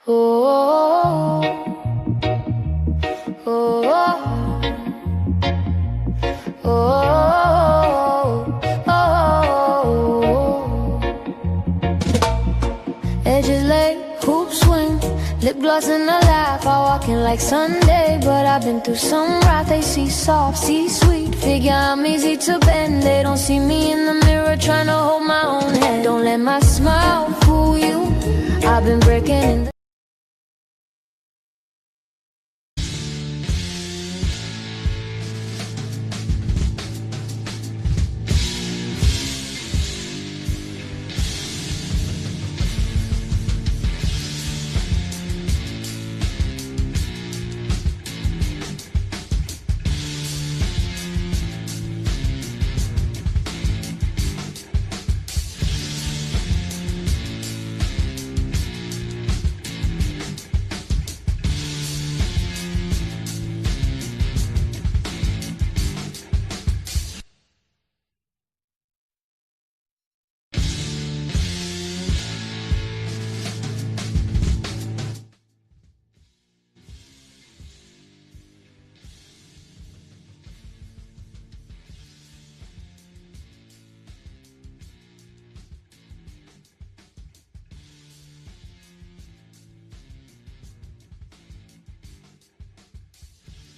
Oh, oh, oh, oh. Edges lay, hoop swing, lip gloss and a laugh. I walking like Sunday, but I've been through some wrath. They see soft, see sweet, figure I'm easy to bend. They don't see me in the mirror trying to hold my own hand. Don't let my smile fool you. I've been breaking in the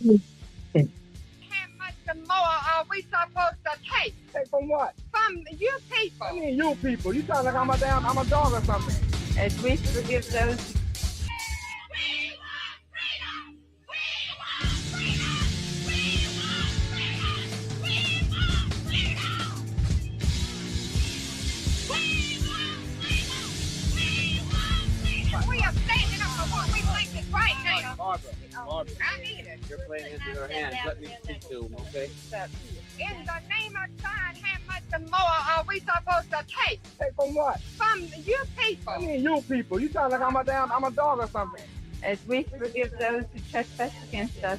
How much more are we supposed to take? Take from what? From you people. I mean, you people. You sound like I'm a dog or something. As we forgive those. We are standing up for what we think is right now. Barbara, I need it. you're playing into your hands. Let me speak to him, okay? In the name of God, how much more are we supposed to take? Take from what? From you people. I mean, you people. You sound like I'm a dog or something. As we forgive those who trespass against us,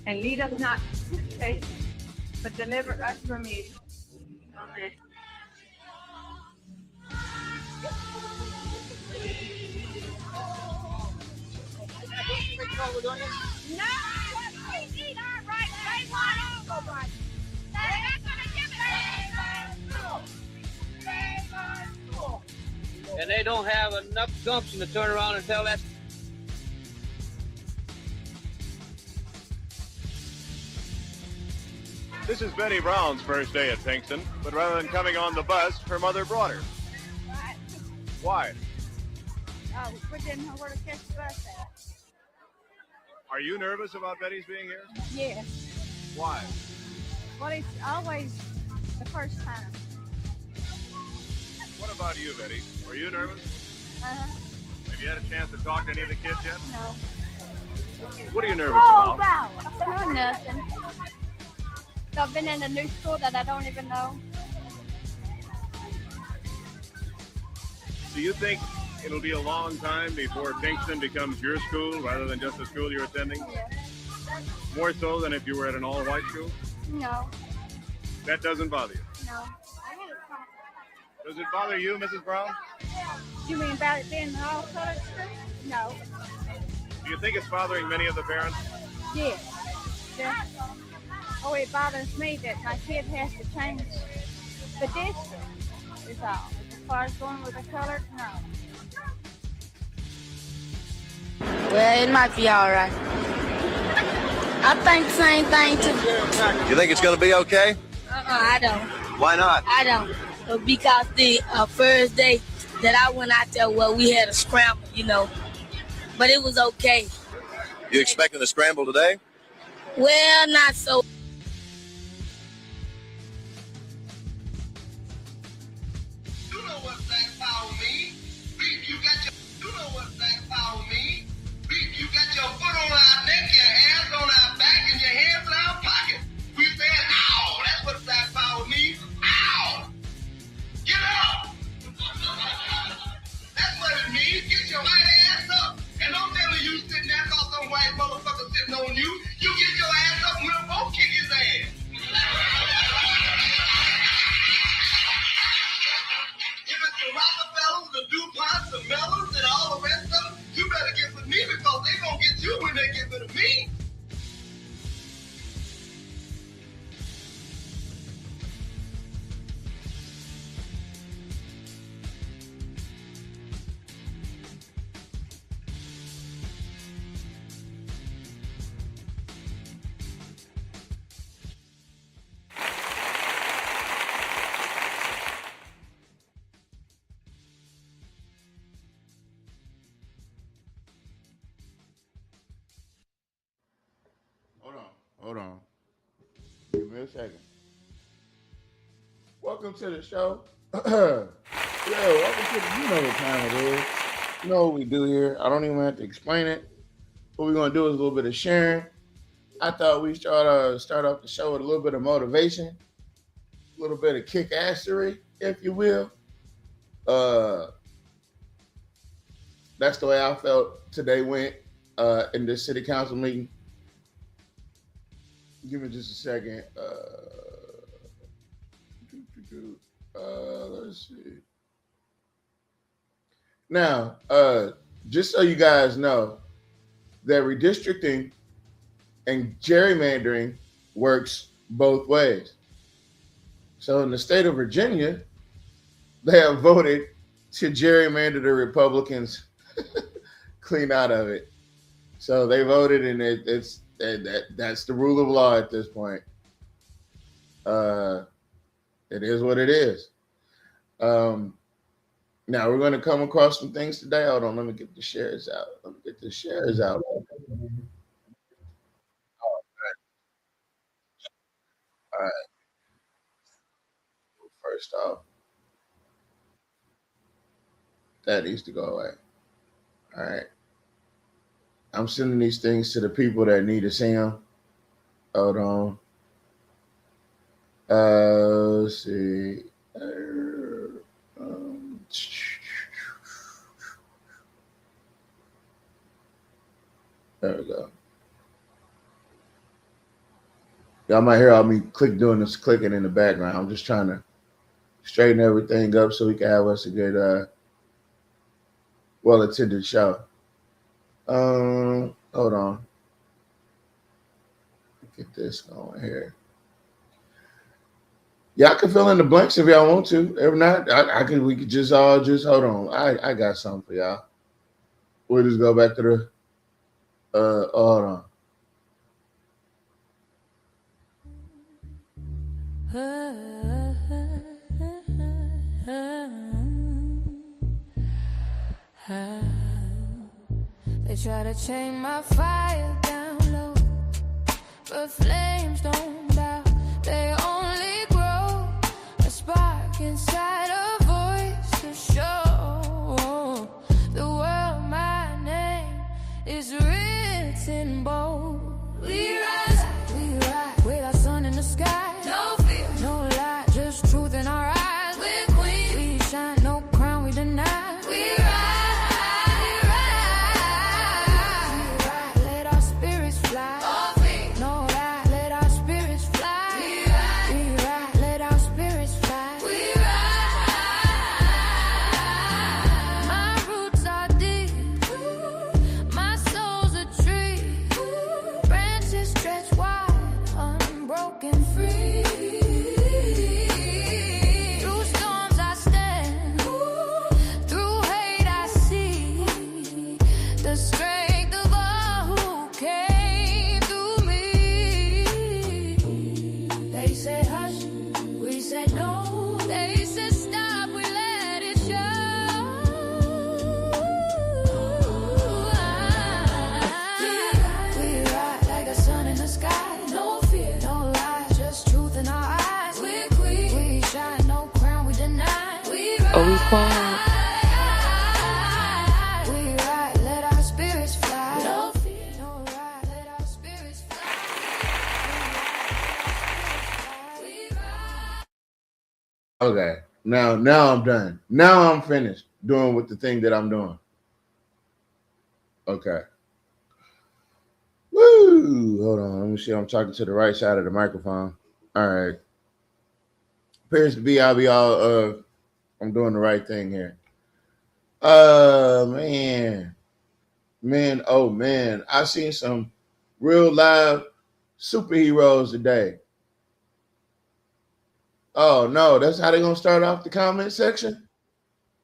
and lead us not into temptation, but deliver us from evil. Amen. No, we need our rights. They want our rights. They're not going to give it. And they don't have enough gumption to turn around and tell that. This is Betty Brown's first day at Pinkston, but rather than coming on the bus, her mother brought her. Why? Oh, we didn't know where to catch the bus at. Are you nervous about Betty's being here? Yes. Why? Well, it's always the first time. What about you, Betty? Are you nervous? Uh-huh. Have you had a chance to talk to any of the kids yet? No. What are you nervous Oh, about? wow. No, nothing. So I've been in a new school that I don't even know. Do you think it'll be a long time before Pinkston becomes your school rather than just a school you're attending? Yeah. More so than if you were at an all-white school? No. That doesn't bother you? No. Does it bother you, Mrs. Brown? You mean about it being an all-colored school? No. Do you think it's bothering many of the parents? Yes. Yeah. Oh, it bothers me that my kid has to change the district, is all. As far as going with the color, no. Well, it might be all right. I think the same thing too. You think it's going to be okay? I don't. Why not? I don't. Because the first day that I went out there, well, we had a scramble, you know. But it was okay. You expecting a scramble today? Well, not so. You know what black power means. You know what black power means. You got your foot on our neck, your hands on our back, and your hands in our pocket. We saying, ow, that's what black power means. Ow! Get up! That's what it means. Get your white ass up. And don't tell me you sitting there cause some white motherfucker sitting on you. You get your ass up and we'll both kick Hold on. Give me a second. Welcome to the show. Welcome to the, you know what time it is. You know what we do here. I don't even have to explain it. What we're going to do is a little bit of sharing. I thought we'd start off the show with a little bit of motivation, a little bit of kick-assery, if you will. That's the way I felt today went in this city council meeting. Give me just a second. Let's see. Now, just so you guys know, that redistricting and gerrymandering works both ways. So in the state of Virginia, they have voted to gerrymander the Republicans clean out of it. So they voted, and that's the rule of law at this point. It is what it is. Now we're going to come across some things today. Hold on, let me get the shares out. All right. First off, that needs to go away. All right. I'm sending these things to the people that need to see them. Hold on. Let's see. There we go. Y'all might hear all me doing this clicking in the background. I'm just trying to straighten everything up so we can have us a good, well-attended show. Hold on. Get this going here. Y'all can fill in the blanks if y'all want to. If not, we could just all hold on. I got something for y'all. We'll just go back to the hold on. They try to chain my fire down low, but flames don't die. They only grow a spark inside, a voice to show the world my name is written bold. We rise with our sun in the sky. No fear, no lie, just truth in our eyes. We're queens, we shine, no crown we deny. We rise. Are we quiet? Okay. Now I'm done. Now I'm finished doing with the thing that I'm doing. Okay. Woo! Hold on. Let me see. I'm talking to the right side of the microphone. All right. Appears to be I'm doing the right thing here. Man, oh man. I seen some real live superheroes today. Oh no, that's how they're gonna start off the comment section?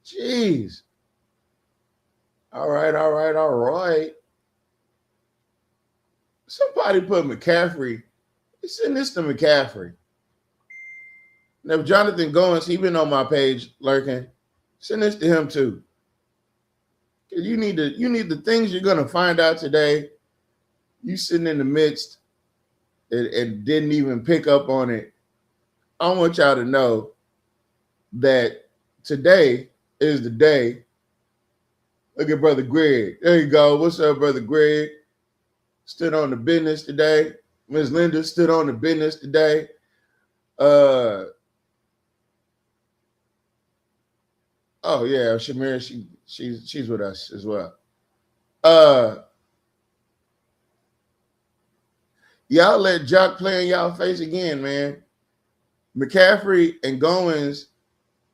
Jeez. All right. Somebody put McCaffrey. Send this to McCaffrey. Now, if Jonathan Goins, he been on my page lurking, send this to him too. You need the things you're gonna find out today. You sitting in the midst and didn't even pick up on it, I want y'all to know that today is the day. Look at Brother Greg. There you go. What's up, Brother Greg? Stood on the business today. Ms. Linda stood on the business today. Oh yeah, Shamir, she's with us as well. Y'all let Jock play in y'all face again, man. McCaffrey and Goins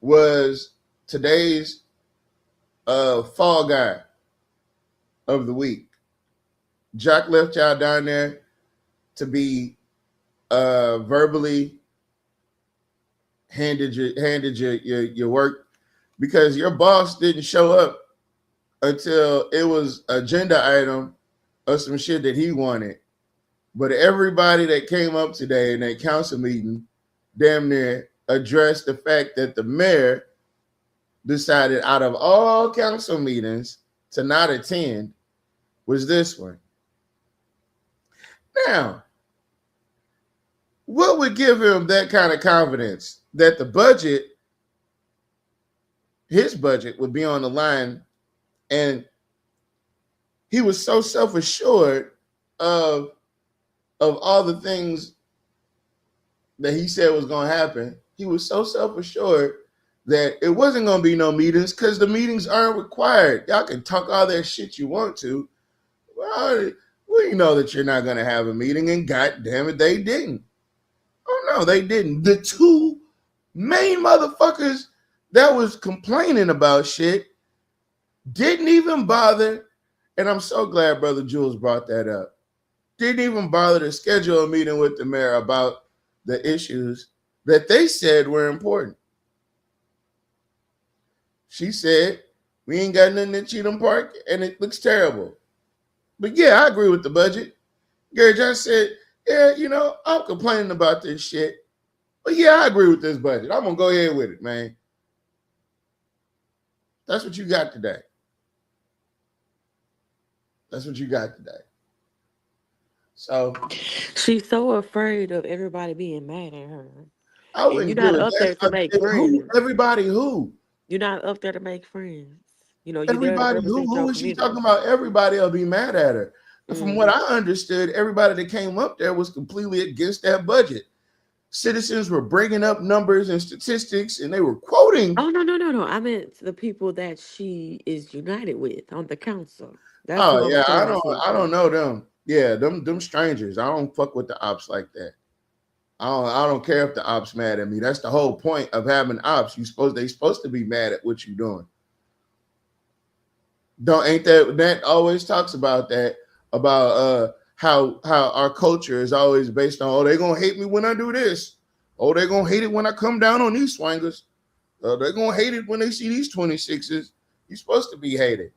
was today's fall guy of the week. Jock left y'all down there to be verbally handed your work because your boss didn't show up until it was agenda item of some shit that he wanted. But everybody that came up today in that council meeting damn near addressed the fact that the mayor decided out of all council meetings to not attend was this one. Now, what would give him that kind of confidence that the budget, his budget, would be on the line, and he was so self-assured of all the things that he said was going to happen. He was so self-assured that it wasn't going to be no meetings because the meetings aren't required. Y'all can talk all that shit you want to. Well, we know that you're not going to have a meeting, and God damn it, they didn't. Oh, no, they didn't. The two main motherfuckers that was complaining about shit didn't even bother, and I'm so glad Brother Jules brought that up. Didn't even bother to schedule a meeting with the mayor about the issues that they said were important. She said, we ain't got nothing at Cheatham Park, and it looks terrible. But yeah, I agree with the budget. Gary Johnson said, yeah, you know, I'm complaining about this shit. But yeah, I agree with this budget. I'm going to go ahead with it, man. That's what you got today. That's what you got today. So she's so afraid of everybody being mad at her. I wouldn't you're not up there to make friends. Everybody who? You're not up there to make friends. You know, everybody who is she talking about? Everybody will be mad at her. From what I understood, everybody that came up there was completely against that budget. Citizens were bringing up numbers and statistics, and they were quoting. Oh, no. I meant the people that she is united with on the council. That's I don't know them. Yeah, them strangers. I don't fuck with the ops like that. I don't care if the ops mad at me. That's the whole point of having ops. They supposed to be mad at what you're doing. Ain't that always talks about that, about how our culture is always based on, oh, they're gonna hate me when I do this. Oh, they're gonna hate it when I come down on these swangers. They're gonna hate it when they see these 26s. You're supposed to be hated.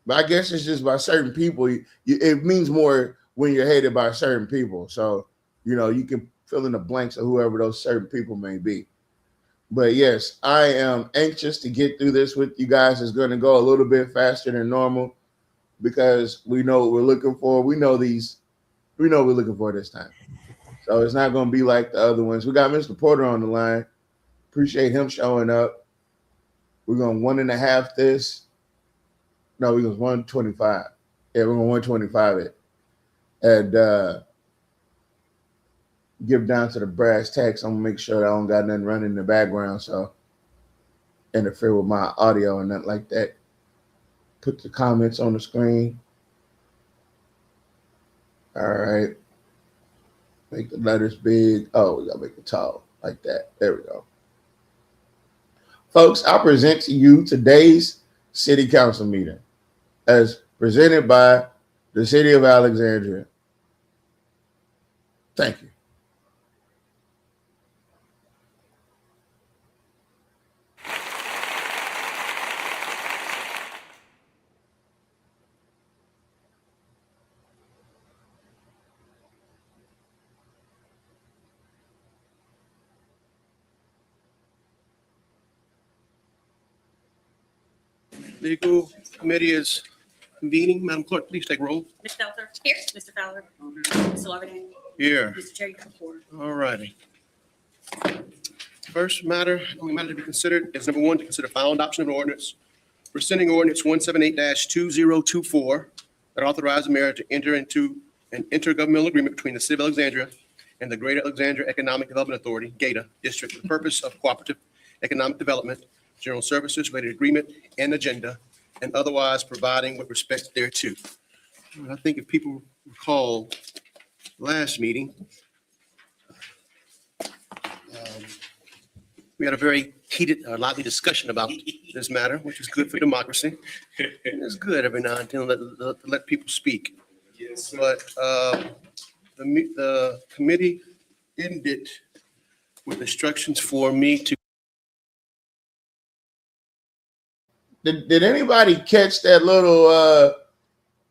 But I guess it's just by certain people. It means more when you're hated by certain people. So, you know, you can fill in the blanks of whoever those certain people may be. But yes, I am anxious to get through this with you guys. It's going to go a little bit faster than normal because we know what we're looking for. We know what we're looking for this time. So it's not going to be like the other ones. We got Mr. Porter on the line. Appreciate him showing up. We're going 1.5 this. No, we was 125. Yeah, we're going 125 it. And give down to the brass tacks. I'm gonna make sure I don't got nothing running in the background, so interfere with my audio and nothing like that. Put the comments on the screen. All right. Make the letters big. Oh, we gotta make it tall like that. There we go. Folks, I present to you today's city council meeting as presented by the city of Alexandria. Thank you. Legal committee is convening. Madam Clerk, please take roll. Ms. Felter. Here. Mr. Fowler. Mr. Larvin. Here. Mr. Chair, you come forward. All righty. First matter, only matter to be considered is number one, to consider final adoption of an ordinance rescinding ordinance 178-2024 that authorized the mayor to enter into an intergovernmental agreement between the city of Alexandria and the Greater Alexandria Economic Development Authority, GATA District, for the purpose of cooperative economic development, general services related agreement and agenda, and otherwise providing with respect thereto. I think if people recall last meeting, we had a very heated, lively discussion about this matter, which is good for democracy. And it's good every now and then to let people speak. Yes, sir. But the committee ended with instructions for me to. Did anybody catch that little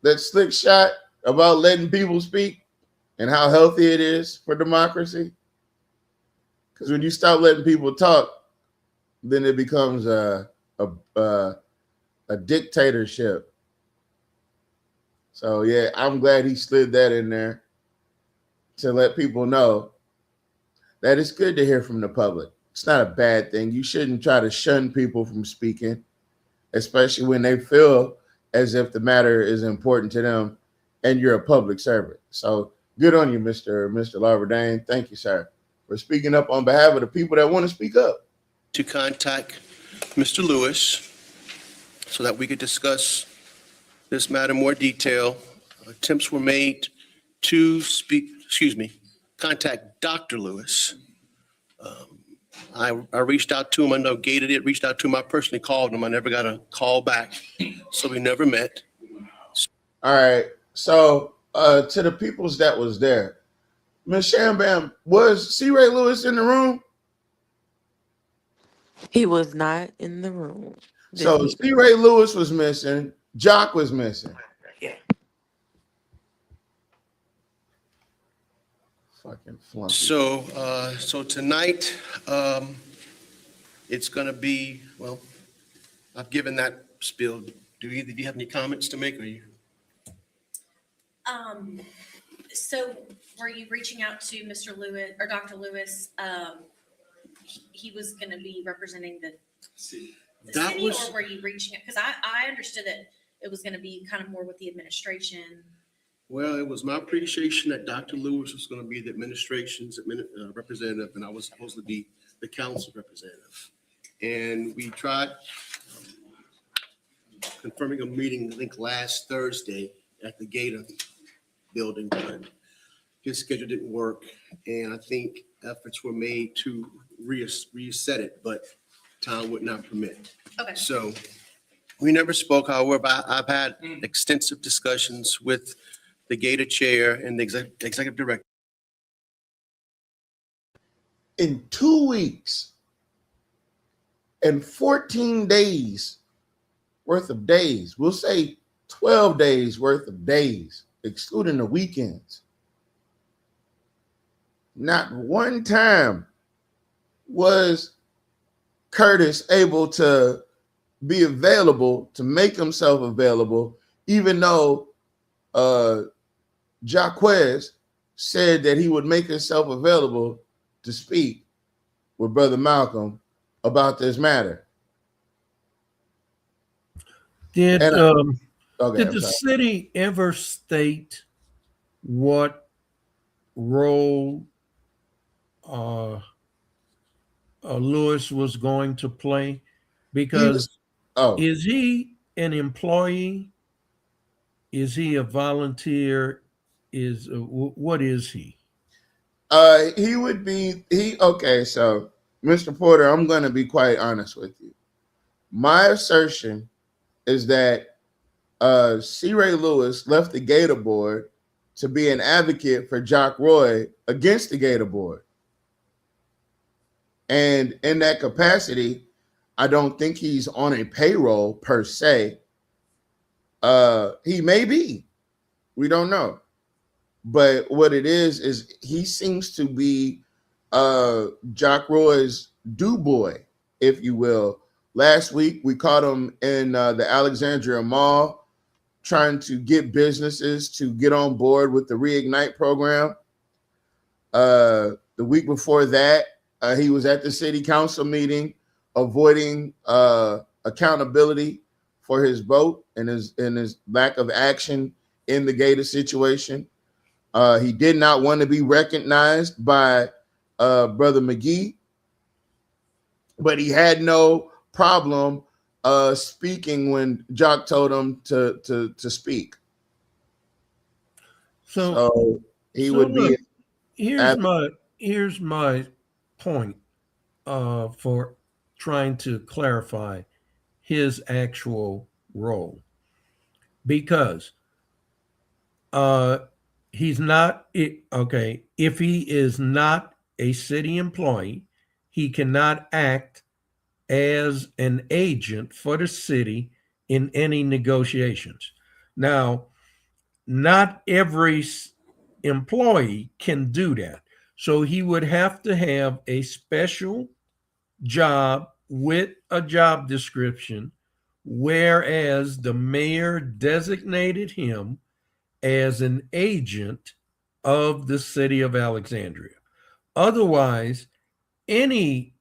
that slick shot about letting people speak and how healthy it is for democracy? Because when you stop letting people talk, then it becomes a dictatorship. So yeah, I'm glad he slid that in there to let people know that it's good to hear from the public. It's not a bad thing. You shouldn't try to shun people from speaking, especially when they feel as if the matter is important to them and you're a public servant. So good on you, Mr. Larverdane. Thank you, sir, for speaking up on behalf of the people that want to speak up. To contact Mr. Lewis so that we could discuss this matter in more detail. Attempts were made to contact Dr. Lewis. I reached out to him. I know Gator did, reached out to him. I personally called him. I never got a call back, so we never met. All right. So to the peoples that was there, Ms. Shambam, was C. Ray Lewis in the room? He was not in the room. So C. Ray Lewis was missing. Jock was missing. Yeah. Fucking flunky. So tonight, it's gonna be, well, I've given that spiel. Do you have any comments to make, or you? So were you reaching out to Mr. Lewis or Dr. Lewis? He was going to be representing the city, or were you reaching out? Because I understood that it was going to be kind of more with the administration. Well, it was my appreciation that Dr. Lewis was going to be the administration's representative, and I was supposed to be the council representative. And we tried confirming a meeting, I think last Thursday at the Gator building, but his schedule didn't work. And I think efforts were made to reset it, but time would not permit. Okay. So we never spoke. However, I've had extensive discussions with the Gator chair and the executive director. In 2 weeks and 14 days worth of days, we'll say 12 days worth of days, excluding the weekends, not one time was Curtis able to be available, to make himself available, even though Jaquez said that he would make himself available to speak with Brother Malcolm about this matter. Did the city ever state what role Lewis was going to play? Because is he an employee? Is he a volunteer? What is he? He would be okay. So, Mr. Porter, I'm going to be quite honest with you. My assertion is that C. Ray Lewis left the Gator board to be an advocate for Jock Roy against the Gator board. And in that capacity, I don't think he's on a payroll per se. He may be. We don't know. But what it is he seems to be Jock Roy's do boy, if you will. Last week, we caught him in the Alexandria Mall trying to get businesses to get on board with the Reignite program. The week before that, he was at the city council meeting, avoiding accountability for his vote and his lack of action in the Gator situation. He did not want to be recognized by Brother McGee, but he had no problem speaking when Jock told him to speak. So he would be. Here's my point for trying to clarify his actual role, because he's not okay. If he is not a city employee, he cannot act as an agent for the city in any negotiations. Now, not every employee can do that. So he would have to have a special job with a job description, whereas the mayor designated him as an agent of the city of Alexandria. Otherwise, any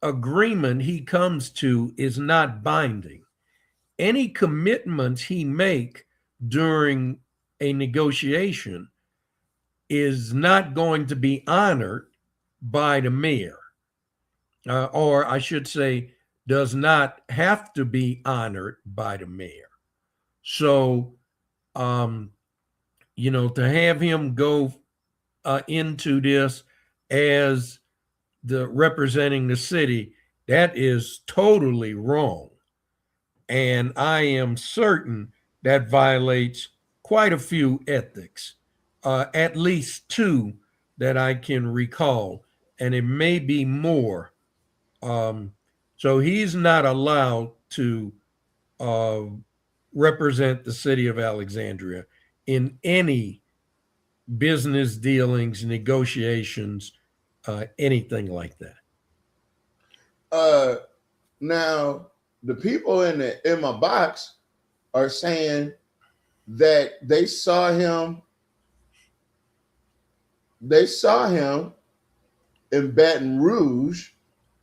agreement he comes to is not binding. Any commitments he make during a negotiation is not going to be honored by the mayor, or I should say, does not have to be honored by the mayor. So, to have him go into this as the representing the city, that is totally wrong. And I am certain that violates quite a few ethics, at least two that I can recall, and it may be more. So he's not allowed to represent the city of Alexandria in any business dealings, negotiations, anything like that. Now, the people in my box are saying that they saw him in Baton Rouge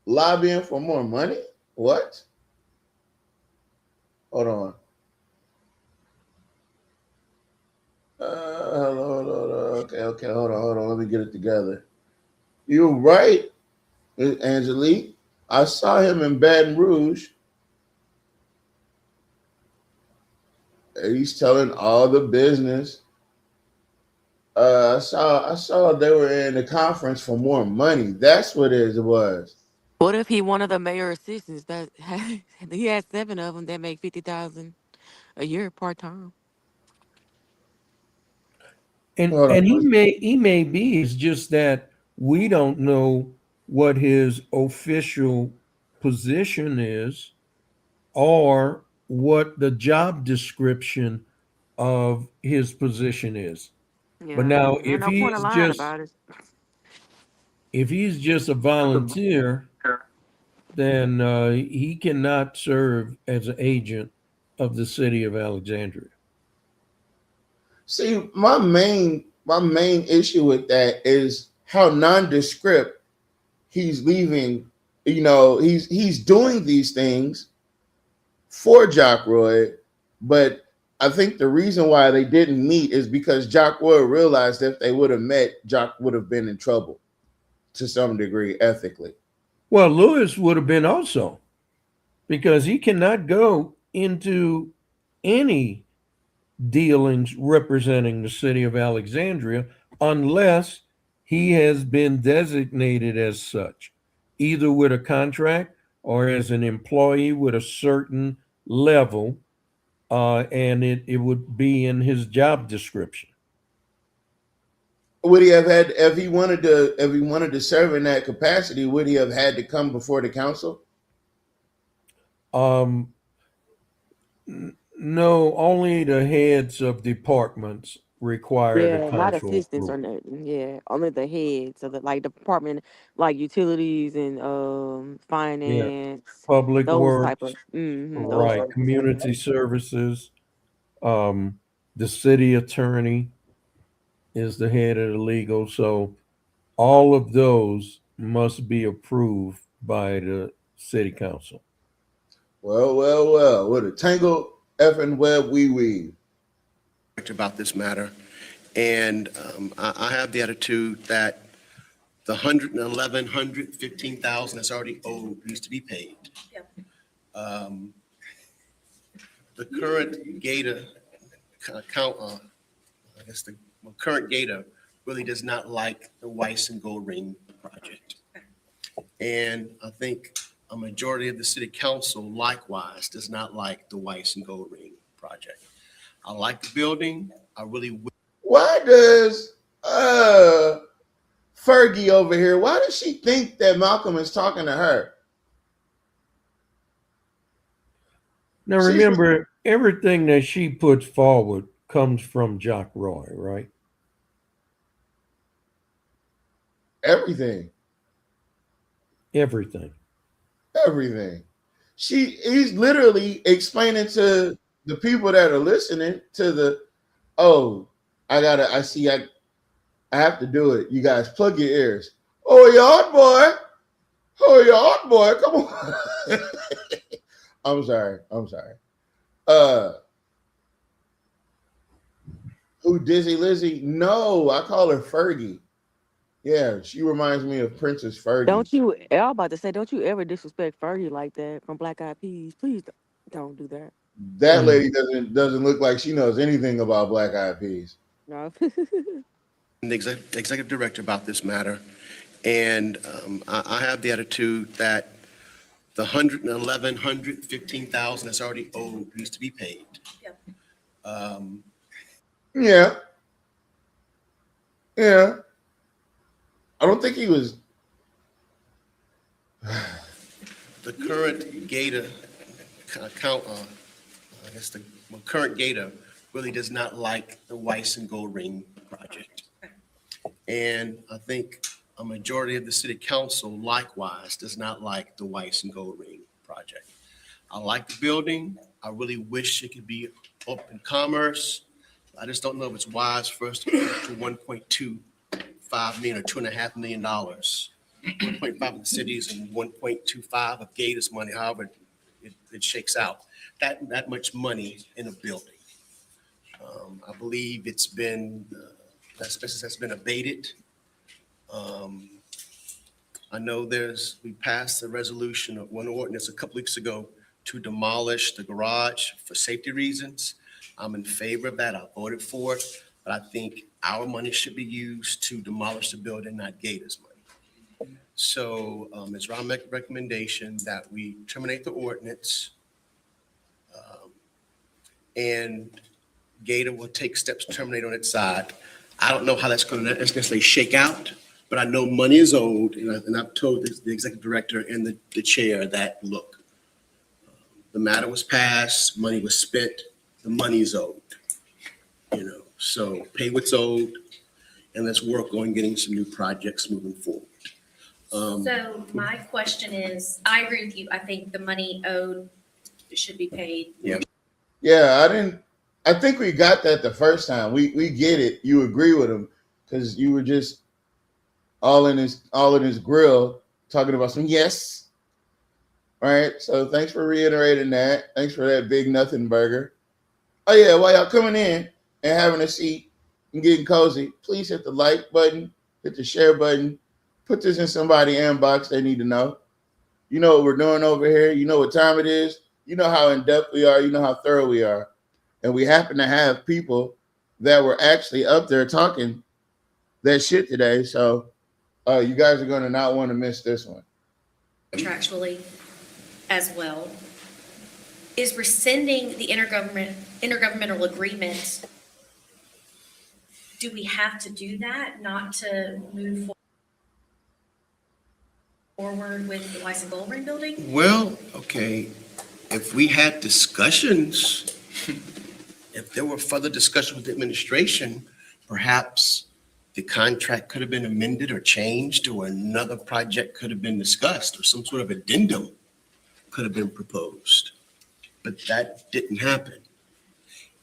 lobbying for more money. What? Hold on. Hello. Okay. Hold on. Let me get it together. You're right, Angelique. I saw him in Baton Rouge. And he's telling all the business. I saw they were in the conference for more money. That's what it was. What if he one of the mayor assistants that he has 7 of them that make $50,000 a year part time? And he may be. It's just that we don't know what his official position is or what the job description of his position is. Yeah, but now there's no point of lying about it. if he's just a volunteer, then he cannot serve as an agent of the city of Alexandria. See, my main issue with that is how nondescript he's leaving. He's doing these things for Jock Roy, but I think the reason why they didn't meet is because Jock Roy realized if they would have met, Jock would have been in trouble to some degree ethically. Well, Lewis would have been also, because he cannot go into any dealings representing the city of Alexandria unless he has been designated as such, either with a contract or as an employee with a certain level, and it would be in his job description. Would he have had, if he wanted to serve in that capacity, would he have had to come before the council? No, only the heads of departments require the council. Not assistants or nothing. Yeah, only the heads of the department, like utilities and finance, Public those works, type of right? Community services. The city attorney is the head of the legal. So all of those must be approved by the city council. Well. With a tangled effing web we weave. About this matter, and I have the attitude that the 115,000 that's already owed needs to be paid. Yep. The current Gator account, I guess the current Gator really does not like the Weiss and Gold Ring project. And I think a majority of the city council likewise does not like the Weiss and Gold Ring project. I like the building. I really. Why does Fergie over here, why does she think that Malcolm is talking to her? Now remember, everything that she puts forward comes from Jock Roy, right? Everything. He's literally explaining to the people that are listening to the, I have to do it. You guys plug your ears. Oh, yard boy. Come on. I'm sorry. Who, Dizzy Lizzie? No, I call her Fergie. Yeah, she reminds me of Princess Fergie. I was about to say, don't you ever disrespect Fergie like that from Black Eyed Peas. Please don't do that. That lady doesn't look like she knows anything about Black Eyed Peas. No. The executive director about this matter, and I have the attitude that the 115,000 that's already owed needs to be paid. Yep. Yeah. I don't think he was. The current Gator account, I guess the current Gator really does not like the Weiss and Gold Ring project. And I think a majority of the city council likewise does not like the Weiss and Gold Ring project. I like the building. I really wish it could be open commerce. I just don't know if it's wise for us to go to 1.25 million or $2.5 million. 1.5 of the cities and 1.25 of Gators money, however it shakes out. That much money in a building. I believe it's been, asbestos has been abated. I know we passed a resolution of one ordinance a couple weeks ago to demolish the garage for safety reasons. I'm in favor of that. I voted for it, but I think our money should be used to demolish the building, not Gators money. So it's our recommendation that we terminate the ordinance, and Gator will take steps to terminate on its side. I don't know how that's going to necessarily shake out, but I know money is owed, and I've told the executive director and the chair that, look, the matter was passed, money was spent, the money is owed. So pay what's owed, and let's work on getting some new projects moving forward. So my question is, I agree with you. I think the money owed should be paid. Yeah, I think we got that the first time. We get it. You agree with him because you were just all in his grill talking about some yes. All right. So thanks for reiterating that. Thanks for that big nothing burger. Oh yeah, while y'all coming in and having a seat and getting cozy, please hit the like button, hit the share button, put this in somebody's inbox they need to know. You know what we're doing over here. You know what time it is. You know how in-depth we are. You know how thorough we are. And we happen to have people that were actually up there talking that shit today. So you guys are going to not want to miss this one. Contractually as well. Is rescinding the intergovernmental agreement, do we have to do that not to move forward with the Weiss and Gold Ring building? Well, okay, if we had discussions, if there were further discussion with the administration, perhaps the contract could have been amended or changed, or another project could have been discussed, or some sort of addendum could have been proposed. But that didn't happen.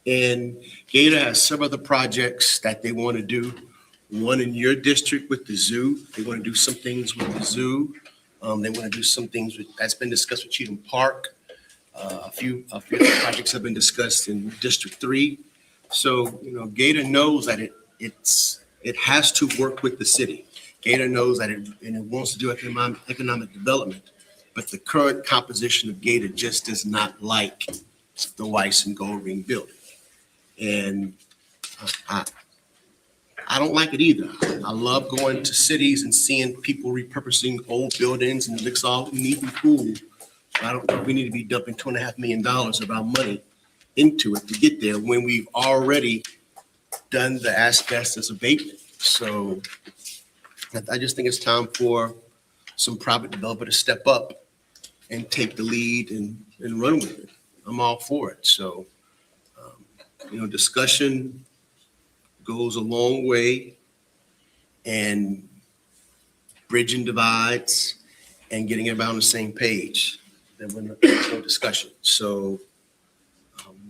And Gator has several other projects that they want to do. one in your district with the zoo. They want to do some things with the zoo. They want to do some things that's been discussed with Cheatham Park. A few projects have been discussed in District 3. So, you know, Gator knows that it has to work with the city. Gator knows that it wants to do economic development, but the current composition of Gator just does not like the Weiss and Gold Ring building. And I don't like it either. I love going to cities and seeing people repurposing old buildings, and it looks all neat and cool. I don't think we need to be dumping $2.5 million of our money into it to get there when we've already done the asbestos abatement. So I just think it's time for some private developer to step up and take the lead and run with it. I'm all for it. So, you know, discussion goes a long way, and bridging divides and getting everybody on the same page. Then when there's no discussion. So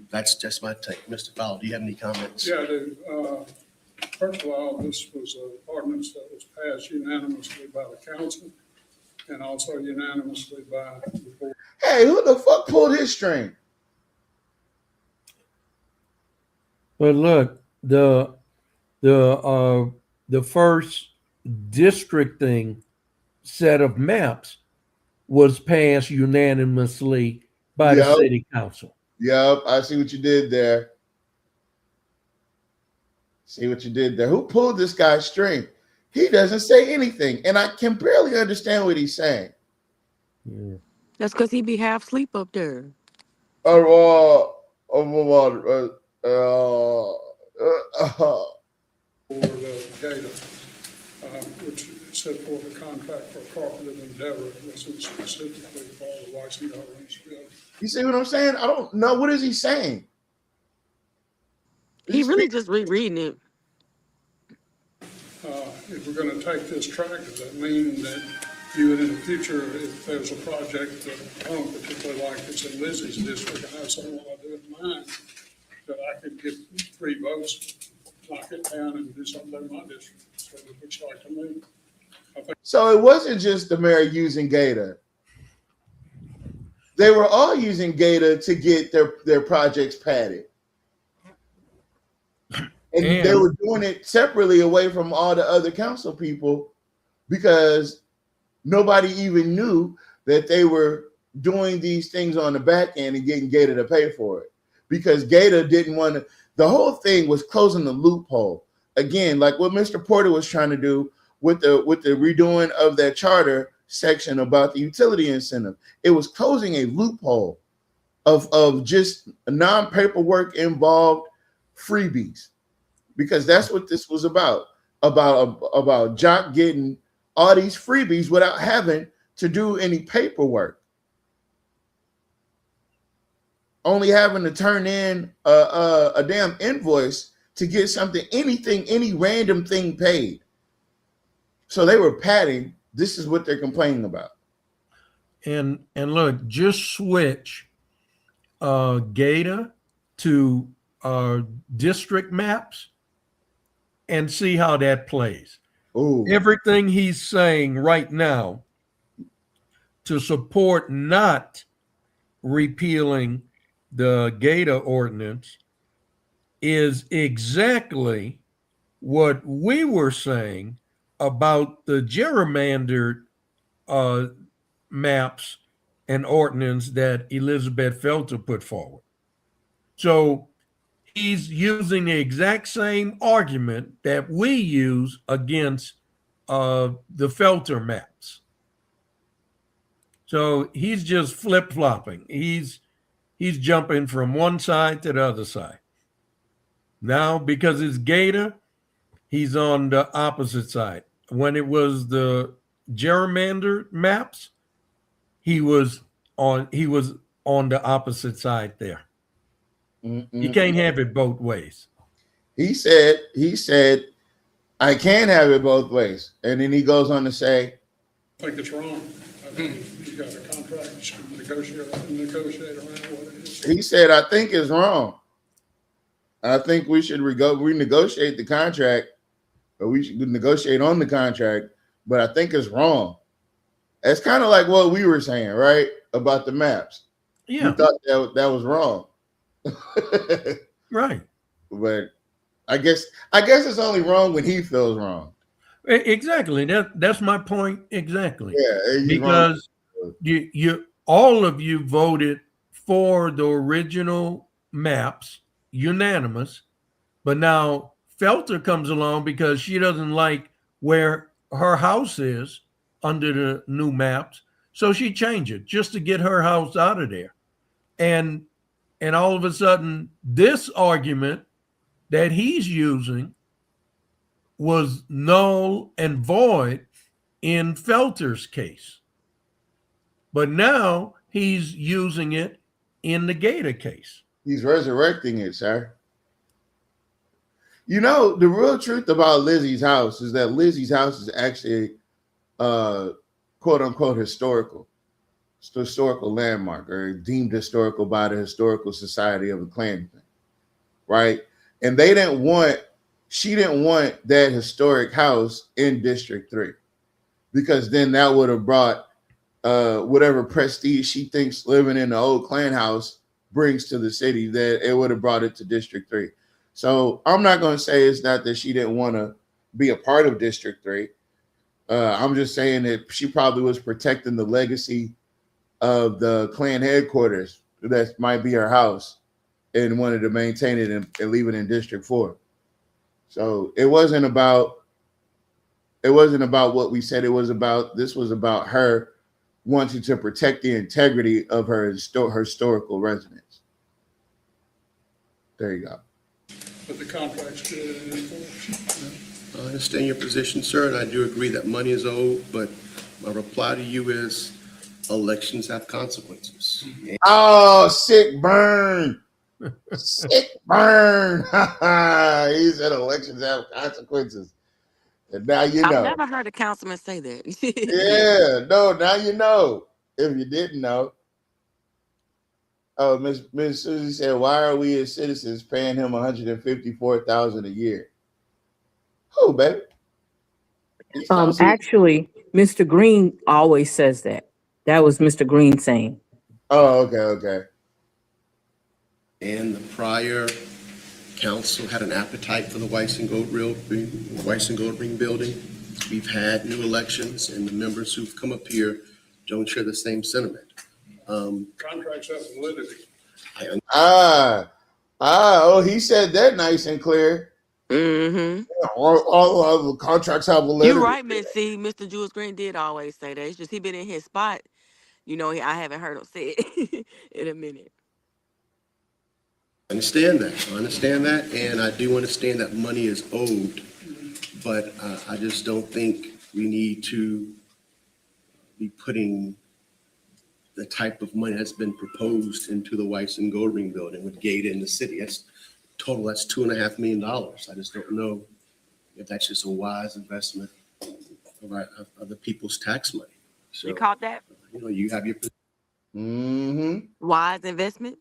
that's just my take. Mr. Fowler, do you have any comments? Yeah, I do. First of all, this was an ordinance that was passed unanimously by the council and also unanimously by the board. Hey, who the fuck pulled his string? But look, the first districting set of maps was passed unanimously by the city council. Yep, I see what you did there. See what you did there. Who pulled this guy's string? He doesn't say anything, and I can barely understand what he's saying. Yeah. That's because he be half asleep up there. For the data, which set forth a contract for a cooperative endeavor, this is specifically for the Weiss and Gold Ring building. You see what I'm saying? I don't know. What is he saying? He really just rereading it. If we're going to take this track, does that mean that you would in the future, if there's a project that I don't particularly like that's in Lizzie's district, I have something I do in mine, that I could get 3 votes, knock it down and do something in my district? So it looks like to me. So it wasn't just the mayor using Gator. They were all using Gator to get their projects padded. And they were doing it separately away from all the other council people because nobody even knew that they were doing these things on the back end and getting Gator to pay for it. Because Gator didn't want to, the whole thing was closing the loophole. Again, like what Mr. Porter was trying to do with the redoing of that charter section about the utility incentive. It was closing a loophole of just non-paperwork involved freebies. Because that's what this was about Jock getting all these freebies without having to do any paperwork. Only having to turn in a damn invoice to get something, anything, any random thing paid. So they were padding. This is what they're complaining about. And look, just switch Gator to district maps and see how that plays. Ooh. Everything he's saying right now to support not repealing the Gator ordinance is exactly what we were saying about the gerrymandered maps and ordinance that Elizabeth Felter put forward. So he's using the exact same argument that we use against the Felter maps. So he's just flip-flopping. He's jumping from one side to the other side. Now, because it's Gator, he's on the opposite side. When it was the gerrymandered maps, he was on the opposite side there. You can't have it both ways. He said, I can't have it both ways. And then he goes on to say, I think it's wrong. I think you got a contract, you should negotiate around what it is. He said, I think it's wrong. I think we should renegotiate the contract or we should negotiate on the contract, but I think it's wrong. It's kind of like what we were saying, right? About the maps. Yeah. We thought that was wrong. Right. But I guess it's only wrong when he feels wrong. Exactly. That's my point. Exactly. Yeah, he's because wrong. you all of you voted for the original maps, unanimous, but now Felter comes along because she doesn't like where her house is under the new maps, so she changed it just to get her house out of there. And all of a sudden, this argument that he's using was null and void in Felter's case. But now he's using it in the Gator case. He's resurrecting it, sir. You know, the real truth about Lizzie's house is that Lizzie's house is actually quote unquote historical landmark, or deemed historical by the Historical Society of the Klansmen, right? And she didn't want that historic house in District 3, because then that would have brought whatever prestige she thinks living in the old Klan house brings to the city, that it would have brought it to District 3. So I'm not going to say it's not that she didn't want to be a part of District 3. I'm just saying that she probably was protecting the legacy of the Klan headquarters that might be her house, and wanted to maintain it and leave it in District 4. So it wasn't about what we said it was about. This was about her wanting to protect the integrity of her historical residence. There you go. But the contract's good and enforced. I understand your position, sir, and I do agree that money is owed, but my reply to you is elections have consequences. Oh, sick burn. Sick burn. He said elections have consequences. And now you know. I've never heard a councilman say that. Yeah, no, now you know. If you didn't know. Oh, Miss Susie said, why are we as citizens paying him $154,000 a year? Who, baby? Actually, Mr. Green always says that. That was Mr. Green saying. Oh, okay. And the prior council had an appetite for the Weiss and Gold Ring building. We've had new elections, and the members who've come up here don't share the same sentiment. Contracts have validity. He said that nice and clear. Mm-hmm. All the contracts have validity. You're right, Miss C. Mr. Jules Green did always say that. It's just he been in his spot. You know, I haven't heard him say it in a minute. I understand that, and I do understand that money is owed, but I just don't think we need to be putting the type of money that's been proposed into the Weiss and Gold Ring building with Gator in the city. That's $2.5 million. I just don't know if that's just a wise investment of the people's tax money. So, You caught that? You have your. Wise investment?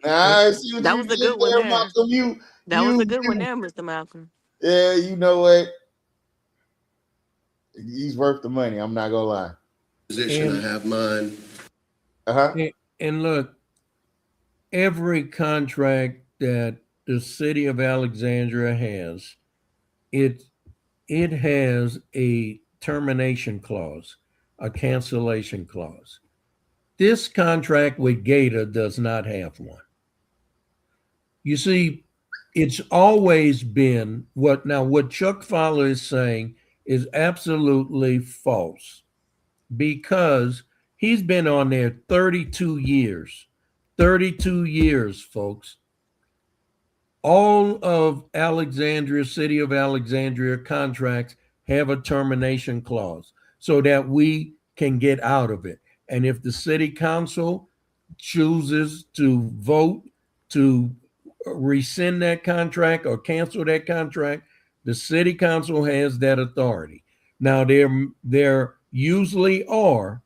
I see what That you was a did good one there, there. Malcolm. That was a good one there, Mr. Malcolm. Yeah, you know what? He's worth the money. I'm not gonna lie. Position, I have mine. And look, every contract that the city of Alexandria has, it has a termination clause, a cancellation clause. This contract with Gator does not have one. You see, it's always been what Chuck Fowler is saying is absolutely false, because he's been on there 32 years. 32 years, folks. All of Alexandria, City of Alexandria contracts have a termination clause so that we can get out of it. And if the city council chooses to vote to rescind that contract or cancel that contract, the city council has that authority. Now, there usually are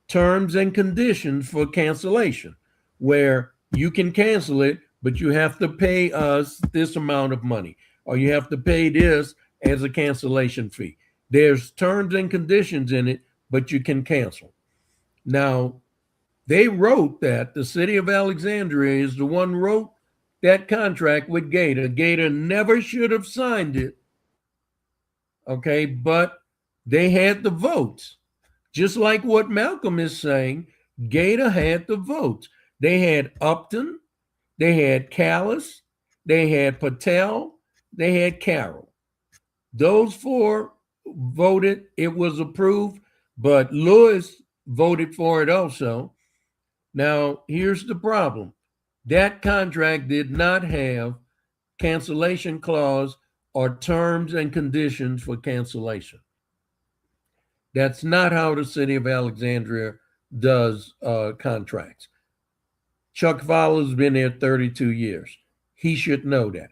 terms and conditions for cancellation where you can cancel it, but you have to pay us this amount of money, or you have to pay this as a cancellation fee. There's terms and conditions in it, but you can cancel. Now, they wrote that the city of Alexandria is the one wrote that contract with Gator. Gator never should have signed it. Okay, but they had the votes. Just like what Malcolm is saying, Gator had the votes. They had Upton, they had Callis, they had Patel, they had Carroll. Those four voted, it was approved, but Lewis voted for it also. Now, here's the problem. That contract did not have cancellation clause or terms and conditions for cancellation. That's not how the city of Alexandria does contracts. Chuck Fowler's been there 32 years. He should know that.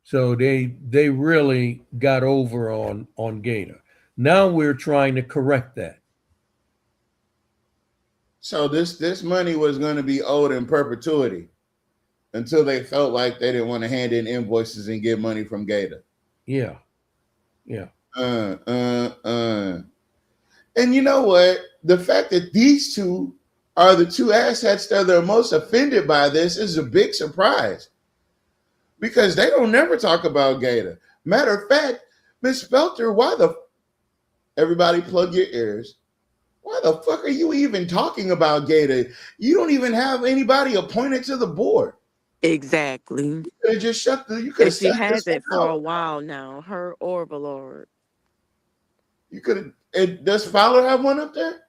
So they really got over on Gator. Now we're trying to correct that. So this money was going to be owed in perpetuity until they felt like they didn't want to hand in invoices and get money from Gator. Yeah. Yeah. And you know what? The fact that these two are the two assets that are most offended by this is a big surprise, because they don't never talk about Gator. Matter of fact, Ms. Felter, everybody plug your ears. Why the fuck are you even talking about Gator? You don't even have anybody appointed to the board. Exactly. You could have just And she has it for a while now, her or Ballard. You could have. Does Fowler have one up there?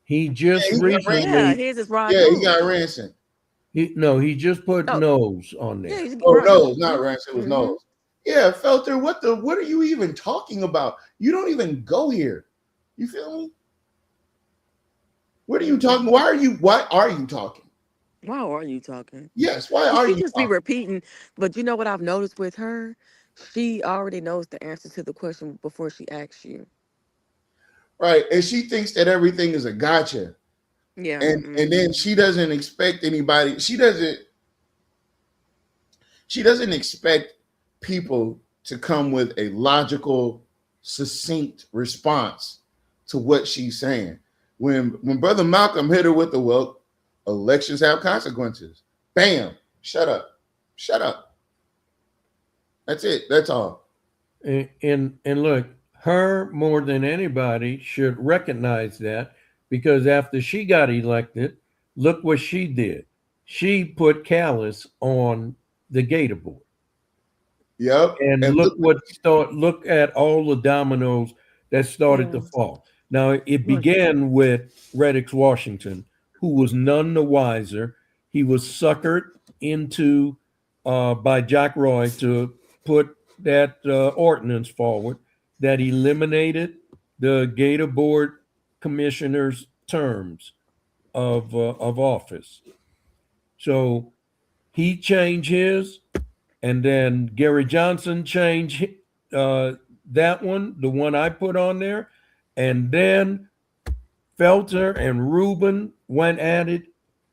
He just recently. Yeah, his is Rod. Yeah, he got Ransom. He just put Nose on there. Yeah, Nose, not Ransom. It was Nose. Yeah, Felter, what are you even talking about? You don't even go here. You feel me? What are you talking? Why are you talking? Why are you talking? Yes, why are you just talking? be repeating? But you know what I've noticed with her? She already knows the answer to the question before she asks you. Right, and she thinks that everything is a gotcha. Yeah. And then she doesn't expect anybody. She doesn't expect people to come with a logical, succinct response to what she's saying. When Brother Malcolm hit her with the, well, elections have consequences. Bam, shut up. That's it. That's all. And look, her more than anybody should recognize that, because after she got elected, look what she did. She put Callis on the Gator board. Yep. And look at all the dominoes that started to fall. Now, it began with Reddix Washington, who was none the wiser. He was suckered into by Jack Roy to put that ordinance forward that eliminated the Gator Board commissioner's terms of office. So he changed his, and then Gary Johnson changed that one, the one I put on there, and then Felter and Rubin went at it.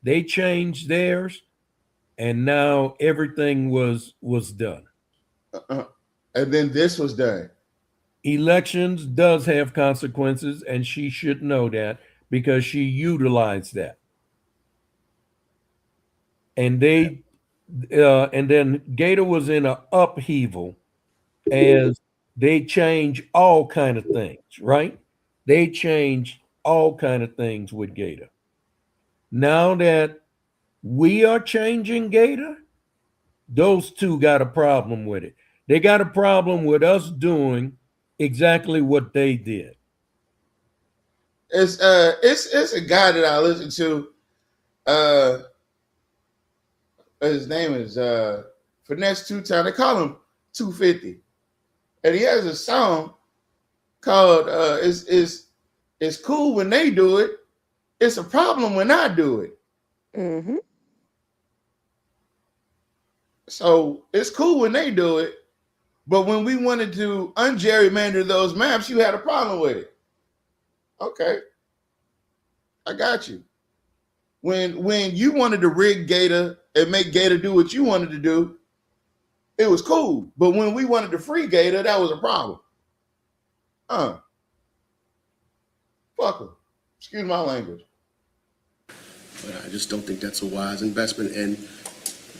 They changed theirs, and now everything was done. And then this was done. Elections does have consequences, and she should know that because she utilized that. And and then Gator was in an upheaval as they change all kind of things, right? They change all kind of things with Gator. Now that we are changing Gator, those two got a problem with it. They got a problem with us doing exactly what they did. It's a guy that I listen to. His name is Finesse Two Time. They call him 250, and he has a song called "It's Cool When They Do It. It's a Problem When I Do It." Mm-hmm. So it's cool when they do it, but when we wanted to ungerrymander those maps, you had a problem with it. Okay, I got you. When you wanted to rig Gator and make Gator do what you wanted to do, it was cool. But when we wanted to free Gator, that was a problem. Fuck them. Excuse my language. But I just don't think that's a wise investment. And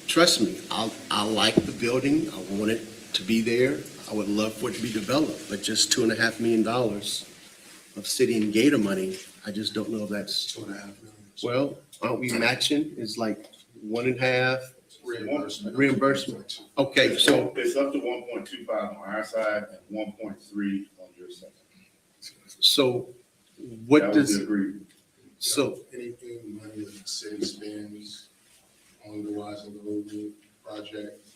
trust me, I like the building. I want it to be there. I would love for it to be developed. But just $2.5 million of city and Gator money, I just don't know if that's $2.5 million. Well, aren't we matching? It's like 1.5 reimbursement. Okay, so it's up to 1.25 on our side and 1.3 on your side. So what That was does the agreement. so Anything money that the city spends on the Washington Road project.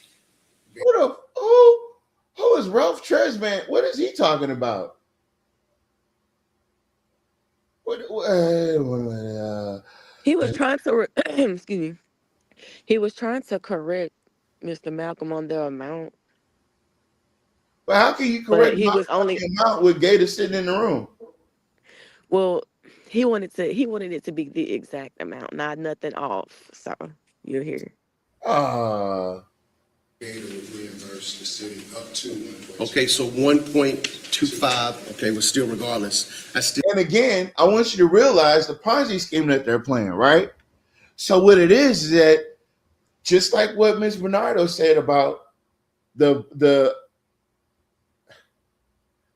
Who is Ralph Tresvant? What is he talking about? He was trying to, excuse me, he was trying to correct Mr. Malcolm on the amount. But how can you But correct he was only, the amount with Gator sitting in the room? well, he wanted it to be the exact amount, not nothing off. So you're here. Gator would reimburse the city up to 1.25. okay, so 1.25. Okay, well, still regardless, I still. And again, I want you to realize the Ponzi scheme that they're playing, right? So what it is that just like what Ms. Bernardo said about the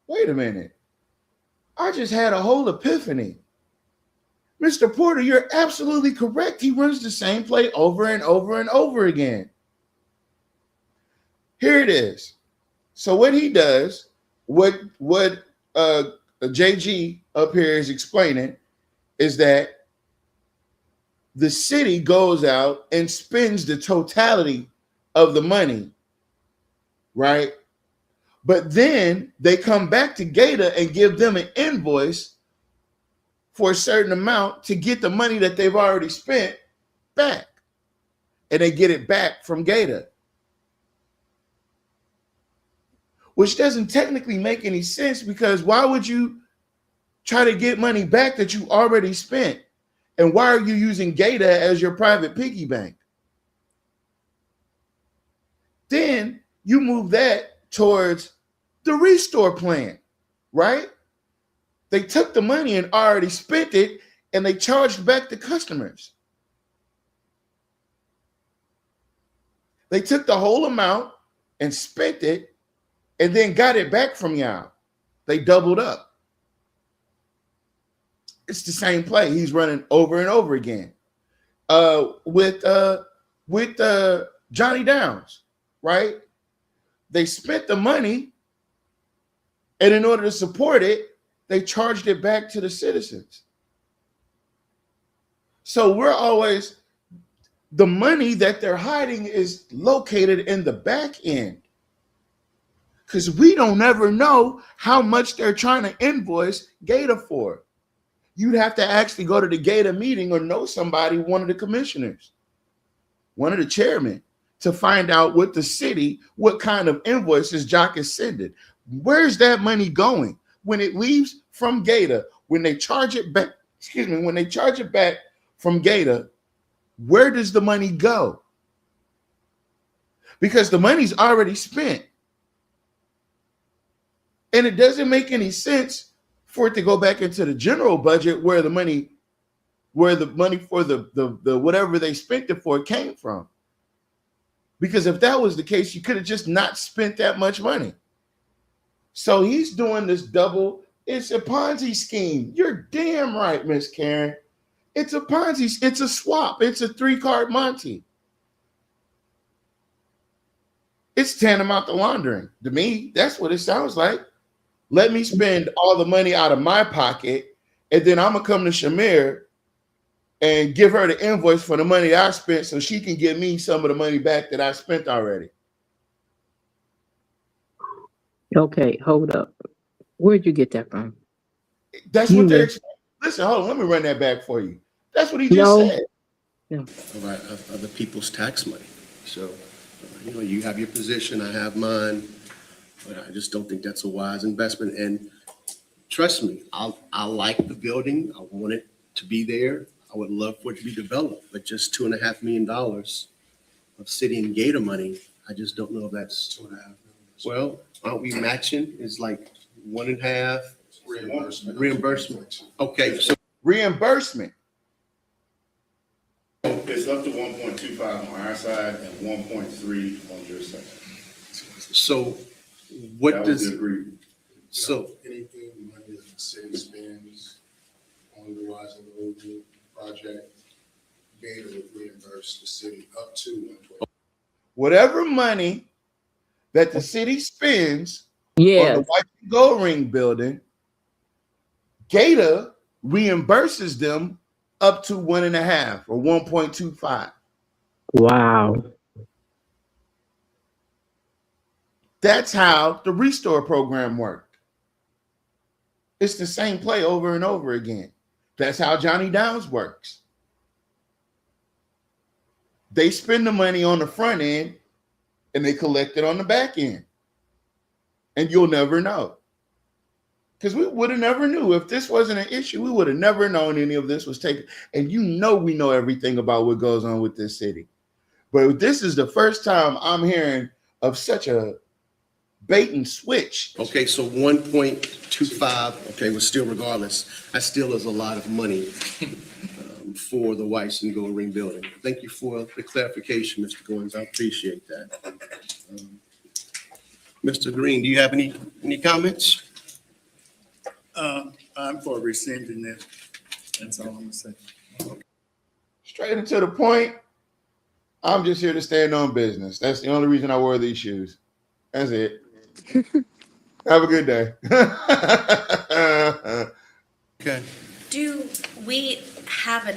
wait a minute. I just had a whole epiphany. Mr. Porter, you're absolutely correct. He runs the same play over and over and over again. Here it is. So what he does, what JG up here is explaining is that the city goes out and spends the totality of the money, right? But then they come back to Gator and give them an invoice for a certain amount to get the money that they've already spent back. And they get it back from Gator. Which doesn't technically make any sense, because why would you try to get money back that you already spent? And why are you using Gator as your private piggy bank? Then you move that towards the restore plan, right? They took the money and already spent it, and they charged back the customers. They took the whole amount and spent it, and then got it back from y'all. They doubled up. It's the same play he's running over and over again. With Johnny Downs, right? They spent the money, and in order to support it, they charged it back to the citizens. So we're always, the money that they're hiding is located in the back end, because we don't ever know how much they're trying to invoice Gator for. You'd have to actually go to the Gator meeting or know somebody, one of the commissioners, one of the chairmen, to find out what the city, what kind of invoices Jock is sending. Where's that money going? When it leaves from Gator, when they charge it back, when they charge it back from Gator, where does the money go? Because the money's already spent. And it doesn't make any sense for it to go back into the general budget where the money for the whatever they spent it for came from. Because if that was the case, you could have just not spent that much money. So he's doing this double. It's a Ponzi scheme. You're damn right, Miss Karen. It's a Ponzi. It's a swap. It's a 3-card Monty. It's tantamount to laundering. To me, that's what it sounds like. Let me spend all the money out of my pocket, and then I'm going to come to Shamir and give her the invoice for the money I spent so she can give me some of the money back that I spent already. Okay, hold up. Where'd you get that from? That's what they're explaining. Listen, hold on. Let me run that back for you. That's what he just said. Of the people's tax money. So, you have your position, I have mine, but I just don't think that's a wise investment. And trust me, I like the building. I want it to be there. I would love for it to be developed, but just $2.5 million of city and Gator money, I just don't know if that's, 2.5 million. well, aren't we matching? It's like 1.5 Reimbursement. reimbursement. Okay, so Reimbursement. It's up to 1.25 on our side and 1.3 on your side. so what That was does, the agreement. so, Anything money that the city spends on the Wise and Logan project, Gator would reimburse the city up to 112. Whatever money that the city spends on Yeah, the White Gold Ring building, Gator reimburses them up to 1.5 or 1.25. wow. That's how the Restore program worked. It's the same play over and over again. That's how Johnny Downs works. They spend the money on the front end and they collect it on the back end. And you'll never know. Because we would have never knew if this wasn't an issue. We would have never known any of this was taken. And you know we know everything about what goes on with this city. But this is the first time I'm hearing of such a bait and switch. okay, so 1.25, okay, well, still regardless, that still is a lot of money for the Weiss and Gold Ring building. Thank you for the clarification, Mr. Goins. I appreciate that. Mr. Green, do you have any comments? I'm for rescinding this. That's all I'm gonna say. Straight and to the point, I'm just here to stand on business. That's the only reason I wear these shoes. That's it. Have a good day. Okay. Do we have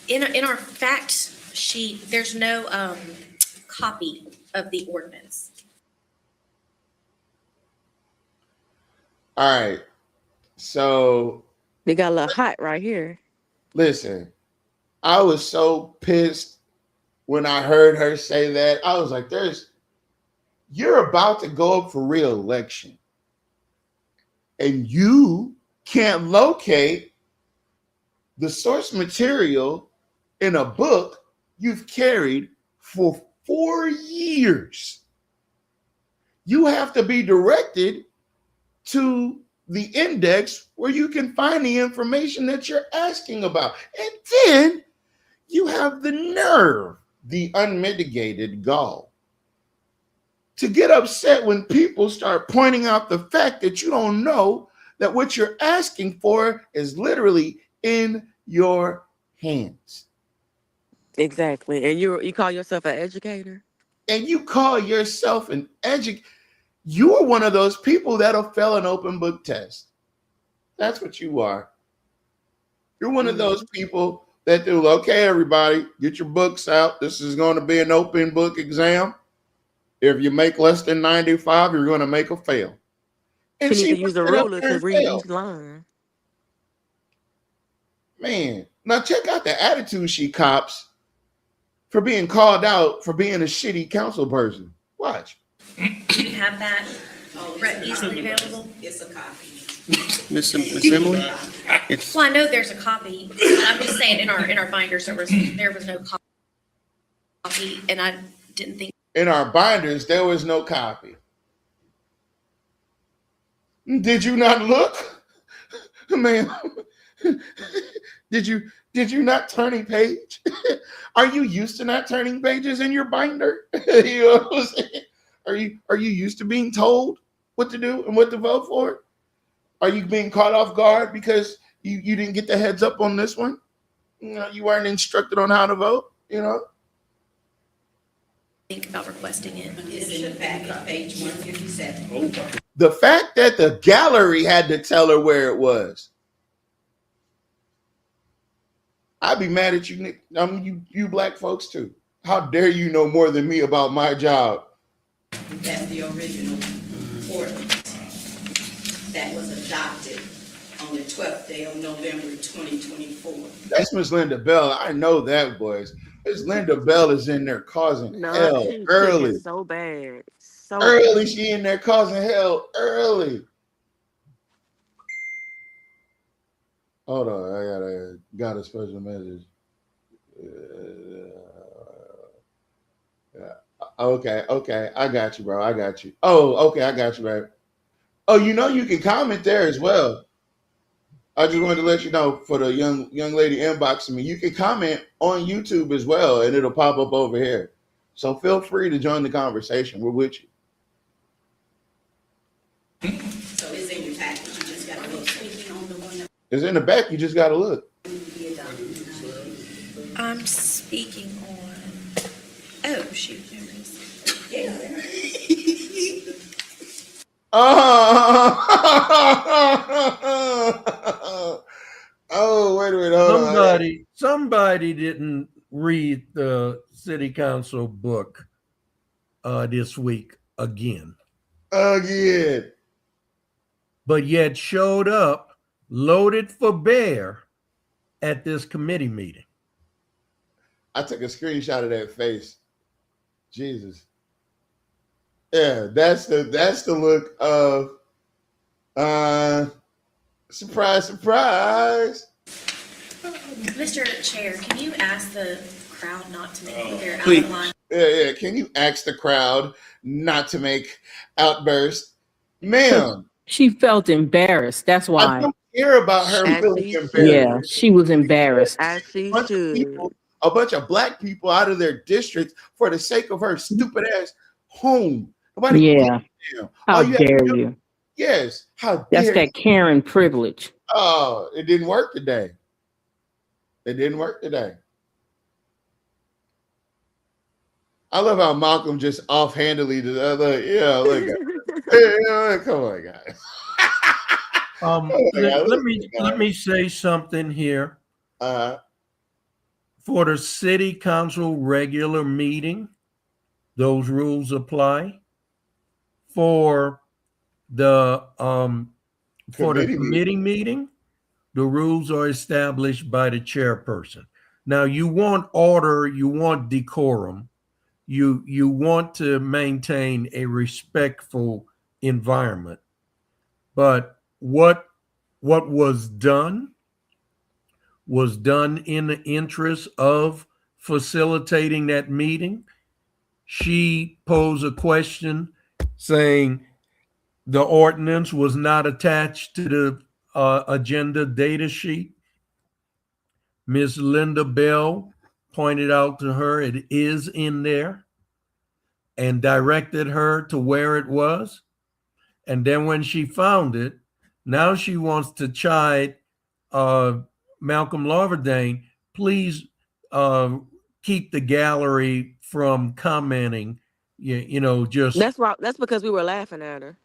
in our fact sheet, there's no copy of the ordinance. All right. So They got a little hot right here. listen, I was so pissed when I heard her say that. I was like, you're about to go up for re-election and you can't locate the source material in a book you've carried for 4 years. You have to be directed to the index where you can find the information that you're asking about. And then you have the nerve, the unmitigated gall, to get upset when people start pointing out the fact that you don't know that what you're asking for is literally in your hands. Exactly. And you call yourself an educator? And you call yourself an educator. You are one of those people that'll fail an open book test. That's what you are. You're one of those people that do, okay, everybody, get your books out. This is going to be an open book exam. If you make less than 95, you're going to make a fail. You And need to she use a went up ruler there to and read failed. each line. Man, now check out the attitude she cops for being called out for being a shitty council person. Watch. Do you have that easily available? It's a copy. Miss Emily? Well, I know there's a copy. I'm just saying in our binders there was no copy, and I didn't think. In our binders, there was no copy. Did you not look? Man, did you not turn a page? Are you used to not turning pages in your binder? You know what I'm saying? Are you used to being told what to do and what to vote for? Are you being caught off guard because you didn't get the heads up on this one? You know, you weren't instructed on how to vote, you know? Think about requesting it. It's in the packet, page 157. The fact that the gallery had to tell her where it was. I'd be mad at you, Nick. I mean, you black folks too. How dare you know more than me about my job? That's the original ordinance that was adopted on the 12th day of November 2024. That's Miss Linda Bell. I know that, boys. Miss Linda Bell is in there causing hell She early. cooking so bad. So Early, bad. she in there causing hell early. Hold on, I got a special message. Okay. I got you, bro. I got you. Oh, okay. I got you, bro. Oh, you can comment there as well. I just wanted to let you know for the young lady inboxing me, you can comment on YouTube as well, and it'll pop up over here. So feel free to join the conversation. We're with you. So it's in your package, you just gotta look. Speaking on the one that It's in the back. You just got to look. would be adopted. I'm speaking on, oh, shoot, there it is. Yeah. Oh, wait a minute. Hold on. Somebody didn't read the city council book this week again. But yet showed up loaded for bear at this committee meeting. I took a screenshot of that face. Jesus. Yeah, that's the look of surprise. Mr. Chair, can you ask the crowd not to make their out Please. of line? Yeah. Can you ask the crowd not to make outbursts? Ma'am. She felt embarrassed. That's I why. don't care about her As feeling she embarrassed. Yeah, she was embarrassed. As she bunch of should. people, a bunch of black people out of their districts for the sake of her stupid ass home. Nobody Yeah. gives a damn. How All you have to dare do- you? Yes. How That's dare that Karen privilege. Oh, it didn't work today. I love how Malcolm just offhandedly did come on, guys. Let me say something here. For the city council regular meeting, those rules apply. For the committee meeting, the rules are established by the chairperson. Now, you want order, you want decorum, you want to maintain a respectful environment. But what was done in the interest of facilitating that meeting. She posed a question saying the ordinance was not attached to the agenda data sheet. Ms. Linda Bell pointed out to her it is in there and directed her to where it was. And then when she found it, now she wants to chide Malcolm Larverdane, please keep the gallery from commenting, just. That's right. That's because we were laughing at her.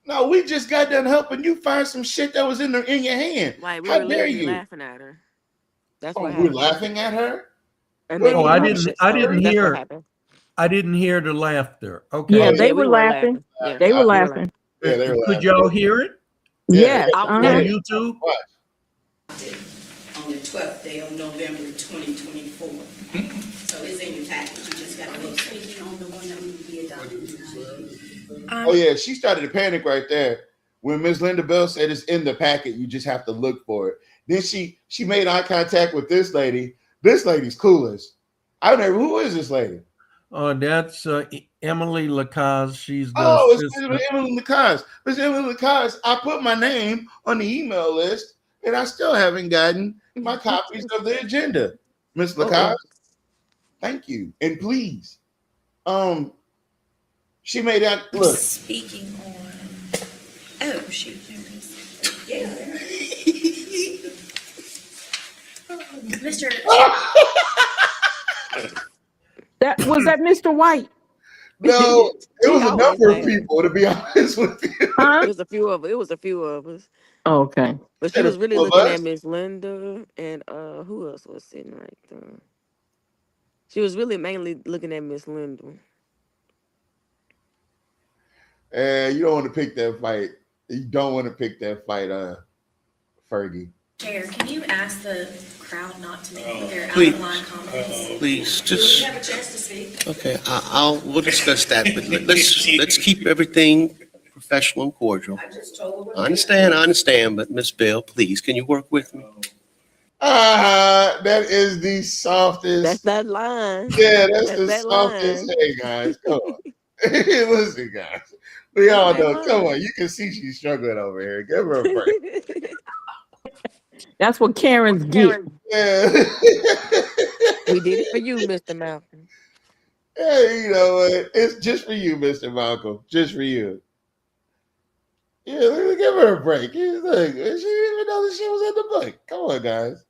No, we just got done helping you find some shit that was in your hand. Like we How were dare literally you? laughing at her. That's Oh, what we're happened. laughing at her? And then I he didn't That's what hear. happened. I didn't hear the laughter. Okay. Yeah, they we were laughing. Yeah, They were we laughing. Yeah, they were Could laughing. y'all hear it Yes. on Yeah. YouTube? On the 12th day of November 2024. So it's in your package, you just gotta look. Speaking on the one that would be adopted. Oh yeah, she started to panic right there when Ms. Linda Bell said it's in the packet. You just have to look for it. Then she made eye contact with this lady. This lady's coolest. I don't know who is this lady. That's Emily Lacaze. She's the It's assistant. Emily Lacaze. Miss Emily Lacaze, I put my name on the email list, and I still haven't gotten my copies of the agenda. Miss Lacaze, thank you, and please, she made that look. Speaking on, oh, shoot, there it is. Yeah. Mr. That Mr. White. No, it was He a always number of laugh. people, to be honest with you. Huh? It was a few of us. Okay. But she And was a really few of looking us. at Miss Linda and who else was sitting right there? She was really mainly looking at Miss Linda. And you don't want to pick that fight. You don't want to pick that fight, Fergie. Chair, can you ask the crowd not to make their out Please. of line comments? Please, You just, have a chance to speak. okay, we'll discuss that, but let's keep everything professional and cordial. I just told her. I understand, but Ms. Bell, please, can you work with me? That is the softest. That's that line. Yeah, that's the that softest. line. Hey guys, come on. Listen, guys. We all know. Come on, you can see she's struggling over here. Give her a break. That's what Karens get. Yeah. We did it for you, Mr. Malcolm. Hey, you know what? It's just for you, Mr. Malcolm. Just for you. Yeah, give her a break. He's like, she didn't even know that she was in the book. Come on, guys.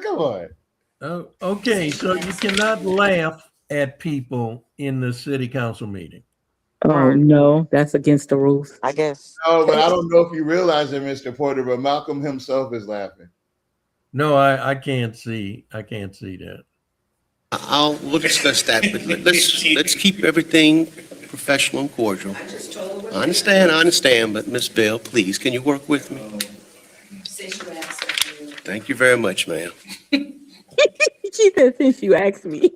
Come on. Oh, okay, so you cannot laugh at people in the city council meeting. Oh no, that's against the rules. I guess. No, but I don't know if you realize it, Mr. Porter, but Malcolm himself is laughing. No, I can't see. I can't see that. We'll discuss that, but let's keep everything professional and cordial. I understand, but Ms. Bell, please, can you work with me? Since you asked. Thank you very much, ma'am. She said, since you asked me.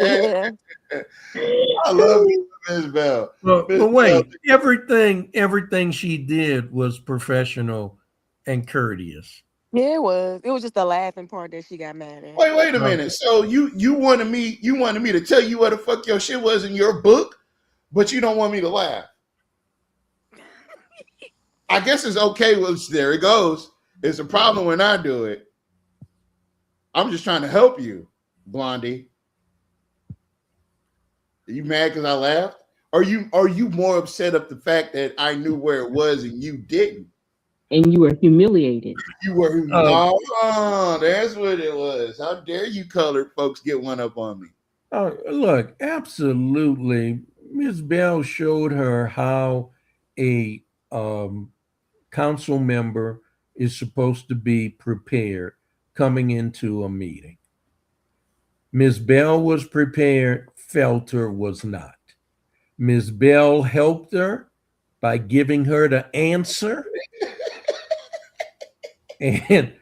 Yeah. I love you, Ms. Bell. But wait, everything she did was professional and courteous. Yeah, it was. It was just the laughing part that she got mad at. Wait a minute. So you wanted me to tell you what the fuck your shit was in your book, but you don't want me to laugh. I guess it's okay. Well, there it goes. It's a problem when I do it. I'm just trying to help you, Blondie. Are you mad because I laughed? Are you more upset of the fact that I knew where it was and you didn't? And you were humiliated. You were no, that's what it was. How dare you colored folks get one up on me? Look, absolutely. Ms. Bell showed her how a council member is supposed to be prepared coming into a meeting. Ms. Bell was prepared, Felter was not. Ms. Bell helped her by giving her the answer. And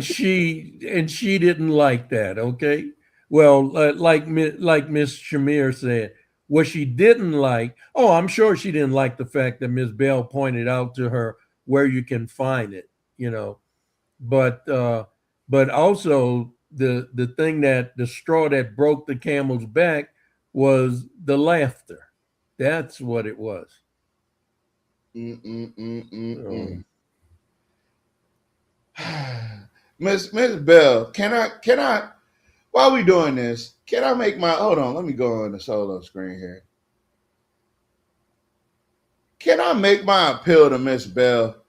she didn't like that, okay? Well, like Miss Shamir said, what she didn't like, I'm sure she didn't like the fact that Ms. Bell pointed out to her where you can find it, but also the thing that the straw that broke the camel's back was the laughter. That's what it was. Miss Bell, can I while we doing this, can I make hold on, let me go on the solo screen here. Can I make my appeal to Miss Bell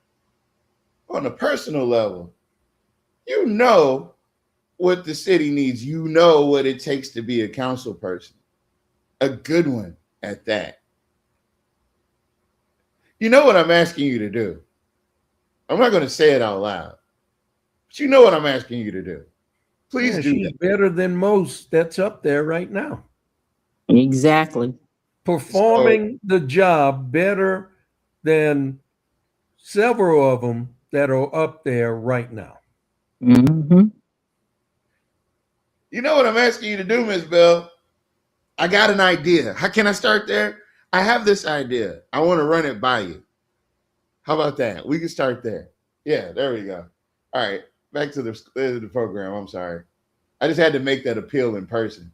on a personal level? You know what the city needs. You know what it takes to be a council person. A good one at that. You know what I'm asking you to do. I'm not going to say it out loud. But you know what I'm asking you to do. Please do she's that. Better than most that's up there right now. Exactly. Performing the job better than several of them that are up there right now. Mm-hmm. You know what I'm asking you to do, Miss Bell? I got an idea. How can I start there? I have this idea. I want to run it by you. How about that? We can start there. Yeah, there we go. All right. Back to the program. I'm sorry. I just had to make that appeal in person.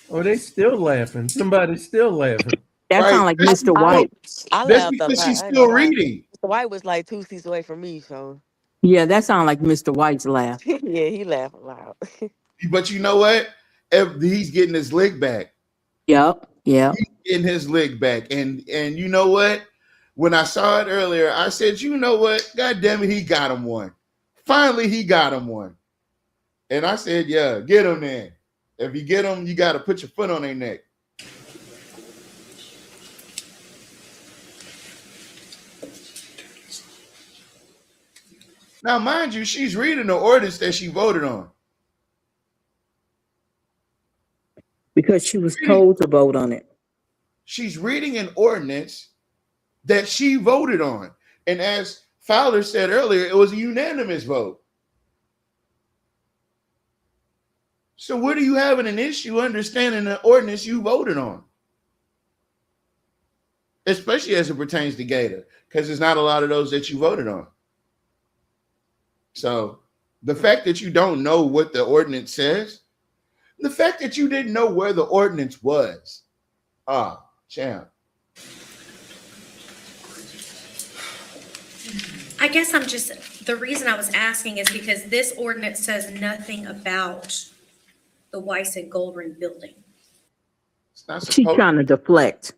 Oh, they still laughing. Somebody's still laughing. That sounds like Mr. White. I That's laughed because up. she's still reading. Mr. White was like 2 seats away from me, so Yeah, that sounds like Mr. White's laugh. yeah, he laughed loud. But you know what? He's getting his lick back. Yep. He's getting his lick back. And you know what? When I saw it earlier, I said, you know what? God damn it, he got him one. Finally, he got him one. And I said, yeah, get him then. If you get them, you got to put your foot on their neck. Now, mind you, she's reading the ordinance that she voted on. Because she was told to vote on it. She's reading an ordinance that she voted on. And as Fowler said earlier, it was a unanimous vote. So what are you having an issue understanding the ordinance you voted on? Especially as it pertains to Gator, because there's not a lot of those that you voted on. So the fact that you don't know what the ordinance says, the fact that you didn't know where the ordinance was, champ. I guess the reason I was asking is because this ordinance says nothing about the Weiss and Goldring building. It's not She's trying to deflect.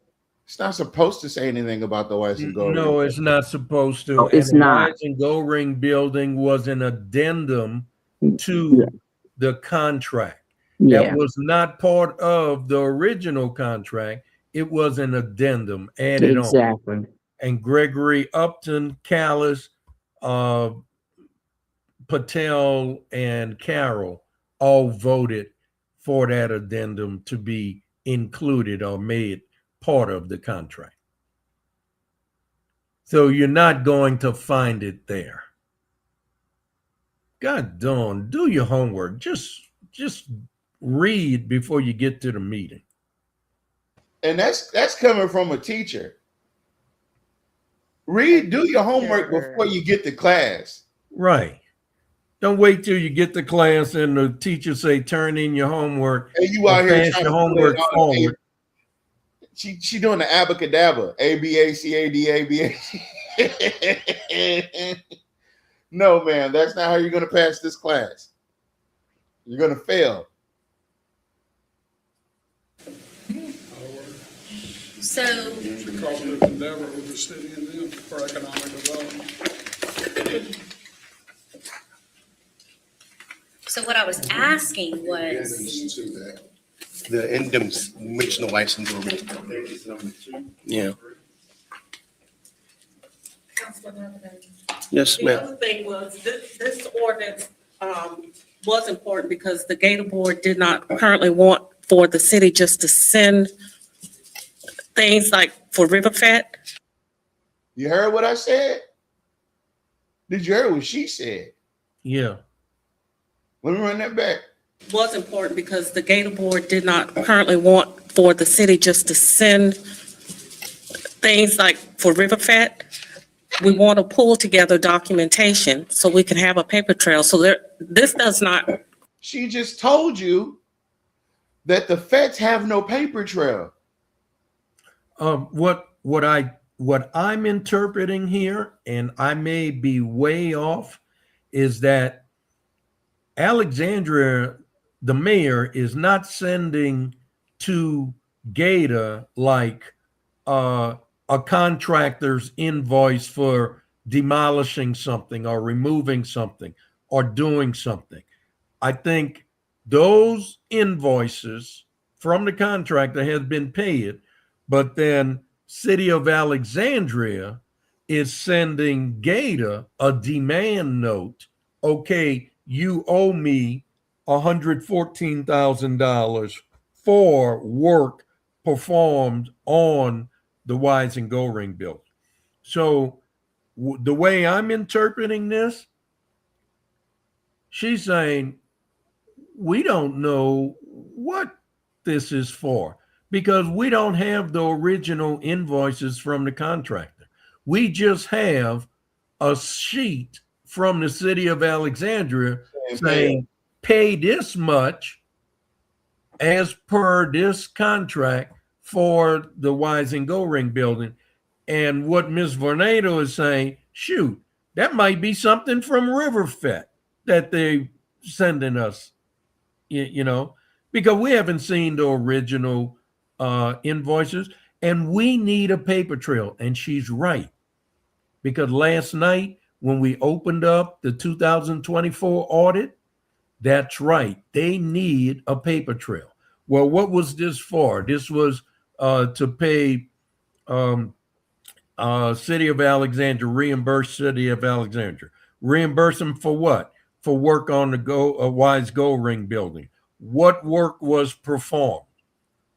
It's not supposed to say anything about the Weiss and Goldring. No, it's not supposed to. No, it's and not. The Weiss and Goldring building was an addendum to the contract. Yeah. That was not part of the original contract. It was an addendum added on. Exactly. And Gregory Upton, Callis, Patel, and Carroll all voted for that addendum to be included or made part of the contract. So you're not going to find it there. God darn, do your homework. Just read before you get to the meeting. And that's coming from a teacher. Read, do your homework before you get to class. Right. Don't wait till you get to class and the teacher say, turn in your homework. And you out here pass trying your to homework put it on forward. She doing the abacadabra, ABACADABA. No, man, that's not how you're going to pass this class. You're going to fail. So It's a cooperative endeavor with the city and them for economic development. So what I was asking was, The addendums mention the Weiss and Goldring. Yeah. Yes, The ma'am. other thing was, this ordinance was important because the Gator Board did not currently want for the city just to send things like for River Fat. You heard what I said? Did you hear what she said? Yeah. Let me run that back. Was important because the Gator Board did not currently want for the city just to send things like for River Fat. We want to pull together documentation so we can have a paper trail. So this does not. She just told you that the feds have no paper trail. What I'm interpreting here, and I may be way off, is that Alexandria, the mayor, is not sending to Gator like a contractor's invoice for demolishing something or removing something or doing something. I think those invoices from the contractor has been paid, but then City of Alexandria is sending Gator a demand note. Okay, you owe me $114,000 for work performed on the Weiss and Goldring building. So the way I'm interpreting this, she's saying, we don't know what this is for because we don't have the original invoices from the contractor. We just have a sheet from the City of Alexandria saying, pay this much as per this contract for the Weiss and Goldring building. And what Ms. Vornado is saying, shoot, that might be something from Riverfet that they sending us, you know, because we haven't seen the original invoices and we need a paper trail. And she's right, because last night when we opened up the 2024 audit, that's right, they need a paper trail. Well, what was this for? This was to pay City of Alexandria, reimburse City of Alexandria. Reimburse them for what? For work on the Weiss Goldring building. What work was performed?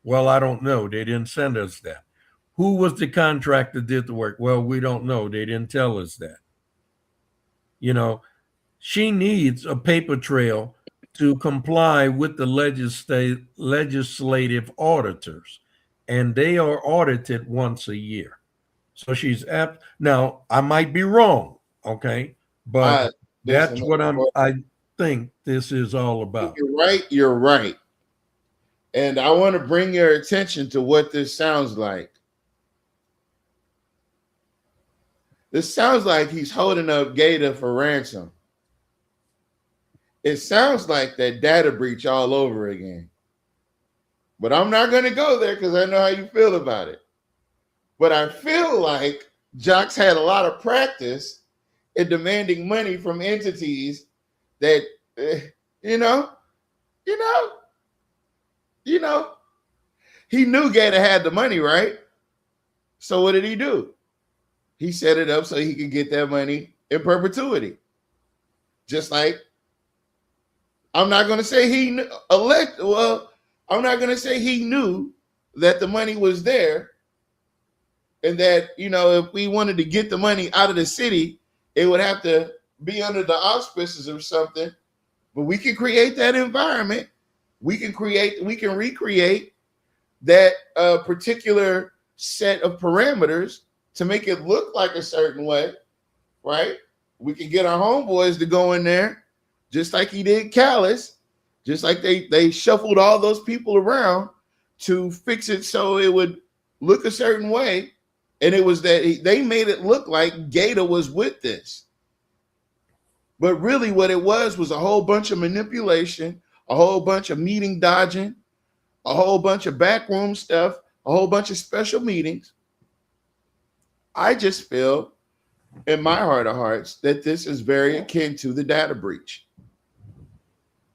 Well, I don't know. They didn't send us that. Who was the contractor that did the work? Well, we don't know. They didn't tell us that. You know, she needs a paper trail to comply with the legislative auditors, and they are audited once a year. So she's now I might be wrong, okay, but that's what I think this is all about. You're right. You're right. And I want to bring your attention to what this sounds like. This sounds like he's holding up Gator for ransom. It sounds like that data breach all over again. But I'm not going to go there because I know how you feel about it. But I feel like Jocks had a lot of practice in demanding money from entities that, he knew Gator had the money, right? So what did he do? He set it up so he could get that money in perpetuity. Just like, I'm not going to say I'm not going to say he knew that the money was there and that, if we wanted to get the money out of the city, it would have to be under the auspices of something. But we can create that environment. We can recreate that particular set of parameters to make it look like a certain way, right? We can get our homeboys to go in there, just like he did Callis, just like they shuffled all those people around to fix it so it would look a certain way. And it was that they made it look like Gator was with this. But really what it was a whole bunch of manipulation, a whole bunch of meeting dodging, a whole bunch of backroom stuff, a whole bunch of special meetings. I just feel in my heart of hearts that this is very akin to the data breach.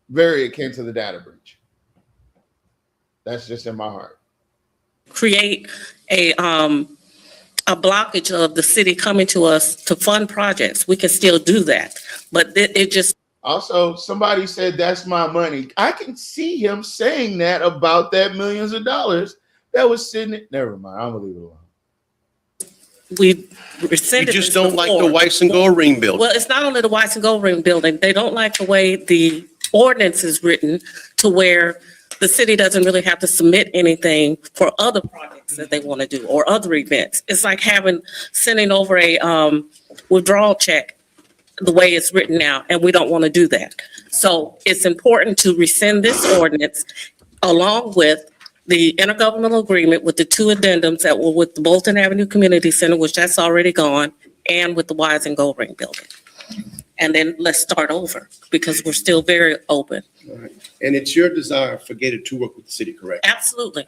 Very akin to the data breach. That's just in my heart. Create a blockage of the city coming to us to fund projects. We can still do that, but it just. Also, somebody said, that's my money. I can see him saying that about that millions of dollars that was sitting. Never mind. I'm going to leave it alone. We rescinded. You just don't like the Weiss and Gold Ring building. Well, it's not only the Weiss and Gold Ring building. They don't like the way the ordinance is written to where the city doesn't really have to submit anything for other projects that they want to do or other events. It's like sending over a withdrawal check the way it's written now, and we don't want to do that. So it's important to rescind this ordinance along with the intergovernmental agreement with the two addendums that were with the Bolton Avenue Community Center, which that's already gone, and with the Weiss and Gold Ring building. And then let's start over because we're still very open. All right. And it's your desire for Gator to work with the city, correct? Absolutely.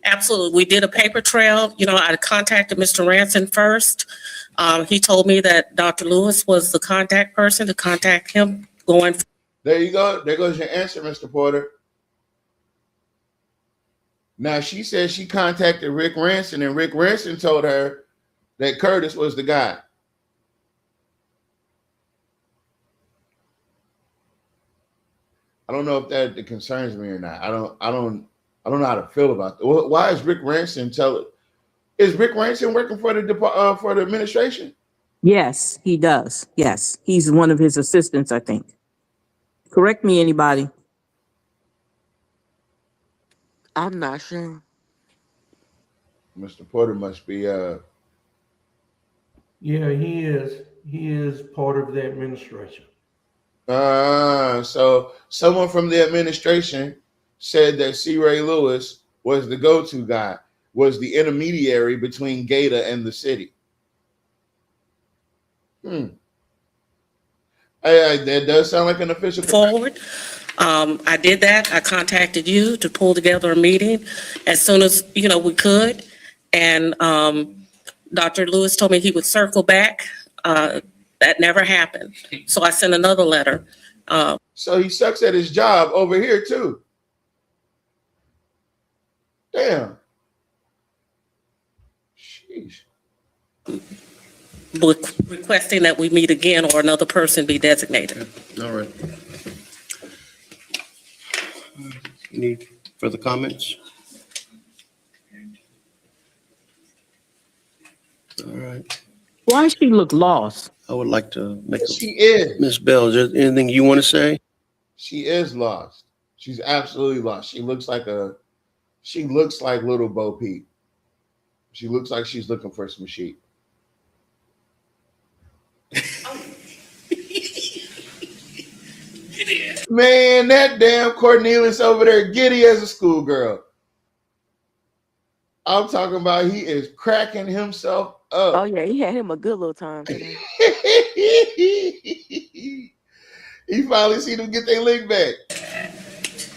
Absolutely. We did a paper trail. I contacted Mr. Ranson first. He told me that Dr. Lewis was the contact person to contact him going. There you go. There goes your answer, Mr. Porter. Now, she says she contacted Rick Ranson, and Rick Ranson told her that Curtis was the guy. I don't know if that concerns me or not. I don't know how to feel about that. Why is Rick Ranson is Rick Ranson working for the administration? Yes, he does. Yes, he's one of his assistants, I think. Correct me, anybody. I'm not sure. Mr. Porter must be Yeah, he is. He is part of the administration. So someone from the administration said that C. Ray Lewis was the go-to guy, was the intermediary between Gator and the city. That does sound like an official forward. I did that. I contacted you to pull together a meeting as soon as, we could. And Dr. Lewis told me he would circle back. That never happened. So I sent another letter. So he sucks at his job over here too. Damn. Sheesh. Requesting that we meet again or another person be designated. All right. Any further comments? All right. Why she look lost? I would like to make She is. Ms. Bell, is there anything you want to say? She is lost. She's absolutely lost. She looks like little Bo Peep. She looks like she's looking for some sheep. Man, that damn Cornelius over there, giddy as a schoolgirl. I'm talking about he is cracking himself up. Oh yeah, he had him a good little time today. He finally seen them get their lick back.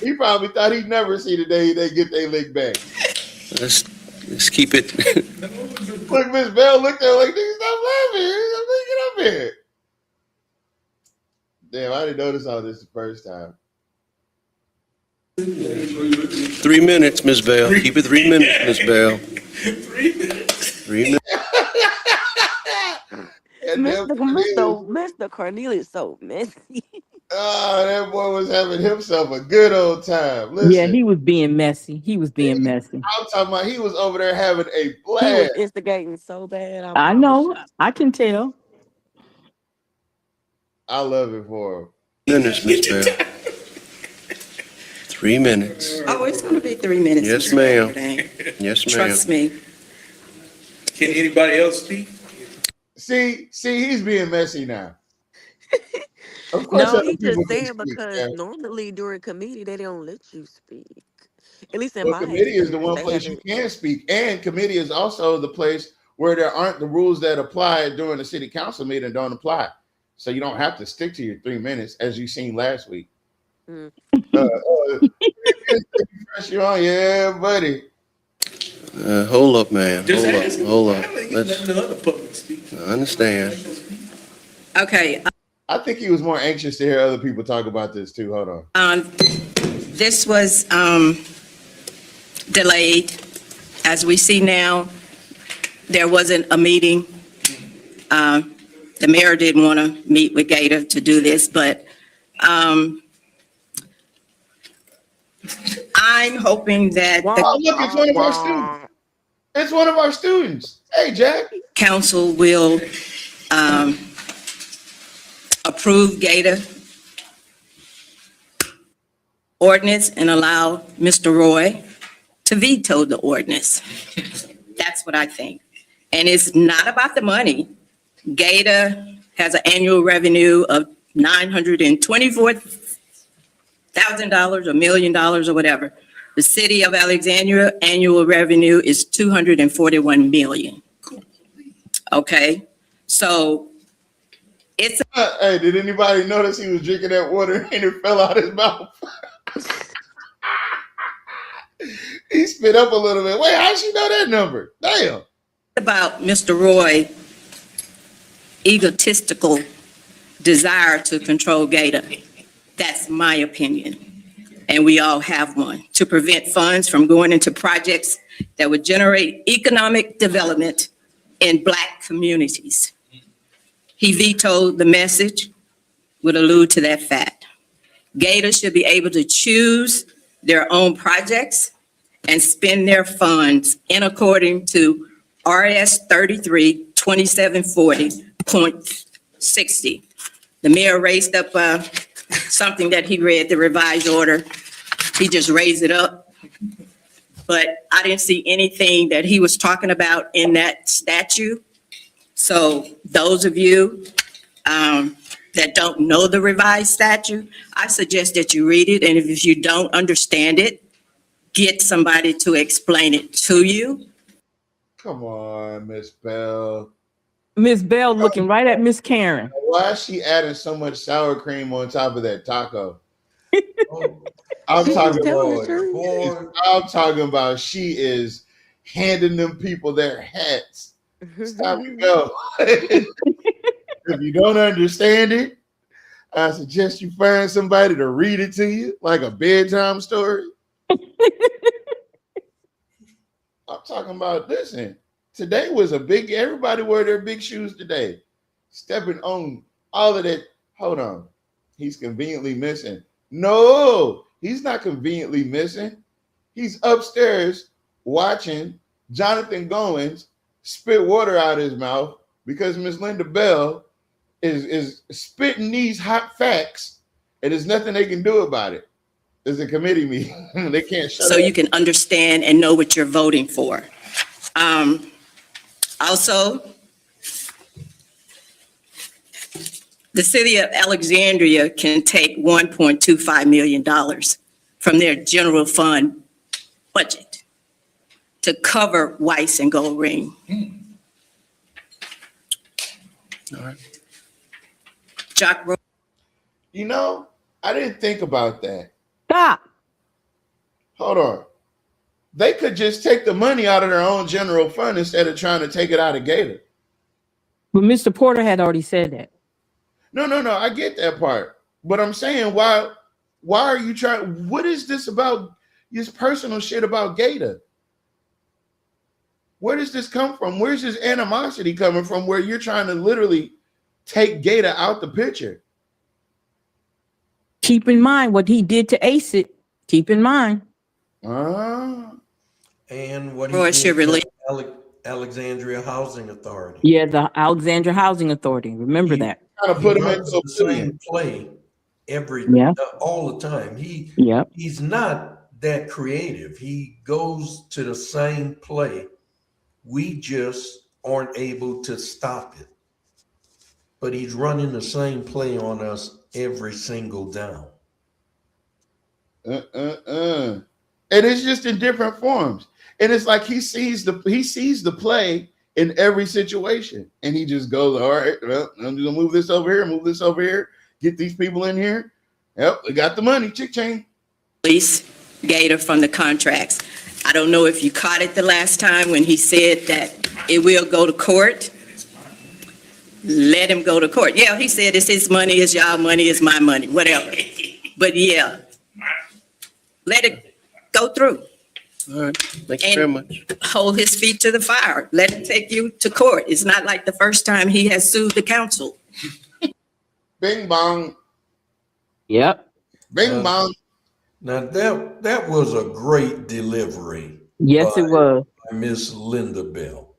He probably thought he'd never see the day they get their lick back. Let's keep it. Look, Miss Bell looked at her like, nigga, stop laughing. Get up here. Damn, I didn't notice all this the first time. 3 minutes, Miss Bell. Keep it 3 minutes, Miss Bell. 3 minutes. 3 minutes. Mr. Cornelius so messy. Oh, that boy was having himself a good old time. Listen, Yeah, he was being messy. I'm talking about he was over there having a He blast. was instigating so bad. I know. I can tell. I love it for him. Minutes, Miss Bell. 3 minutes. Oh, it's going to be 3 minutes. Yes, Mr. ma'am. Jordan. Yes, ma'am. Trust me. Can anybody else speak? See, he's being messy now. Of course, No, other he just people can saying speak, because man. normally during committee they don't let you speak. At least in Well, my committee is the experience, one they place you haven't. can speak, and committee is also the place where there aren't the rules that apply during the city council meeting don't apply. So you don't have to stick to your 3 minutes as you seen last week. Mm. Press you on, yeah, buddy. Hold up, man. Just Hold ask up. him. Hold up. I think Let's, letting the other public speak. I understand. Okay. I think he was more anxious to hear other people talk about this too. Hold on. This was delayed. As we see now, there wasn't a meeting. The mayor didn't want to meet with Gator to do this, but I'm hoping that Oh, look, it's one of our students. It's one of our students. Hey, Jack. council will approve Gator ordinance and allow Mr. Roy to veto the ordinance. That's what I think. And it's not about the money. Gator has an annual revenue of $924,000 or $1 million or whatever. The city of Alexandria annual revenue is $241 million. Okay, so it's Hey, did anybody notice he was drinking that water and it fell out his mouth? He spit up a little bit. Wait, how'd she know that number? Damn. about Mr. Roy egotistical desire to control Gator. That's my opinion. And we all have one, to prevent funds from going into projects that would generate economic development in Black communities. He vetoed the message, would allude to that fact. Gator should be able to choose their own projects and spend their funds in according to RS 33 2740.60. The mayor raised up something that he read, the revised order. He just raised it up. But I didn't see anything that he was talking about in that statute. So those of you that don't know the revised statute, I suggest that you read it. And if you don't understand it, get somebody to explain it to you. Come on, Miss Bell. Miss Bell looking right at Miss Karen. Why is she adding so much sour cream on top of that taco? I'm talking about she is handing them people their hats. Stop it, go. If you don't understand it, I suggest you find somebody to read it to you like a bedtime story. I'm talking about, listen, today was a big, everybody wore their big shoes today. Stepping on all of that. Hold on. He's conveniently missing. No, he's not conveniently missing. He's upstairs watching Jonathan Goins spit water out of his mouth because Miss Linda Bell is spitting these hot facts And there's nothing they can do about it. There's a committee meeting. They can't shut So up. you can understand and know what you're voting for. Also, the city of Alexandria can take $1.25 million from their general fund budget to cover Weiss and Gold Ring. All right. Jock Road. You know, I didn't think about that. Stop. Hold on. They could just take the money out of their own general fund instead of trying to take it out of Gator. But Mr. Porter had already said that. No. I get that part. But I'm saying, why are you trying? What is this about? This personal shit about Gator? Where does this come from? Where's this animosity coming from where you're trying to literally take Gator out the picture? Keep in mind what he did to ACID. Keep in mind. And what Or it he should did relate. to Alexandria Housing Authority. Yeah, the Alexandria Housing Authority. Remember that. Trying to put He him runs into the same play all the time. He's not that creative. He goes to the same play. We just aren't able to stop it. But he's running the same play on us every single down. And it's just in different forms. And it's like he sees the play in every situation, and he just goes, all right, well, I'm just gonna move this over here, get these people in here. Yep, we got the money, chick-ching. Release Gator from the contracts. I don't know if you caught it the last time when he said that it will go to court. Let him go to court. Yeah, he said it's his money, it's y'all money, it's my money, whatever. But yeah, let it go through. All right. Thank you very much. Hold his feet to the fire. Let him take you to court. It's not like the first time he has sued the council. Bing bong. Yep. Bing bong. Now that was a great delivery. Yes, it was. By Miss Linda Bell.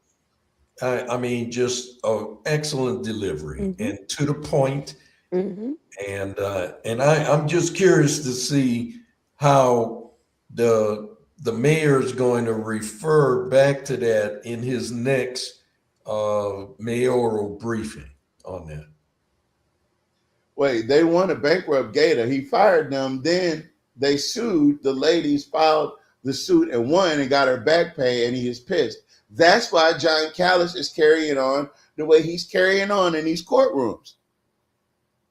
I mean, just an excellent delivery and to the point. And I'm just curious to see how the mayor is going to refer back to that in his next mayoral briefing on that. Wait, they want to bankrupt Gator. He fired them. Then they sued. The ladies filed the suit and won and got her back pay, and he is pissed. That's why John Callis is carrying on the way he's carrying on in these courtrooms.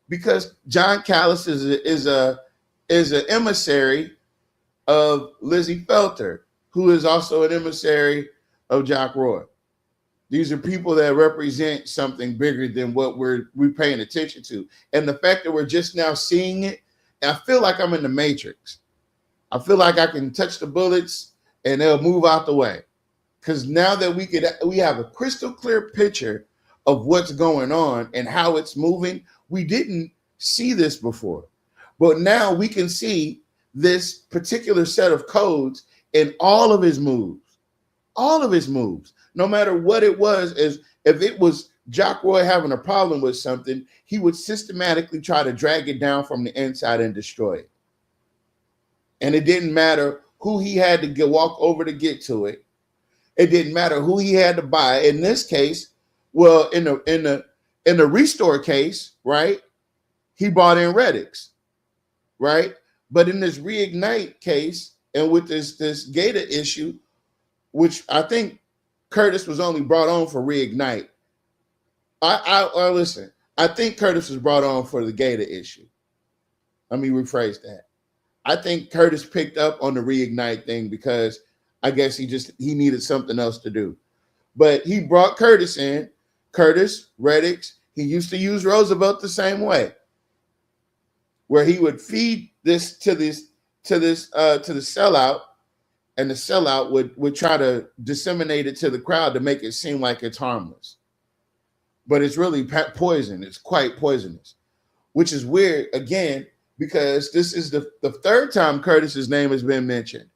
Because John Callis is an emissary of Lizzie Felter, who is also an emissary of Jock Roy. These are people that represent something bigger than what we're paying attention to. And the fact that we're just now seeing it, I feel like I'm in the Matrix. I feel like I can touch the bullets and they'll move out the way. Because now that we have a crystal clear picture of what's going on and how it's moving, we didn't see this before. But now we can see this particular set of codes in all of his moves. All of his moves. No matter what it was, as if it was Jock Roy having a problem with something, he would systematically try to drag it down from the inside and destroy it. And it didn't matter who he had to walk over to get to it. It didn't matter who he had to buy. In this case, well, in the Restore case, right? He bought in Reddix, right? But in this Reignite case, and with this Gator issue, which I think Curtis was only brought on for Reignite. I listen, I think Curtis was brought on for the Gator issue. Let me rephrase that. I think Curtis picked up on the Reignite thing because I guess he needed something else to do. But he brought Curtis in. Curtis, Reddix, he used to use Roosevelt the same way, where he would feed this to the sellout, and the sellout would try to disseminate it to the crowd to make it seem like it's harmless. But it's really poison. It's quite poisonous, which is weird, again, because this is the third time Curtis's name has been mentioned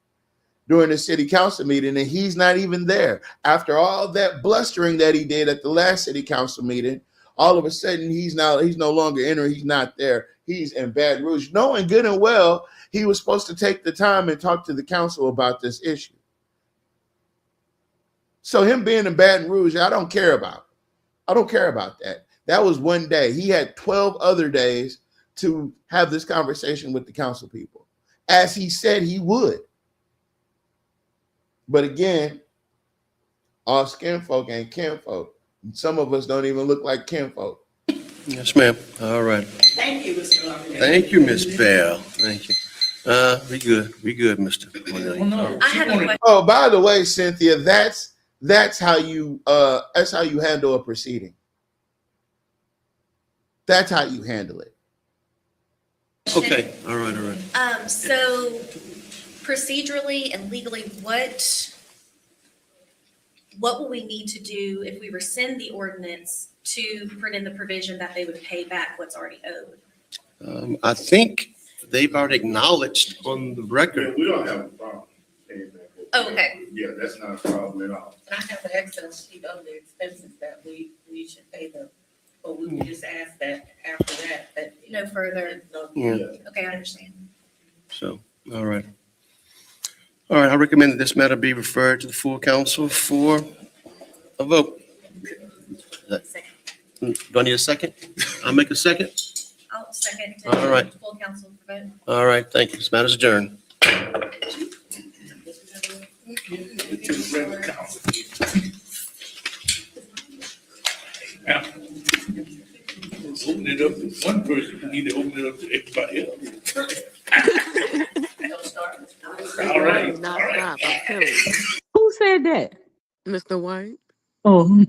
during the city council meeting, and he's not even there. After all that blustering that he did at the last city council meeting, all of a sudden he's no longer entering. He's not there. he's in Baton Rouge, knowing good and well he was supposed to take the time and talk to the council about this issue. So him being in Baton Rouge, I don't care about. I don't care about that. That was one day. He had 12 other days to have this conversation with the council people, as he said he would. But again, all skin folk ain't kinfolk. Some of us don't even look like kinfolk. Yes, ma'am. All right. Thank you, Mr. Longman. Thank you, Ms. Bell. Thank you. We good. We good, Mr. Cornelius. I have a question. Oh, by the way, Cynthia, that's how you handle a proceeding. That's how you handle it. Okay. All right. All right. So procedurally and legally, what will we need to do if we rescind the ordinance to put in the provision that they would pay back what's already owed? I think they've already acknowledged on the Yeah, record. we don't have a problem paying back. Oh, okay. Yeah, that's not a problem at all. And I have the Excel sheet of the expenses that we should pay them, but we would just ask that after that. No further. Yeah. Okay, I understand. So, all right. All right. I recommend that this matter be referred to the full council for a vote. Do I need a second? I'll make a second. I'll second. All right. Full council for vote. All right. Thank you. This matter is adjourned. Open it up to one person, you need to open it up to everybody else. All right. Not stop, I'm telling you. Who said that? Mr. White. Oh.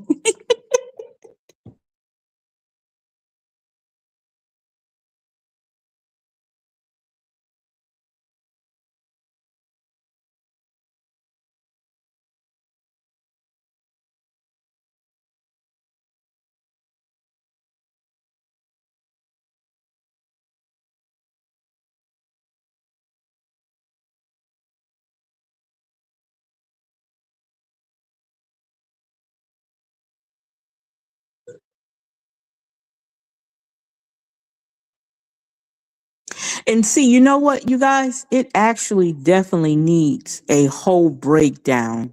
And see, you know what, you guys? It actually definitely needs a whole breakdown.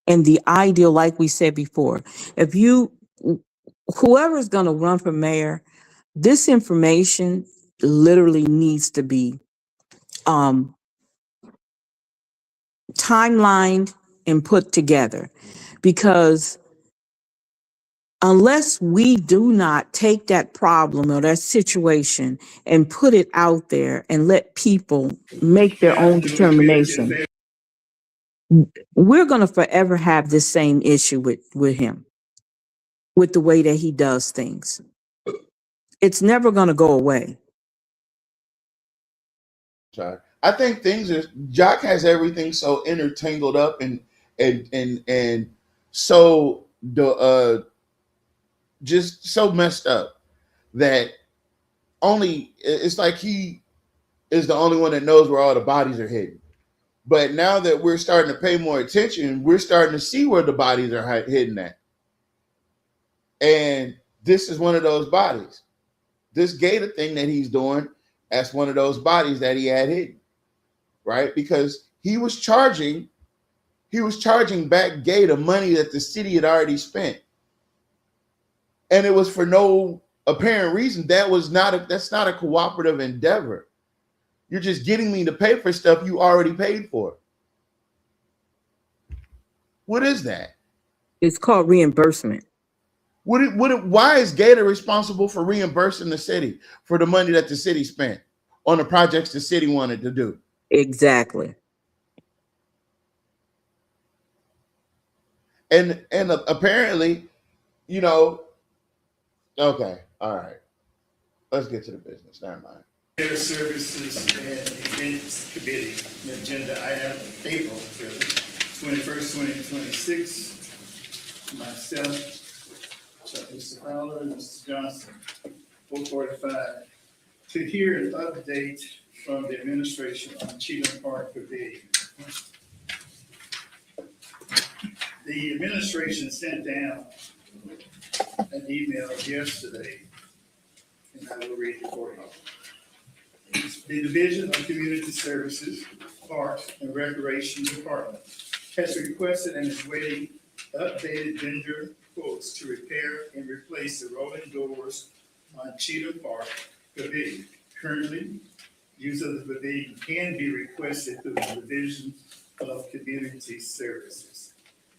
And the ideal, like we said before, if whoever's going to run for mayor, this information literally needs to be timelined and put together, because unless we do not take that problem or that situation and put it out there and let people make their own determination, we're going to forever have this same issue with him, with the way that he does things. It's never going to go away. I think Jock has everything so intertangled up and so just so messed up that it's like he is the only one that knows where all the bodies are hidden. But now that we're starting to pay more attention, we're starting to see where the bodies are hidden at. And this is one of those bodies. This Gator thing that he's doing, that's one of those bodies that he had hidden, right? Because he was charging back Gator money that the city had already spent. And it was for no apparent reason. That's not a cooperative endeavor. You're just getting me to pay for stuff you already paid for. What is that? It's called reimbursement. Why is Gator responsible for reimbursing the city for the money that the city spent on the projects the city wanted to do? Exactly. And apparently, okay, all right. Let's get to the business. Never mind. Data Services and Events Committee, the agenda item, April 21st, 2026. Myself, Mr. Fowler, and Mr. Johnson, 445, to hear an update from the administration on Cheatham Park Pavilion. The administration sent down an email yesterday, and I will read it for you. The Division of Community Services, Parks and Recreation Department has requested and is waiting updated vendor quotes to repair and replace the rolling doors on Cheatham Park Pavilion. Currently, use of the pavilion can be requested through the Division of Community Services.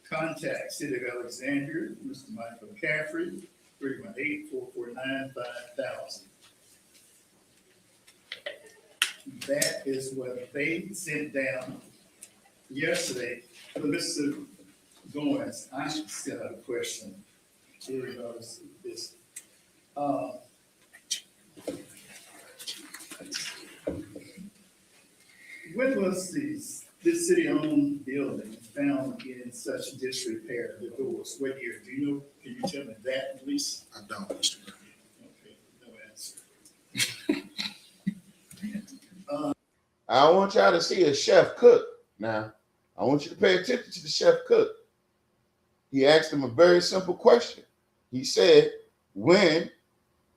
Contact City of Alexandria, Mr. Michael Caffrey, 318-449-5000. That is what they sent down yesterday. But Mr. Goins, I still have a question. Regardless of this. When was this city-owned building found in such disrepair, the doors? What year? Do you know? Can you tell me that at least? I don't, Mr. Mayor. Okay, no answer. I want y'all to see a chef cook. Now, I want you to pay attention to the chef cook. He asked him a very simple question. He said, when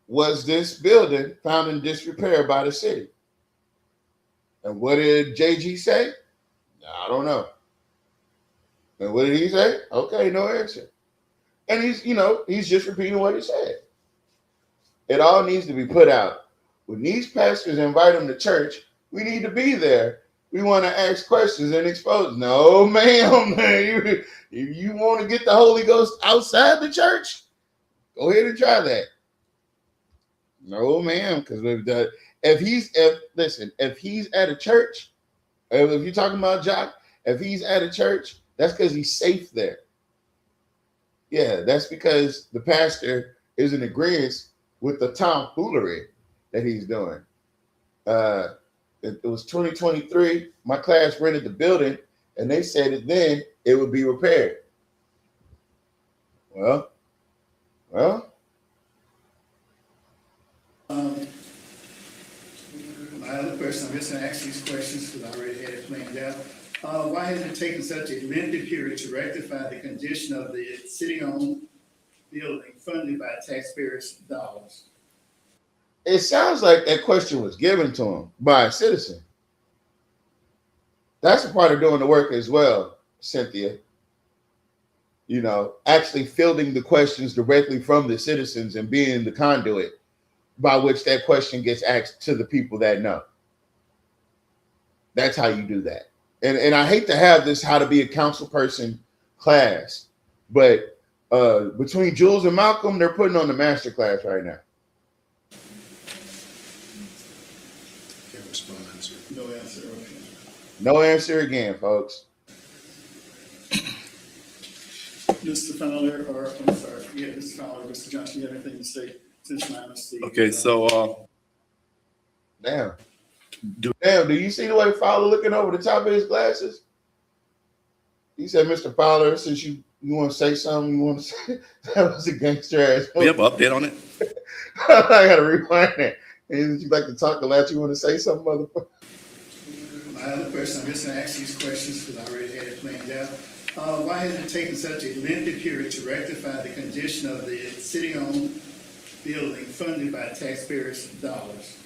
was this building found in disrepair by the city? And what did JG say? I don't know. And what did he say? Okay, no answer. And he's just repeating what he said. It all needs to be put out. When these pastors invite them to church, we need to be there. We want to ask questions and expose. No, ma'am. If you want to get the Holy Ghost outside the church, go ahead and try that. No, ma'am. Because if he's at a church, if you're talking about Jock, if he's at a church, that's because he's safe there. Yeah, that's because the pastor is in agreement with the tomfoolery that he's doing. It was 2023. My class rented the building, and they said that then it would be repaired. Well. My other question, I'm just going to ask these questions because I already had it planned out. Why has it taken such a lengthy period to rectify the condition of the city-owned building funded by taxpayers' dollars? It sounds like that question was given to him by a citizen. That's a part of doing the work as well, Cynthia. Actually fielding the questions directly from the citizens and being the conduit by which that question gets asked to the people that know. That's how you do that. And I hate to have this how to be a council person class, but between Jules and Malcolm, they're putting on the master class right now. Can't respond, sir. No answer. Okay. No answer again, folks. Mr. Fowler, Mr. Fowler, Mr. Johnson, you have anything to say since my honesty? Okay, so Damn, do you see the way Fowler looking over the top of his glasses? He said, Mr. Fowler, since you want to say something, you want to say that was a gangster ass. we have an update on it. I gotta rewind that. And you like to talk a lot, you want to say something, motherfucker? My other question, I'm just going to ask these questions because I already had it planned out. Why has it taken such a lengthy period to rectify the condition of the city-owned building funded by taxpayers' dollars?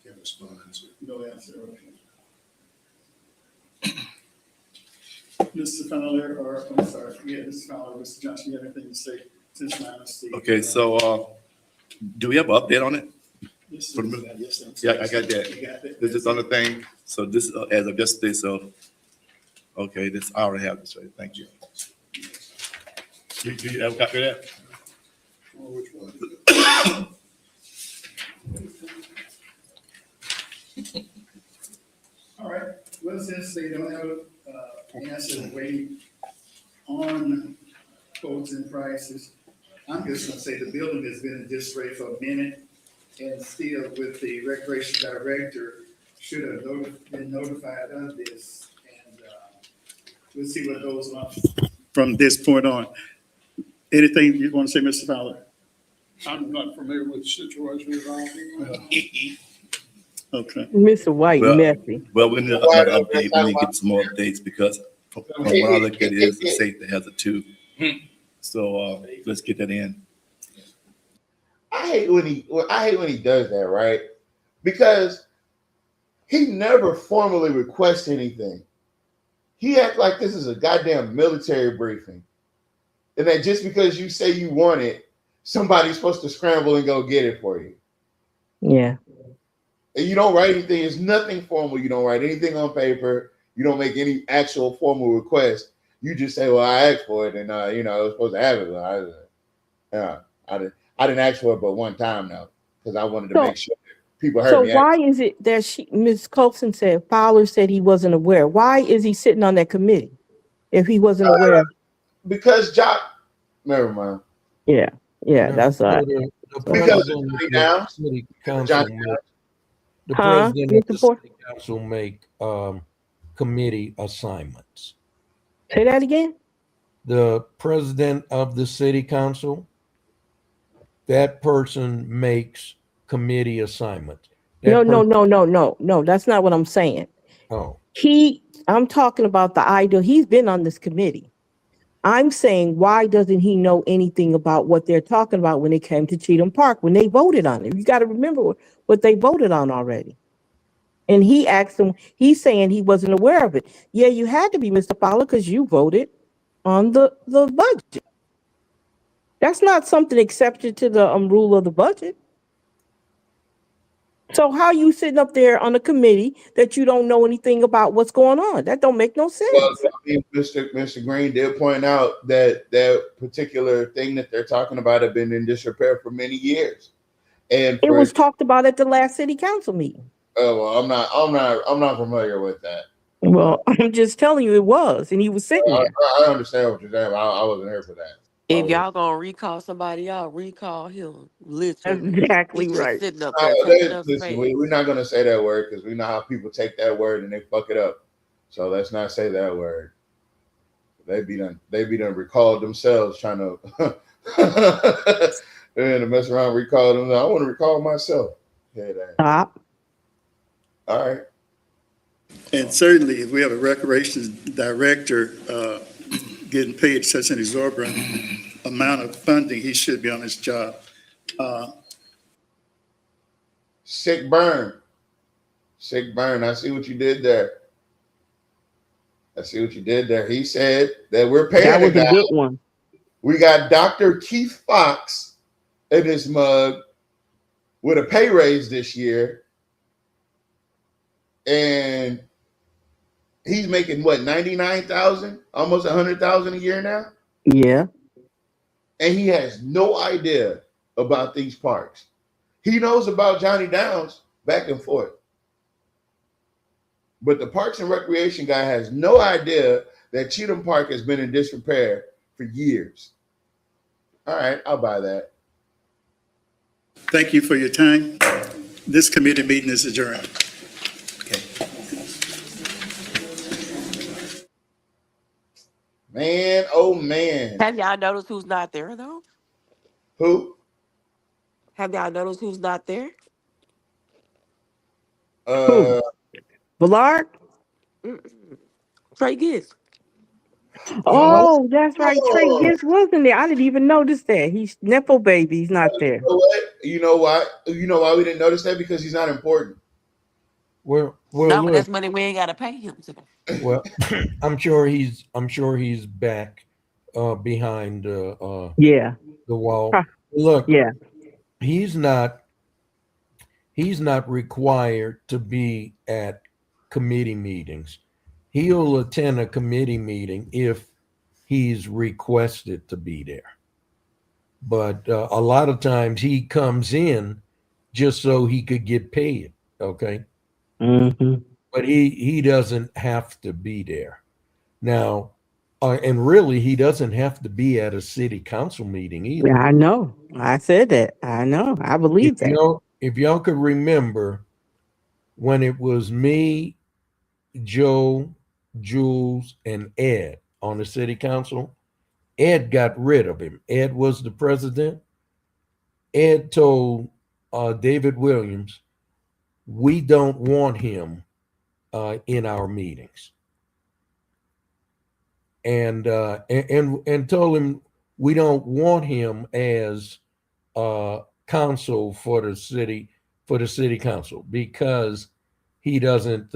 Can't respond, sir. No answer. Okay. Mr. Fowler, Mr. Fowler, Mr. Johnson, you have anything to say since my honesty? Okay, so do we have an update on it? Yes, For the- yes, Yeah, I got that. You got that? This is on the thing. So this is as of yesterday. So, okay, I already have this right. Thank you. Do you have a copy of that? Oh, which one? All right, well, since they don't have an answer waiting on quotes and prices, I'm just gonna say the building has been in disarray for a minute, and still with the recreation director should have been notified of this, and we'll see what goes on from this point on. Anything you want to say, Mr. Fowler? I'm not familiar with the situation involved. Okay. Mr. White, Well, messy. Well, we need another update. We need to get some more updates because from what I look at it is the safety has a 2. So let's get that in. I I hate when he does that, right? Because he never formally requests anything. He acts like this is a goddamn military briefing. And that just because you say you want it, somebody's supposed to scramble and go get it for you. Yeah. And you don't write anything. It's nothing formal. You don't write anything on paper. You don't make any actual formal request. You just say, well, I asked for it, and I was supposed to have it. I didn't ask for it but one time now, because I wanted to make sure that people heard So me. why is it that Ms. Colson said Fowler said he wasn't aware? Why is he sitting on that committee if he wasn't aware? Because never mind. Yeah, No, that's so right. the Because president of Johnny the Downs? city council Johnny make- Downs? the Huh? president of the Mr. Ford? city council make committee assignments. Say that again? The president of the city council, that person makes committee assignments. That No. That's not what I'm saying. Oh, I'm talking about the idea. He's been on this committee. I'm saying, why doesn't he know anything about what they're talking about when it came to Cheatham Park, when they voted on it? You got to remember what they voted on already. And he asked him, he's saying he wasn't aware of it. Yeah, you had to be, Mr. Fowler, because you voted on the budget. That's not something exception to the rule of the budget. So how you sitting up there on a committee that you don't know anything about what's going on? That don't make no sense. Well, I mean, Mr. Green did point out that that particular thing that they're talking about have been in disrepair for many years, and It was talked about at the last city council meeting. Oh, well, I'm not familiar with that. Well, I'm just telling you, it was, and he was sitting there. I understand what you're saying. I wasn't here for that. If y'all gonna recall somebody, y'all recall him. Literally. Exactly He's just right. sitting up there taking us Listen, face. we're not going to say that word because we know how people take that word and they fuck it up. So let's not say that word. They be done recalled themselves trying to and mess around, recall them. I want to recall myself. Yeah, that. Stop. All right. And certainly, if we have a recreations director getting paid such an exorbitant amount of funding, he should be on his job. Sick burn. I see what you did there. He said that we're paying That was a a guy. good one. We got Dr. Keith Fox in this mug with a pay raise this year. And he's making what, 99,000, almost 100,000 a year now? Yeah. And he has no idea about these parks. He knows about Johnny Downs back and forth. But the Parks and Recreation guy has no idea that Cheatham Park has been in disrepair for years. All right, I'll buy that. Thank you for your time. This committee meeting is adjourned. Man, oh man. Have y'all noticed who's not there though? Who? Have y'all noticed who's not there? Ballard? Trey Gist. Oh, that's right. Trey Gist wasn't there. I didn't even notice that. He's Nepo baby. He's not there. You know what? You know why? You know why we didn't notice that? Because he's not important. Well, No, but look, that's money we ain't gotta pay him to. well, I'm sure he's back behind the wall. Huh. Look, Yeah. he's not required to be at committee meetings. He'll attend a committee meeting if he's requested to be there. But a lot of times he comes in just so he could get paid. Okay. Mm-hmm. But he doesn't have to be there. Now, and really, he doesn't have to be at a city council meeting either. Yeah, I know. I said that. I know. I believe that. If y'all could remember when it was me, Joe, Jules, and Ed on the city council, Ed got rid of him. Ed was the president. Ed told David Williams, we don't want him in our meetings. And told him we don't want him as counsel for the city council, because he doesn't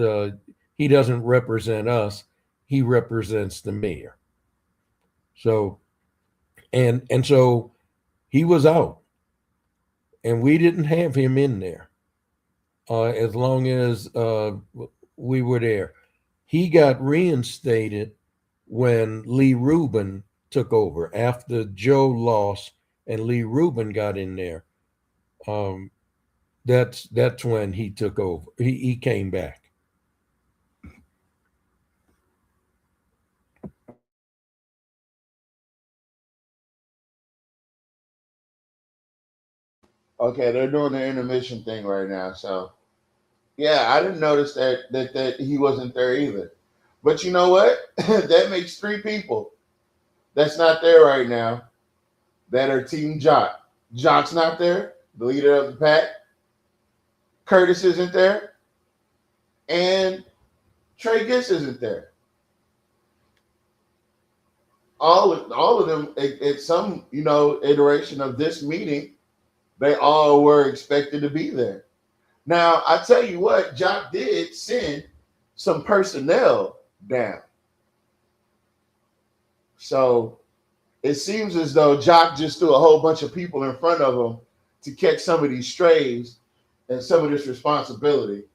represent us. He represents the mayor. So and so he was out, and we didn't have him in there as long as we were there. He got reinstated when Lee Rubin took over, after Joe lost and Lee Rubin got in there. That's when he took over. He came back. Okay, they're doing the intermission thing right now. So yeah, I didn't notice that he wasn't there either. But you know what? That makes 3 people that's not there right now that are Team Jock. Jock's not there, the leader of the pack. Curtis isn't there, and Trey Gist isn't there. All of them at some iteration of this meeting, they all were expected to be there. Now, I tell you what, Jock did send some personnel down. So it seems as though Jock just threw a whole bunch of people in front of him to catch some of these strays and some of this responsibility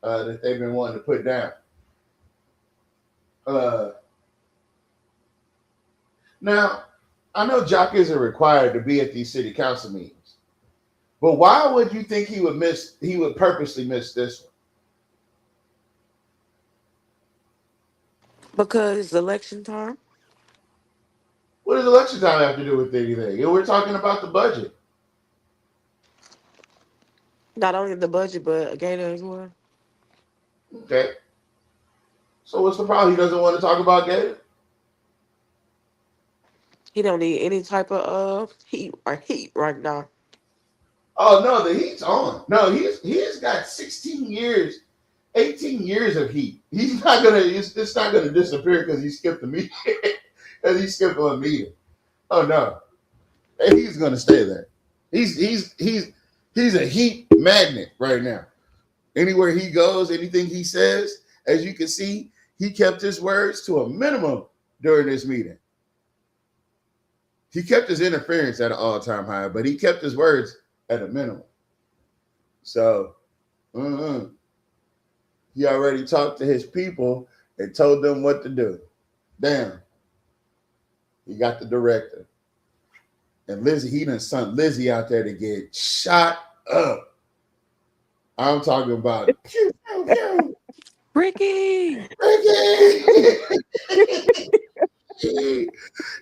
that they've been wanting to put down. Now, I know Jock isn't required to be at these city council meetings, but why would you think he would purposely miss this one? Because it's election time. What does election time have to do with anything? We're talking about the budget. Not only the budget, but Gator as well. Okay. So what's the problem? He doesn't want to talk about Gator? He don't need any type of heat right now. Oh no, the heat's on. No, he has got 16 years, 18 years of heat. He's not gonna. It's not gonna disappear because he skipped a meeting. Because he skipped one meeting. Oh no, and he's gonna stay there. He's a heat magnet right now. Anywhere he goes, anything he says, as you can see, he kept his words to a minimum during this meeting. He kept his interference at an all-time high, but he kept his words at a minimum. So, he already talked to his people and told them what to do. Damn. He got the director. And Lizzie, he done sent Lizzie out there to get shot up. I'm talking about Ricky.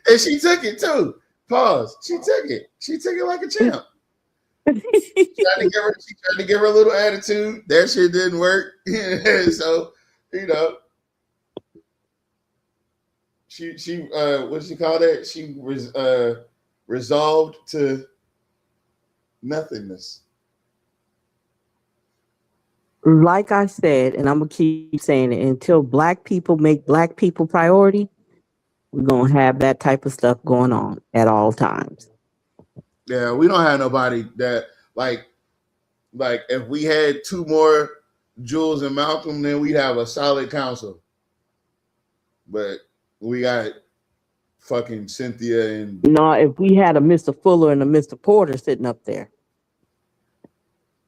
And she took it too. Pause. She took it. She took it like a champ. She tried to give her a little attitude. That shit didn't work. So, she what she call that? She was resolved to nothingness. Like I said, and I'm gonna keep saying it, until Black people make Black people priority, we're gonna have that type of stuff going on at all times. Yeah, we don't have nobody that like if we had 2 more Jules and Malcolm, then we'd have a solid council. But we got fucking Cynthia and If we had a Mr. Fuller and a Mr. Porter sitting up there.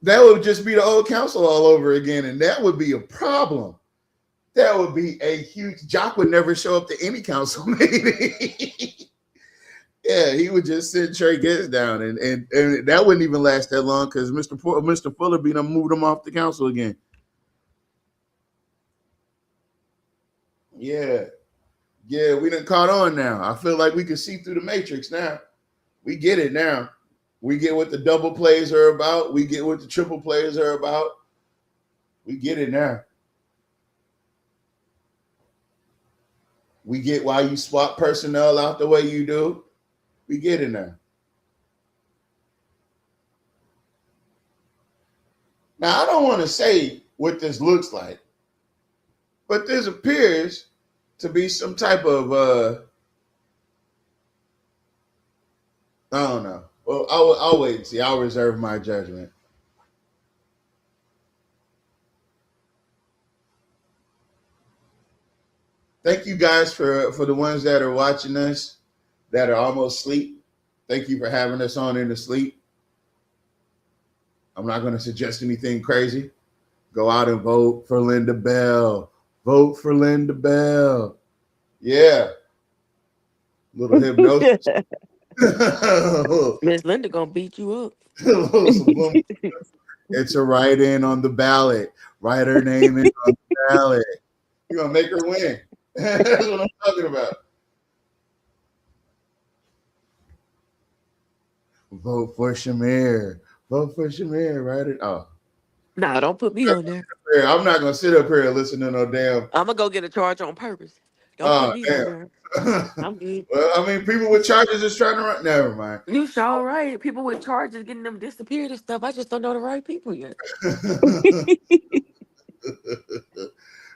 that would just be the old council all over again, and that would be a problem. That would be a huge. Jock would never show up to any council meeting. Yeah, he would just send Trey Gist down, and that wouldn't even last that long because Mr. Fuller be done moved him off the council again. Yeah, we done caught on now. I feel like we can see through the matrix now. We get it now. We get what the double plays are about. We get what the triple plays are about. We get it now. We get why you swap personnel out the way you do. We get it now. Now, I don't want to say what this looks like, but this appears to be some type of, I don't know. Well, I'll wait and see. I'll reserve my judgment. Thank you guys for the ones that are watching us that are almost asleep. Thank you for having us on in the sleep. I'm not going to suggest anything crazy. Go out and vote for Linda Bell. Vote for Linda Bell. Yeah. Little hypnosis. Miss Linda gonna beat you up. It's a write-in on the ballot. Write her name in on the ballot. You're gonna make her win. That's what I'm talking about. Vote for Shamir. Vote for Shamir. Write it. Oh. Nah, don't put me on there. I'm not gonna sit up here and listen to no damn. I'm gonna go get a charge on purpose. Don't put me on there. I'm good. Well, I mean, people with charges is trying to run. Never mind. You sure right. People with charges getting them disappeared and stuff. I just don't know the right people yet.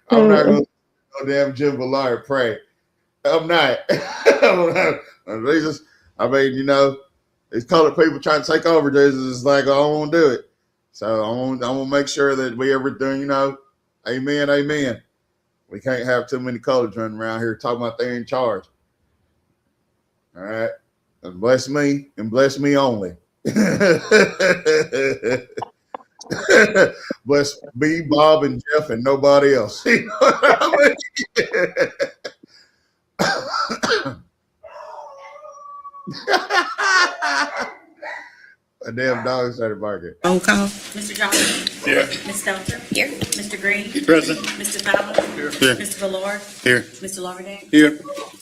I'm not gonna no damn Jim Ballard pray. I'm not. Jesus, I mean, you know, these colored people trying to take over Jesus. It's like I don't want to do it. So I want to make sure that we everything, you know, amen, amen. We can't have too many colors running around here talking about they're in charge. All right. And bless me and bless me only. Bless me, Bob, and Jeff, and nobody else. You know what I mean? A damn dog started barking. Roll call. Mr. Johnson? Here. Ms. Stelter? Here. Mr. Green? Present. Mr. Fowler? Here. Mr. Ballard? Here. Mr. Lauderdale? Here.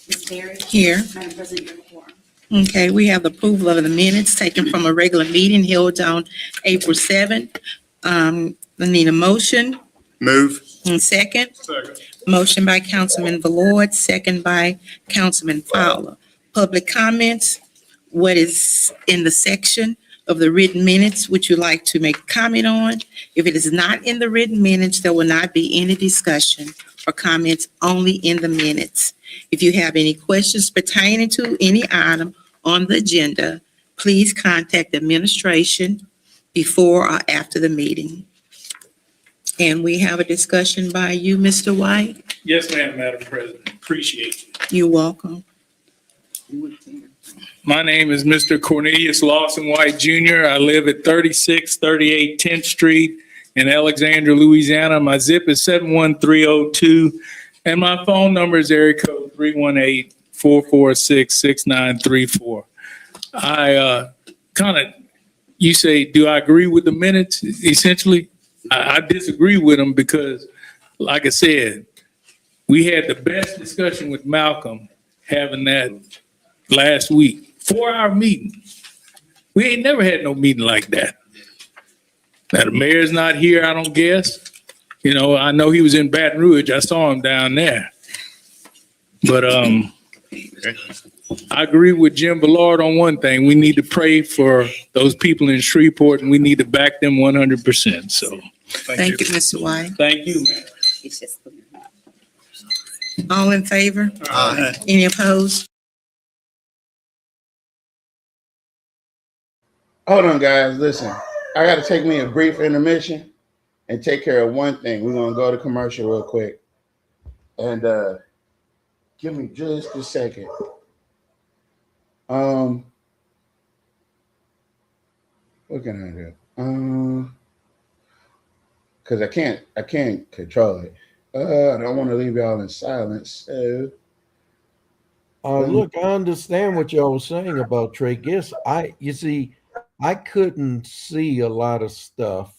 Ms. Terry? Here. Madam President, your report. Okay, we have the approval of the minutes taken from a regular meeting held on April 7th. I need a motion. Move. And second. Second. Motion by Councilman Ballard, second by Councilman Fowler. Public comments. What is in the section of the written minutes would you like to make a comment on? If it is not in the written minutes, there will not be any discussion or comments, only in the minutes. If you have any questions pertaining to any item on the agenda, please contact the administration before or after the meeting. And we have a discussion by you, Mr. White. Yes, ma'am, Madam President. Appreciate you. You're welcome. My name is Mr. Cornelius Lawson White Jr. I live at 3638 10th Street in Alexandria, Louisiana. My zip is 71302, and my phone number is area code 318-446-6934. You say, do I agree with the minutes? Essentially, I disagree with them because, like I said, we had the best discussion with Malcolm having that last week. 4-hour meeting. We ain't never had no meeting like that. Now the mayor's not here, I don't guess. You know, I know he was in Baton Rouge. I saw him down there. But I agree with Jim Ballard on one thing. We need to pray for those people in Shreveport, and we need to back them 100%. So Thank you, Mr. White. thank you, man. All in favor? Aye. Any opposed? Hold on, guys. Listen, I got to take me a brief intermission and take care of one thing. We're going to go to commercial real quick. And give me just a second. What can I do? Because I can't control it. I don't want to leave y'all in silence. So Look, I understand what y'all was saying about Trey Gist. You see, I couldn't see a lot of stuff,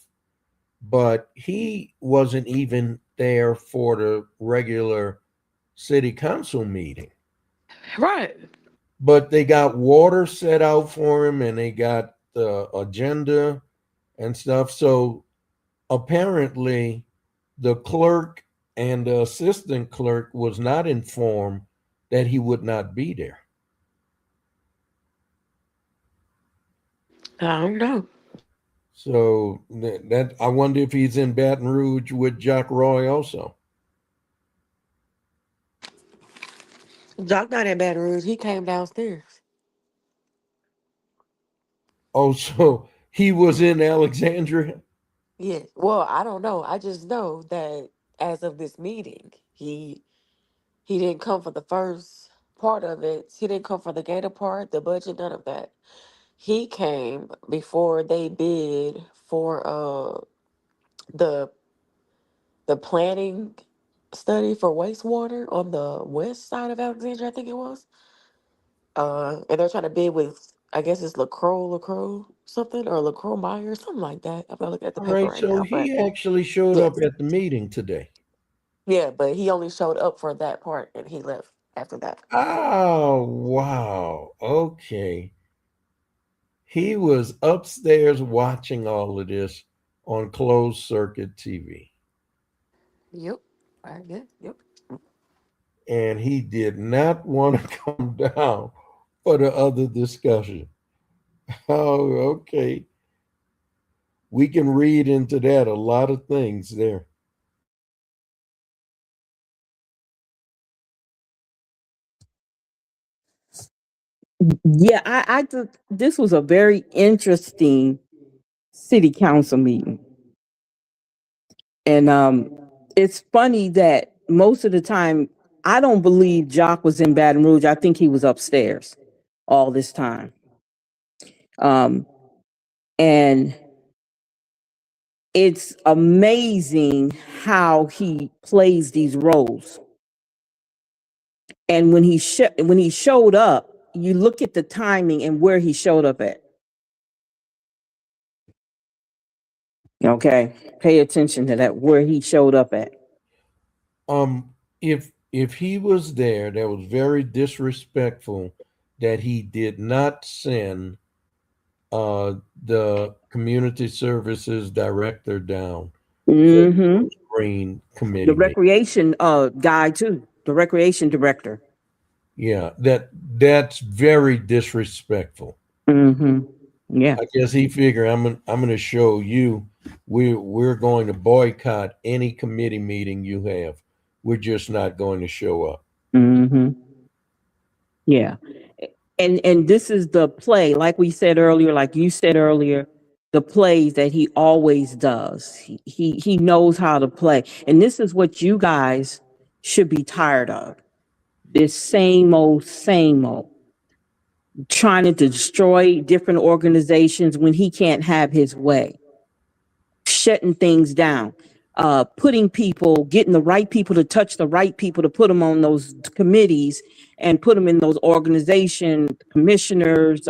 but he wasn't even there for the regular city council meeting. Right. But they got water set out for him and they got the agenda and stuff. So apparently the clerk and the assistant clerk was not informed that he would not be there. I don't know. So that I wonder if he's in Baton Rouge with Jack Roy also. Doc not in Baton Rouge. He came downstairs. Oh, so he was in Alexandria? Yeah. Well, I don't know. I just know that as of this meeting, he didn't come for the first part of it. He didn't come for the Gator part, the budget, none of that. He came before they bid for the the planning study for wastewater on the west side of Alexandria, I think it was. And they're trying to bid with, I guess it's LaCroix something, or LaCroix Meyer, something like that. I'm gonna look at the All paper right, right so now, but he actually showed up yes, at the meeting today. yeah, but he only showed up for that part and he left after that. Oh, wow. Okay. He was upstairs watching all of this on closed circuit TV. Yep, I guess. Yep. And he did not want to come down for the other discussion. Oh, okay. We can read into that a lot of things there. Yeah, I thought this was a very interesting city council meeting. And it's funny that most of the time I don't believe Jock was in Baton Rouge. I think he was upstairs all this time. And it's amazing how he plays these roles. And when he showed up, you look at the timing and where he showed up at. Okay, pay attention to that, where he showed up at. If he was there, that was very disrespectful that he did not send the community services director down Mm-hmm. green committee. The recreation guy too, the recreation director. Yeah, that's very disrespectful. Mm-hmm. Yeah. I guess he figured I'm gonna show you we're going to boycott any committee meeting you have. We're just not going to show up. Mm-hmm. Yeah. And this is the play, like we said earlier, like you said earlier, the plays that he always does. He knows how to play. And this is what you guys should be tired of. This same old, trying to destroy different organizations when he can't have his way, shutting things down, putting people, getting the right people to touch the right people to put them on those committees and put them in those organization commissioners,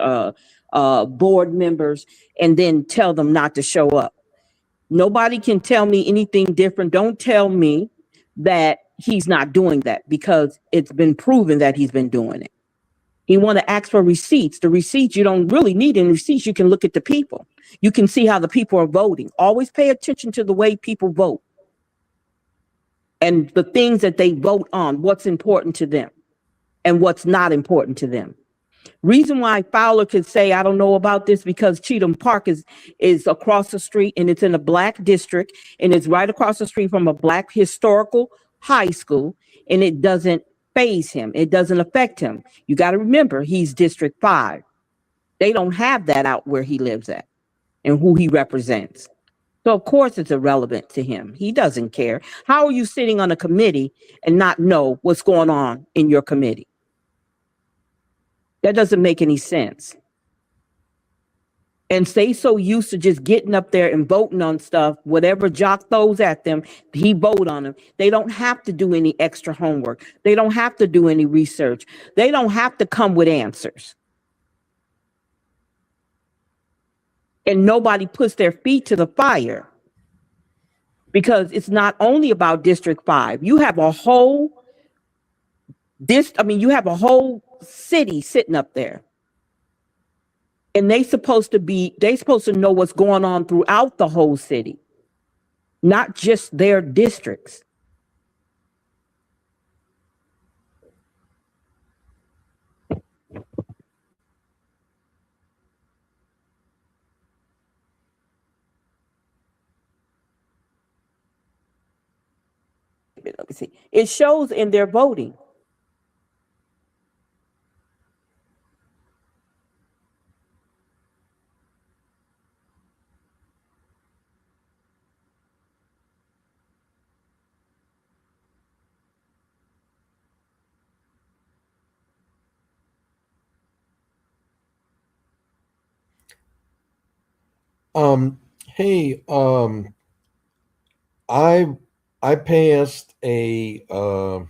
board members, and then tell them not to show up. Nobody can tell me anything different. Don't tell me that he's not doing that, because it's been proven that he's been doing it. He want to ask for receipts. The receipts, you don't really need any receipts. You can look at the people. You can see how the people are voting. Always pay attention to the way people vote and the things that they vote on, what's important to them and what's not important to them. Reason why Fowler could say, I don't know about this, because Cheatham Park is across the street and it's in a black district and it's right across the street from a black historical high school, and it doesn't faze him. It doesn't affect him. You got to remember, he's District 5. They don't have that out where he lives at and who he represents. So of course it's irrelevant to him. He doesn't care. How are you sitting on a committee and not know what's going on in your committee? That doesn't make any sense. And they so used to just getting up there and voting on stuff, whatever Jock throws at them, he vote on them. They don't have to do any extra homework. They don't have to do any research. They don't have to come with answers. And nobody puts their feet to the fire, because it's not only about District 5. You have a whole you have a whole city sitting up there. And they supposed to know what's going on throughout the whole city, not just their districts. Let me see. It shows in their voting. Hey, I passed a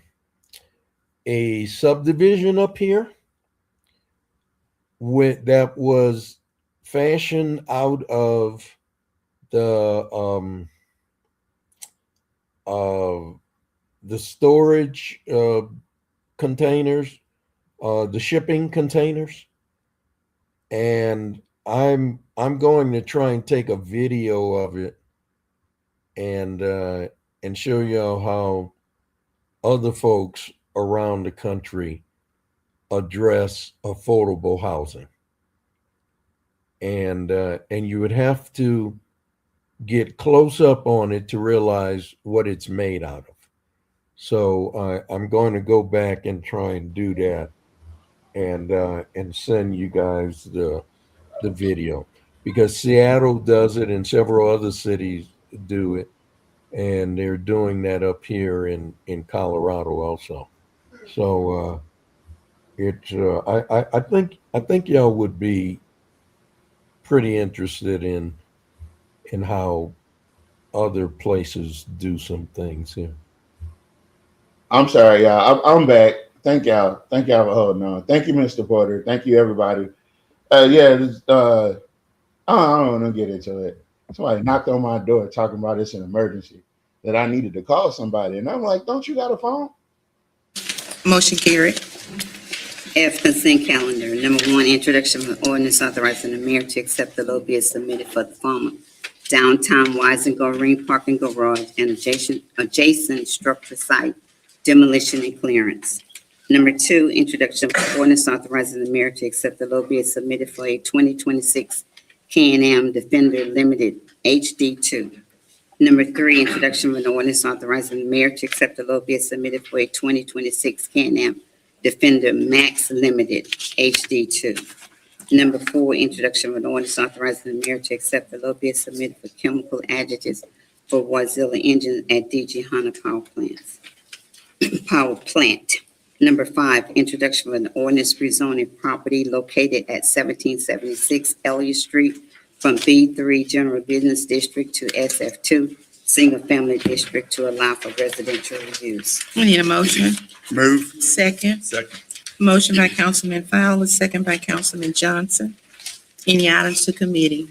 subdivision up here that was fashioned out of the storage containers, the shipping containers, and I'm going to try and take a video of it and show y'all how other folks around the country address affordable housing. And you would have to get close up on it to realize what it's made out of. So I'm going to go back and try and do that and send you guys the video, because Seattle does it and several other cities do it, and they're doing that up here in Colorado also. So I think y'all would be pretty interested in how other places do some things here. I'm sorry, y'all. I'm back. Thank y'all. Thank y'all for holding on. Thank you, Mr. Porter. Thank you, everybody. I don't want to get into it. Somebody knocked on my door talking about it's an emergency, that I needed to call somebody. And I'm like, don't you got a phone? Motion carried. F, consent calendar. Number 1, introduction of an ordinance authorizing the mayor to accept the low bid submitted for the former downtown Wisengo Ring Parking Garage and adjacent structure site demolition and clearance. Number 2, introduction of ordinance authorizing the mayor to accept the low bid submitted for a 2026 Can-Am Defender Limited HD2. Number 3, introduction of an ordinance authorizing the mayor to accept the low bid submitted for a 2026 Can-Am Defender Max Limited HD2. Number 4, introduction of an ordinance authorizing the mayor to accept the low bid submitted for chemical additives for Wazilla engines at DG Hunter Power Plant. Number 5, introduction of an ordinance rezoning property located at 1776 Elliott Street from B3 General Business District to SF2 Single Family District to allow for residential use. We need a motion. Move. Second. Second. Motion by Councilman Fowler, second by Councilman Johnson. Any items to committee?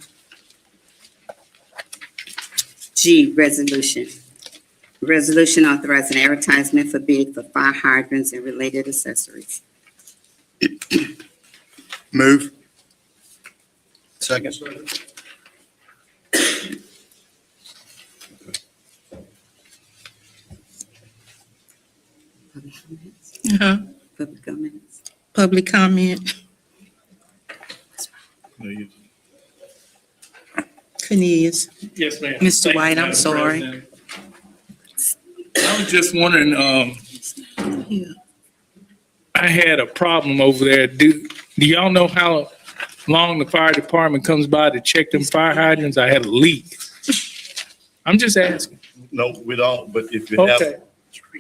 G, resolution. Resolution authorizing advertisement for bid for fire hydrants and related accessories. Move. Second. Public comments. Uh-huh. Public comments. Public comment. No, you- Cornelius. Yes, ma'am. Mr. Thank you, White, I'm Madam sorry. President. I was just wondering, Yeah. I had a problem over there. Do y'all know how long the fire department comes by to check them fire hydrants? I had a leak. I'm just asking. No, we don't, but if you have. Okay.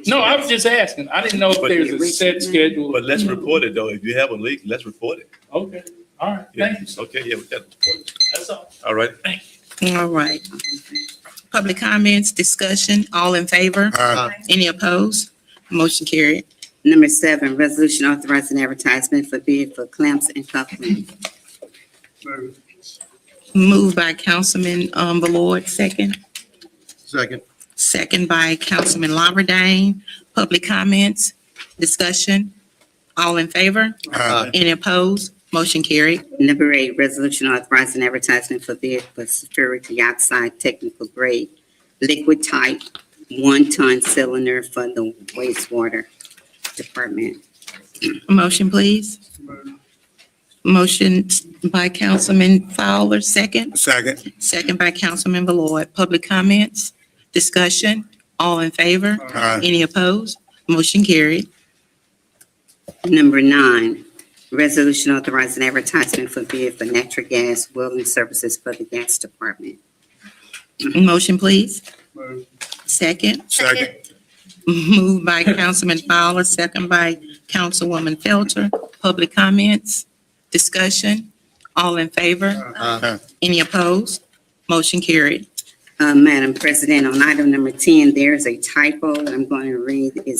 No, I was just asking. I didn't know if there's a set schedule. But let's report it though. If you have a leak, let's report it. Okay, all right, Yeah. thank you. Okay, yeah, we got it. That's all. All right. All right. Public comments, discussion, all in favor? Aye. Any opposed? Motion carried. Number 7, resolution authorizing advertisement for bid for clamps and cufflinks. Moved by Councilman Ballard, second. Second. Second by Councilman Lawberdane. Public comments, discussion, all in favor? Aye. Any opposed? Motion carried. Number 8, resolution authorizing advertisement for bid for security outside technical grade liquid type 1-ton cylinder for the wastewater department. Motion, please. Motion by Councilman Fowler, second. Second. Second by Councilman Ballard. Public comments, discussion, all in favor? Aye. Any opposed? Motion carried. Number 9, resolution authorizing advertisement for bid for natural gas welding services for the gas department. Motion, please. Second. Second. Moved by Councilman Fowler, second by Councilwoman Felter. Public comments, discussion, all in favor? Aye. Any opposed? Motion carried. Madam President, on item number 10, there is a typo. I'm going to read it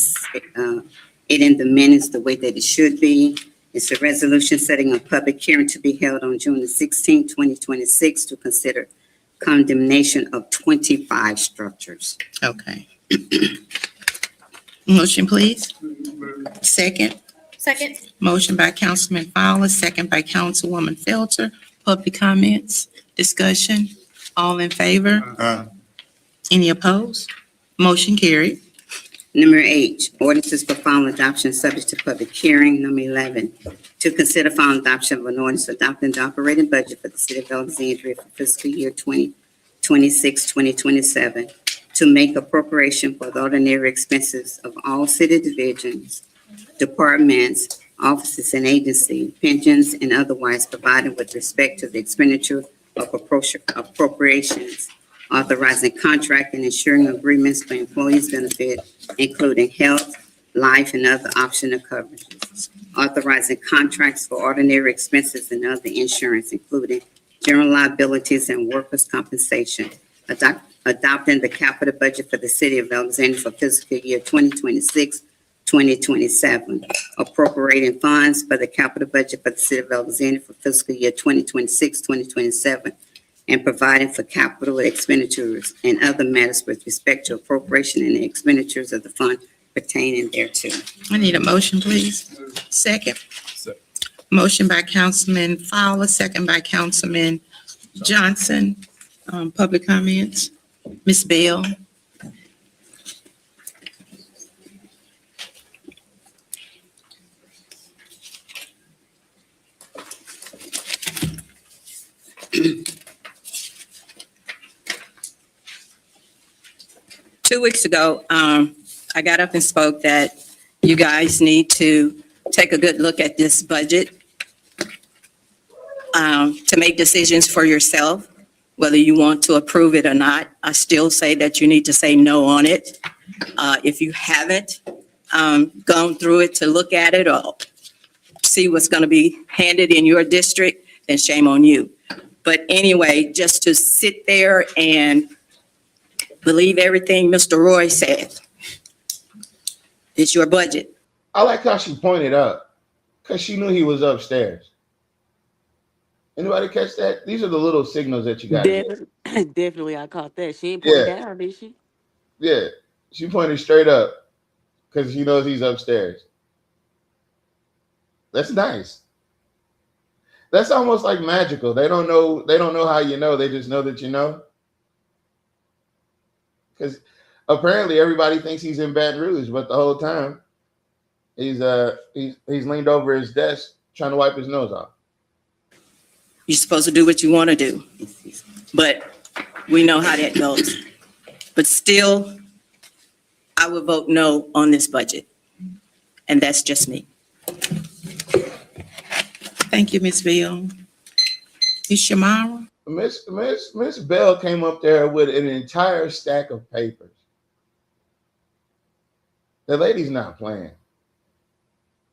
in the minutes the way that it should be. It's a resolution setting a public hearing to be held on June the 16th, 2026 to consider condemnation of 25 structures. Okay. Motion, please. Second. Second. Motion by Councilman Fowler, second by Councilwoman Felter. Public comments, discussion, all in favor? Any opposed? Motion carried. Number 8, ordinances for final adoption subject to public hearing. Number 11, to consider final adoption of an ordinance adopting the operating budget for the city of Alexandria for fiscal year 2026-2027, to make appropriation for the ordinary expenses of all city divisions, departments, offices, and agencies, pensions, and otherwise provided with respect to the expenditure of appropriations, authorizing contract and insuring agreements for employees' benefit, including health, life, and other optional coverages, authorizing contracts for ordinary expenses and other insurance, including general liabilities and workers' compensation, adopting the capital budget for the city of Alexandria for fiscal year 2026-2027, appropriating funds for the capital budget for the city of Alexandria for fiscal year 2026-2027, and providing for capital expenditures and other matters with respect to appropriation and the expenditures of the fund pertaining thereto. I need a motion, please. Second. Motion by Councilman Fowler, second by Councilman Johnson. Public comments. Ms. Bell. Two weeks ago, I got up and spoke that you guys need to take a good look at this budget to make decisions for yourself, whether you want to approve it or not. I still say that you need to say no on it. If you haven't gone through it to look at it or see what's going to be handed in your district, then shame on you. But anyway, just to sit there and believe everything Mr. Roy said. It's your budget. I like how she pointed up because she knew he was upstairs. Anybody catch that? These are the little signals that you got. Definitely, I caught that. She ain't pointing down, did she? Yeah, she pointed straight up because she knows he's upstairs. That's nice. That's almost like magical. They don't know how you know. They just know that you know. Because apparently everybody thinks he's in Baton Rouge, but the whole time he's leaned over his desk trying to wipe his nose off. You're supposed to do what you want to do, but we know how that goes. But still, I would vote no on this budget, and that's just me. Thank you, Ms. Bell. Is Shamara? Miss Bell came up there with an entire stack of papers. The lady's not playing.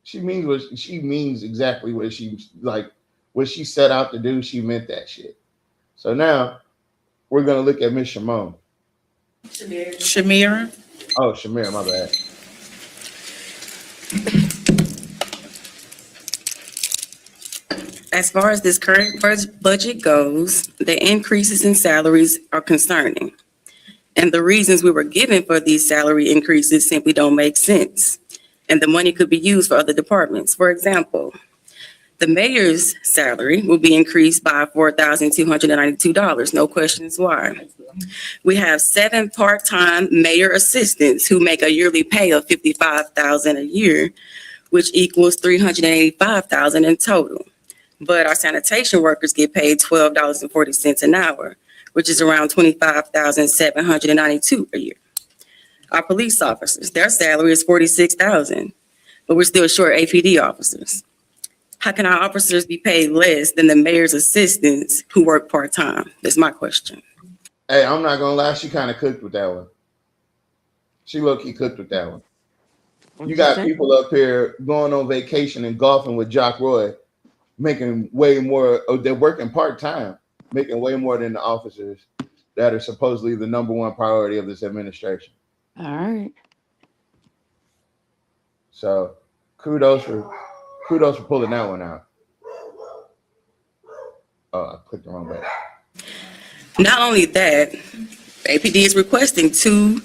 She means exactly what she set out to do. She meant that shit. So now we're gonna look at Miss Shimon. Shamira? Oh, Shamira, my bad. As far as this current budget goes, the increases in salaries are concerning. And the reasons we were given for these salary increases simply don't make sense. And the money could be used for other departments. For example, the mayor's salary will be increased by $4,292. No questions why. We have 7 part-time mayor assistants who make a yearly pay of $55,000 a year, which equals $385,000 in total. But our sanitation workers get paid $12.40 an hour, which is around $25,792 a year. Our police officers, their salary is $46,000, but we're still short APD officers. How can our officers be paid less than the mayor's assistants who work part-time? That's my question. Hey, I'm not gonna lie, she kind of cooked with that one. She low-key cooked with that one. You got people up here going on vacation and golfing with Jock Roy, making way more. They're working part-time. making way more than the officers that are supposedly the number one priority of this administration. All right. So kudos for pulling that one out. Oh, I clicked the wrong button. Not only that, APD is requesting two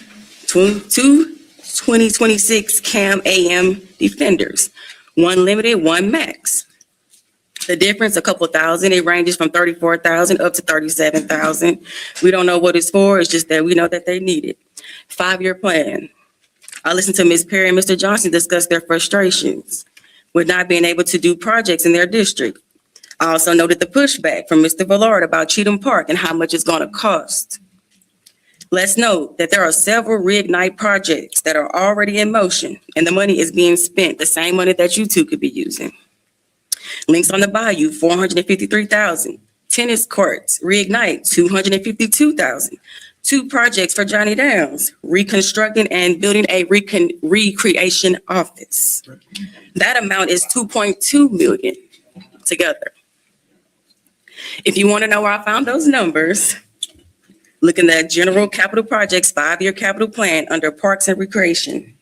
2026 CAM AM Defenders, one limited, one max. The difference, a couple thousand, it ranges from 34,000 up to 37,000. We don't know what it's for, it's just that we know that they need it. 5-year plan. I listened to Ms. Perry and Mr. Johnson discuss their frustrations with not being able to do projects in their district. I also noted the pushback from Mr. Villard about Cheatham Park and how much it's gonna cost. Let's note that there are several reignite projects that are already in motion and the money is being spent, the same money that you two could be using. Links on the Bayou, $453,000. Tennis courts, reignite, $252,000. 2 projects for Johnny Downs, reconstructing and building a recreation office. That amount is $2.2 million together. If you want to know where I found those numbers, look in the General Capital Projects 5-year capital plan under Parks and Recreation.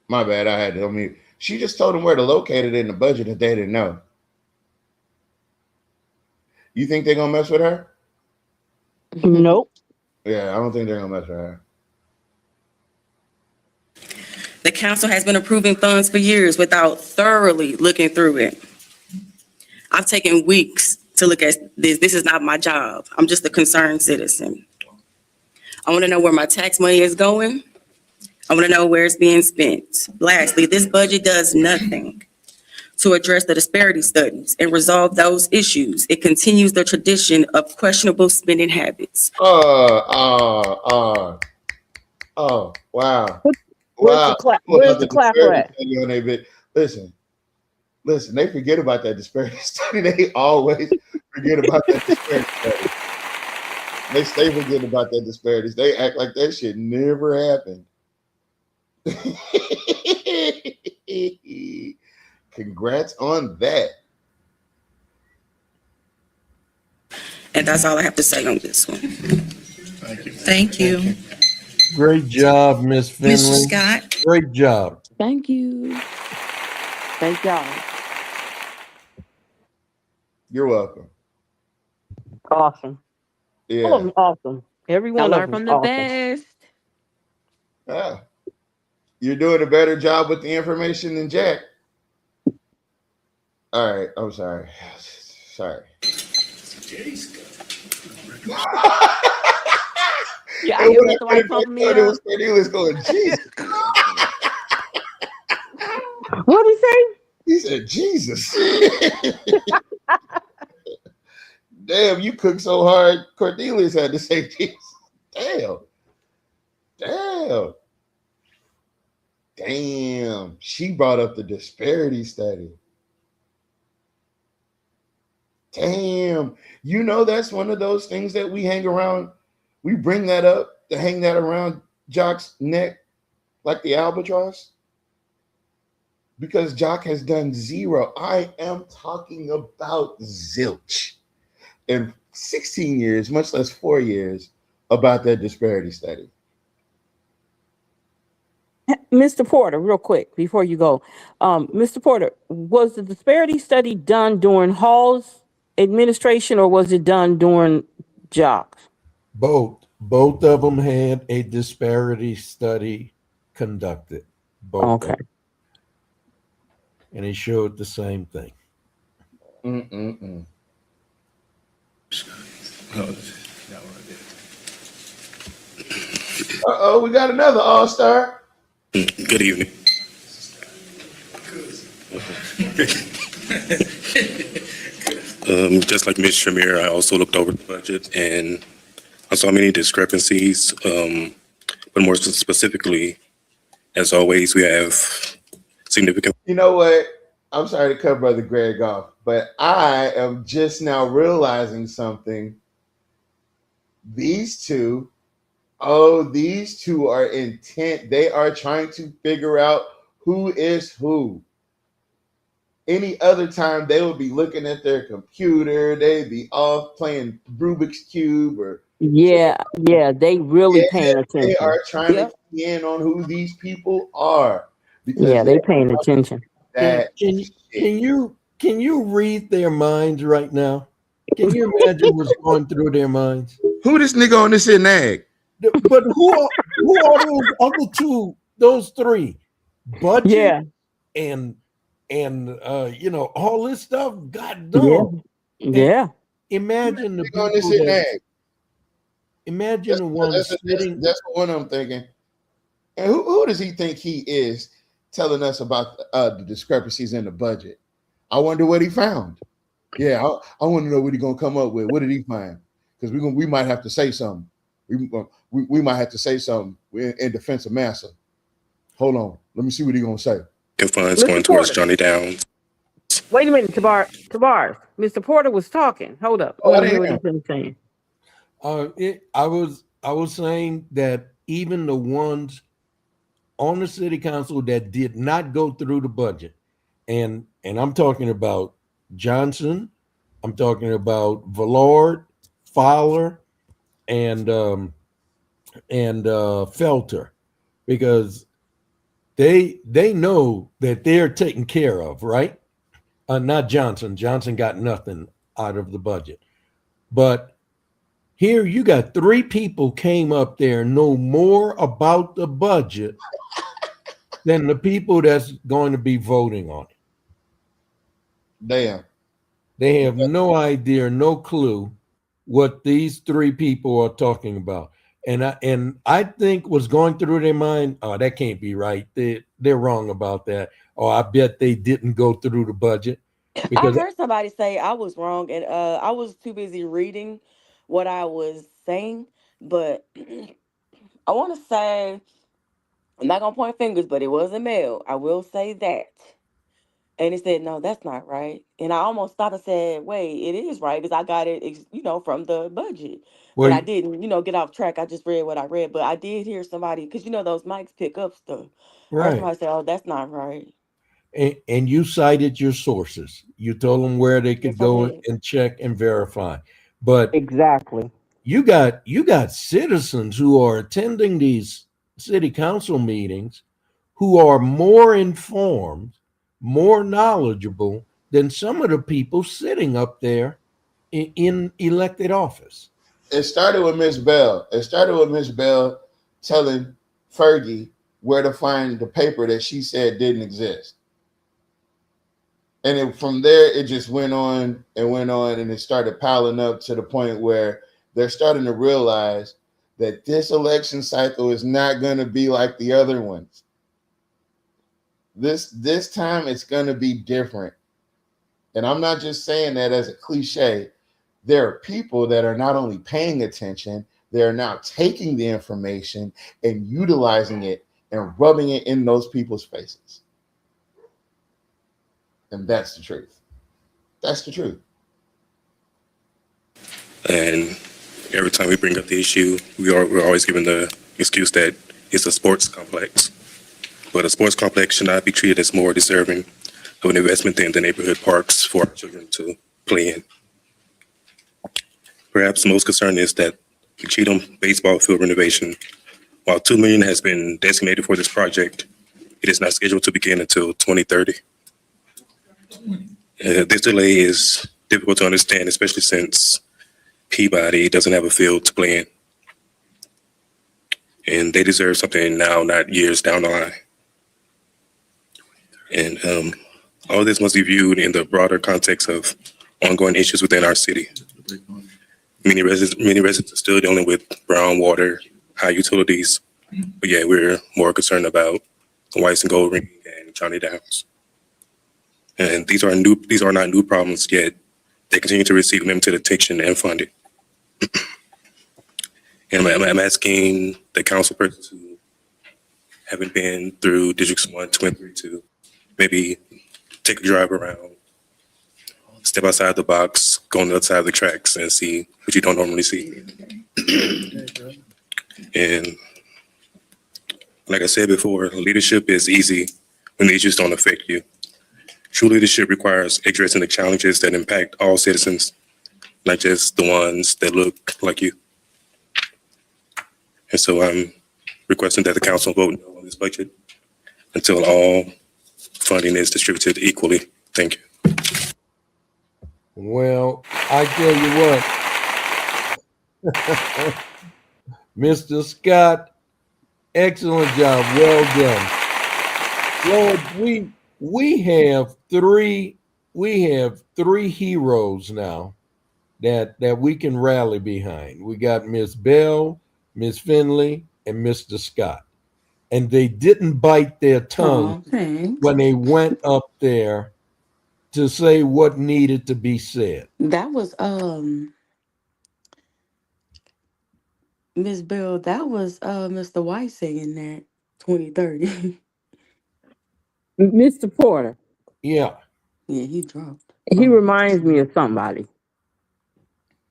My bad, I had to unmute. She just told them where to locate it in the budget that they didn't know. You think they're gonna mess with her? Nope. Yeah, I don't think they're gonna mess with her. The council has been approving funds for years without thoroughly looking through it. I've taken weeks to look at this. This is not my job. I'm just a concerned citizen. I want to know where my tax money is going. I want to know where it's being spent. Lastly, this budget does nothing to address the disparity studies and resolve those issues. It continues the tradition of questionable spending habits. Oh, wow. Where's the clapper at? Listen, they forget about that disparity study. They always forget about that disparity study. They stay forgetting about that disparities. They act like that shit never happened. Congrats on that. And that's all I have to say on this one. Thank you. Great job, Miss Finley. Mr. Scott? Great job. Thank you. Thank y'all. You're welcome. Awesome. Yeah. All of them awesome. Every I one of learned them from the awesome. best. Ah, you're doing a better job with the information than Jack. All right, I'm sorry. Sorry. Yeah, you got the right from me. It was Cornelius going, Jesus. What did he say? He said, Jesus. Damn, you cooked so hard. Cornelius had to say Jesus. Damn. She brought up the disparity study. Damn. You know, that's one of those things that we hang around. We bring that up to hang that around Jock's neck like the albatross. Because Jock has done zero. I am talking about zilch. In 16 years, much less 4 years, about that disparity study. Mr. Porter, real quick before you go. Mr. Porter, was the disparity study done during Hall's administration or was it done during Jock's? Both of them had a disparity study conducted. Both. Okay. And it showed the same thing. Uh-oh, we got another all-star. Good evening. Just like Ms. Shamir, I also looked over the budget and I saw many discrepancies, but more specifically, as always, we have significant. You know what? I'm sorry to cut Brother Greg off, but I am just now realizing something. These two Oh, these two are intent. They are trying to figure out who is who. Any other time, they would be looking at their computer. They'd be off playing Rubik's Cube or. Yeah, they really paying They attention. are trying Yep. to key in on who these people are because Yeah, they paying attention. that Can you read their minds right now? Can you imagine what's going through their minds? Who this nigga on this in nag? But who are those other two? Those three, budget Yeah. and all this stuff. God damn. Yeah. Imagine the Nigga on this people in that, nag. imagine the ones sitting. That's the one I'm thinking. And who does he think he is telling us about the discrepancies in the budget? I wonder what he found. Yeah, I want to know what he's gonna come up with. What did he find? Because we might have to say something. We might have to say something in defense of Massa. Hold on, let me see what he's gonna say. And funds Mr. going towards Porter. Johnny Downs. Wait a minute, Tabar. Mr. Porter was talking. Hold up. I Oh, I want to hear didn't what he's been saying. I was saying that even the ones on the city council that did not go through the budget, and I'm talking about Johnson, I'm talking about Villard, Fowler, and Felter, because they know that they're taken care of, right? Not Johnson. Johnson got nothing out of the budget, but here you got three people came up there know more about the budget than the people that's going to be voting on it. Damn. They have no idea, no clue what these three people are talking about. And I think what's going through their mind, oh, that can't be right. They're wrong about that. Oh, I bet they didn't go through the budget. I Because heard somebody say I was wrong, and I was too busy reading what I was saying. But I want to say, I'm not gonna point fingers, but it was a male. I will say that. And he said, "No, that's not right." And I almost stopped and said, "Wait, it is right because I got it, from the budget." But Well, I didn't, get off track. I just read what I read. But I did hear somebody, because those mics pick up stuff. I heard right. somebody say, "Oh, that's not right." And you cited your sources. You told them where they could Yes, I go did. and check and verify. But Exactly. you got citizens who are attending these city council meetings who are more informed, more knowledgeable than some of the people sitting up there in elected office. It started with Miss Bell. It started with Miss Bell telling Fergie where to find the paper that she said didn't exist. And from there, it just went on, and it started piling up to the point where they're starting to realize that this election cycle is not going to be like the other ones. This time, it's going to be different. And I'm not just saying that as a cliche. There are people that are not only paying attention, they're now taking the information and utilizing it and rubbing it in those people's faces. And that's the truth. That's the truth. And every time we bring up the issue, we're always given the excuse that it's a sports complex. But a sports complex should not be treated as more deserving of an investment than the neighborhood parks for our children to play in. Perhaps the most concern is that the Cheatham baseball field renovation, while $2 million has been designated for this project, it is not scheduled to begin until 2030. This delay is difficult to understand, especially since Peabody doesn't have a field to play in. And they deserve something now, not years down the line. And all this must be viewed in the broader context of ongoing issues within our city. Many residents are still dealing with brown water, high utilities. But yeah, we're more concerned about the Whites and Gold Ring and Johnny Downs. And these are not new problems, yet they continue to receive limited attention and funding. And I'm asking the council persons who haven't been through districts 1, 2, and 3 to maybe take a drive around, step outside the box, go on the other side of the tracks and see what you don't normally see. And like I said before, leadership is easy when the issues don't affect you. True leadership requires addressing the challenges that impact all citizens, not just the ones that look like you. And so I'm requesting that the council vote no on this budget until all funding is distributed equally. Thank you. Well, I tell you what, Mr. Scott, excellent job. Well done. Lord, we have three heroes now that we can rally behind. We got Miss Bell, Miss Finley, and Mr. Scott. And they didn't bite their tongue when they went up there to say what needed to be said. That was Miss Bell, that was Mr. White singing that 2030. Mr. Porter, Yeah. Yeah, he dropped. he reminds me of somebody.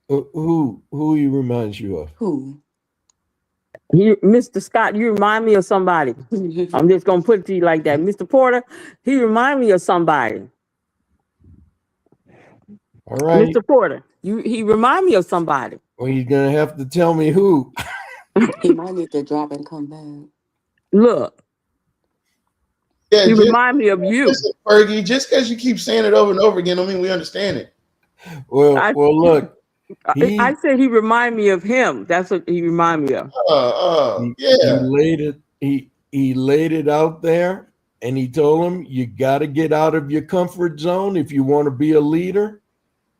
Who he reminds you of? Who? Mr. Scott, you remind me of somebody. I'm just gonna put it to you like that. Mr. Porter, he remind me of somebody. All right. Mr. Porter, he remind me of somebody. Well, you're gonna have to tell me who. He might need to drop and come back. Look, Yeah, he just, remind me of you. listen, Fergie, just because you keep saying it over and over again, don't mean we understand it. Well, look. I said he remind me of him. That's what he remind me of. Yeah. He laid it out there, and he told him you got to get out of your comfort zone if you want to be a leader.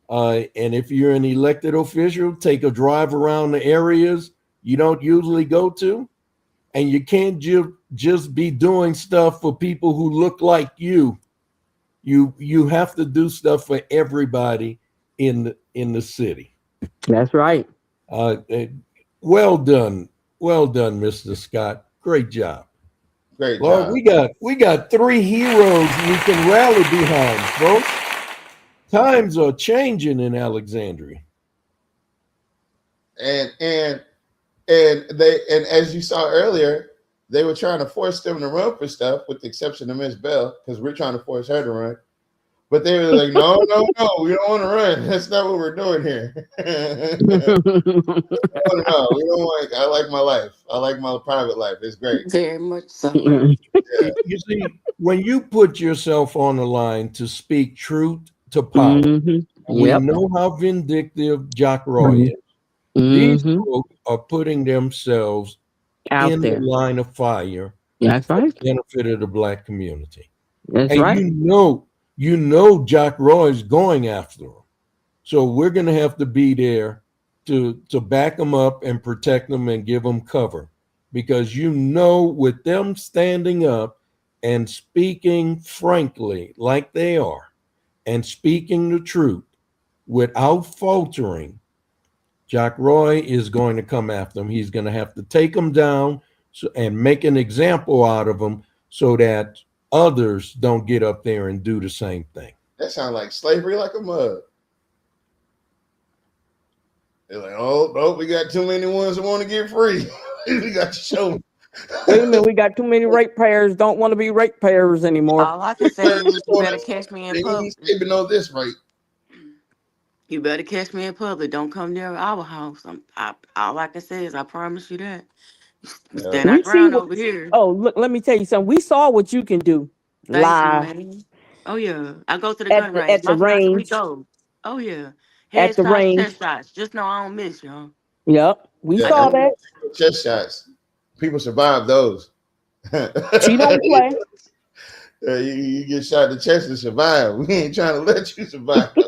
And if you're an elected official, take a drive around the areas you don't usually go to, and you can't just be doing stuff for people who look like you. You have to do stuff for everybody in the city. That's right. Well done, Mr. Scott. Great job. Great Lord, job. we got three heroes we can rally behind, folks. Times are changing in Alexandria. And as you saw earlier, they were trying to force them to run for stuff, with the exception of Miss Bell, because we're trying to force her to run. But they were like, no, we don't want to run. That's not what we're doing here. We don't want. I like my life. I like my private life. It's great. Very much so. You see, when you put yourself on the line to speak truth to power, we know how vindictive Jack Roy is. These folks are putting themselves out in there. the line of fire. That's for right. the benefit of the Black community. That's and right. you know Jack Roy's going after them. So we're going to have to be there to back them up and protect them and give them cover. Because with them standing up and speaking frankly like they are and speaking the truth without faltering, Jack Roy is going to come after them. He's going to have to take them down and make an example out of them so that others don't get up there and do the same thing. That sounds like slavery like a mug. They're like, oh, no, we got too many ones that want to get free. We got to show them. Wait a minute, we got too many ratepayers, don't want to be ratepayers anymore. All I can say is you better catch me in public. Even know this right. You better catch me in public. Don't come near our house. All I can say is I promise you that. Stand our ground over here. Oh, look, let me tell you something. We saw what you can do. Thank Live. you, man. Oh yeah, I go to the At gun the- range. at the My shots, we range. go. Oh yeah, At the headshots, range. chest shots. Just know I don't miss y'all. Yep, we saw that. Chest shots. People survive those. She don't play. You get shot in the chest and survive. We ain't trying to let you survive. We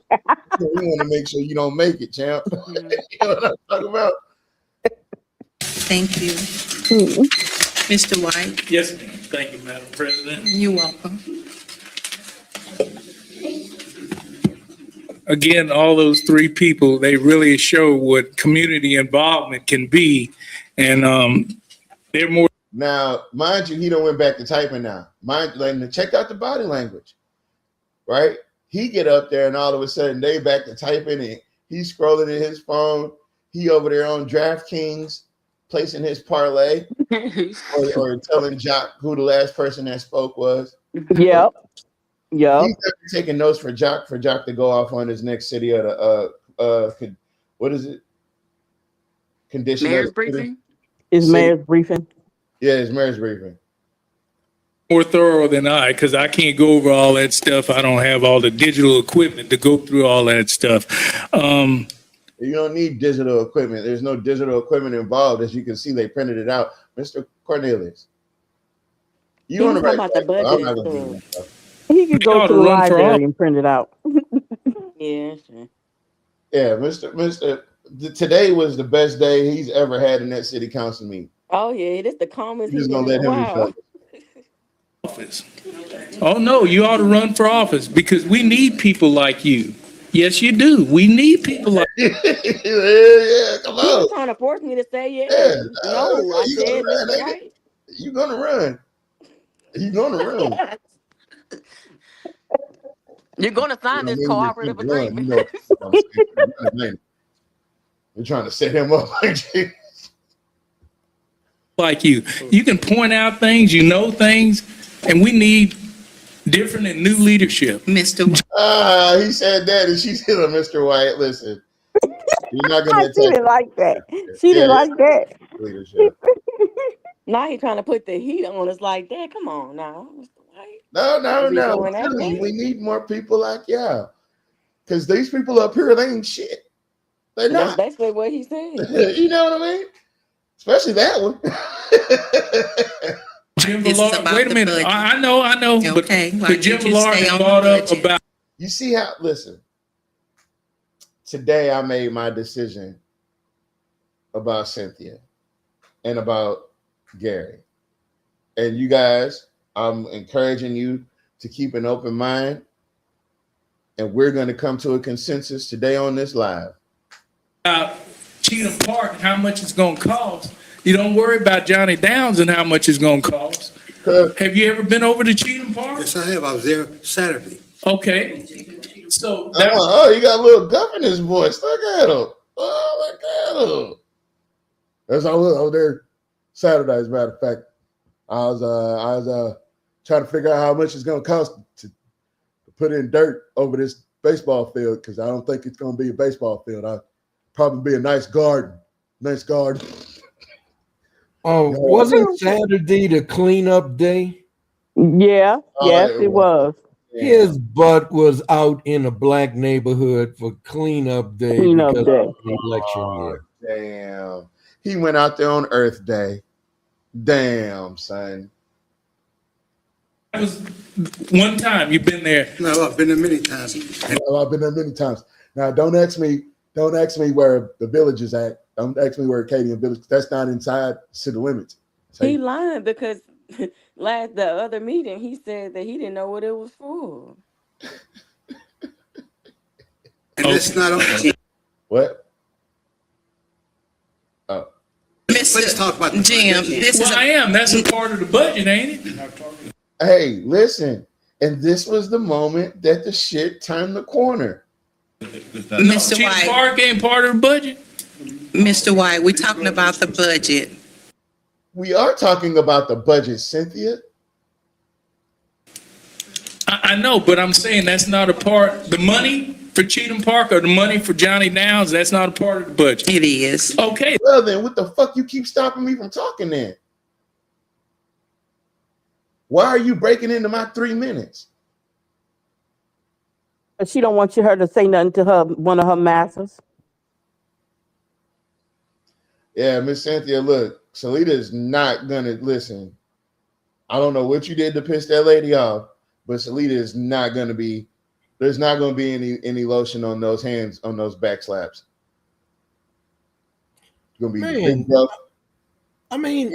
want to make sure you don't make it, champ. You know what I'm talking about? Thank you. Mr. White, Yes, ma'am. Thank you, Madam President. you're welcome. Again, all those three people, they really show what community involvement can be. And they're more. Now, mind you, he don't went back to typing now. Check out the body language, right? He get up there and all of a sudden they back to typing and he's scrolling in his phone. He over there on DraftKings placing his parlay or telling Jock who the last person that spoke was. Yep. Yep. He's definitely taking notes for Jock to go off on his next city of the what is it? Condition Mayor's of the city? briefing? Is mayor's briefing? Yeah, it's mayor's briefing. More thorough than I, because I can't go over all that stuff. I don't have all the digital equipment to go through all that stuff. You don't need digital equipment. There's no digital equipment involved. As you can see, they printed it out. Mr. Cornelius. You on the right about the track, though. I'm not budget gonna do that stuff. He could We go ought to to the run for library and print it out. Yeah, sure. Yeah, today was the best day he's ever had in that city council meeting. Oh, yeah, this the calmest You're he's just gonna been let in a him while. reflect. Office. Oh, no, you ought to run for office because we need people like you. Yes, you do. We need people like yeah, come He was on. trying to force me to say yes. Yeah, No, I you said gonna run, Mr. ain't it? White. You gonna run. You gonna run. You're going to sign this cooperative agreement. We're trying to set him up like you. You can point out things, you know things, and we need different and new leadership. Mr. He said that, and she said, Mr. White, listen, you're not gonna She didn't like that. She didn't like that. leadership. Now he's trying to put the heat on us like that. Come on now, Mr. White. No. We going that I'm telling you, way? we need more people like y'all. Because these people up here, they ain't shit. They're That's not. basically what he said. You know what I mean? Especially that one. Jim This is Villard, about wait a the minute. budget. I know, Okay, but why the Jim don't you Villard stay has on the brought up budget? about You see how, listen, today I made my decision about Cynthia and about Gary. And you guys, I'm encouraging you to keep an open mind. And we're going to come to a consensus today on this live. Cheatham Park and how much it's going to cost. You don't worry about Johnny Downs and how much it's going to cost. Have you ever been over to Cheatham Park? Yes, I have. I was there Saturday. Okay. So you got a little governance voice. Look at him. Oh, look at him. That's all I was over there Saturday, as a matter of fact. I was trying to figure out how much it's going to cost to put in dirt over this baseball field, because I don't think it's going to be a baseball field. I'll probably be a nice garden. Oh, wasn't Saturday the cleanup day? Yeah, yes, it was. His butt was out in a black neighborhood for cleanup day Cleanup because day. of the election year. Damn. He went out there on Earth Day. Damn, son. That was one time you've been there. No, I've been there many times. I've been there many times. Now, don't ask me where the village is at. Don't ask me where Acadian Village. That's not inside city limits. So, He lying because the other meeting he said that he didn't know what it was for. And it's not on. what? Oh. Let's talk about the Jim, Well, I am. That's a part of the budget, ain't it? Hey, listen. And this was the moment that the shit turned the corner. Mr. Cheatham White. Park ain't part of the budget. Mr. White, we're talking about the budget. We are talking about the budget, Cynthia. I know, but I'm saying that's not a part. The money for Cheatham Park or the money for Johnny Downs, that's not a part of the budget. It is. Okay. Well, then what the fuck you keep stopping me from talking then? Why are you breaking into my 3 minutes? But she don't want her to say nothing to one of her masters. Yeah, Miss Cynthia, look, Salita is not gonna listen. I don't know what you did to piss that lady off, but Salita is not gonna be. There's not gonna be any lotion on those hands, on those back slaps. It's gonna be big rough. I mean,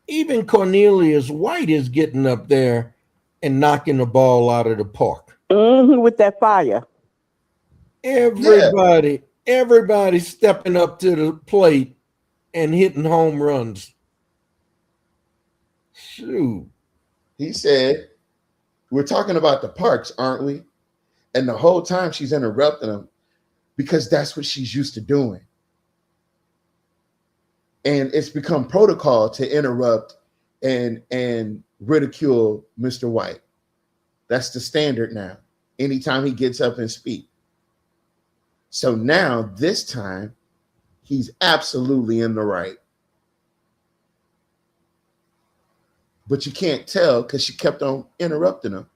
even Cornelius White is getting up there and knocking the ball out of the park. With that fire. Everybody stepping up to the plate and hitting home runs. Shoot. He said, we're talking about the parks, aren't we? And the whole time she's interrupting him because that's what she's used to doing. And it's become protocol to interrupt and ridicule Mr. White. That's the standard now, anytime he gets up and speaks. So now, this time, he's absolutely in the right. But you can't tell because she kept on interrupting him.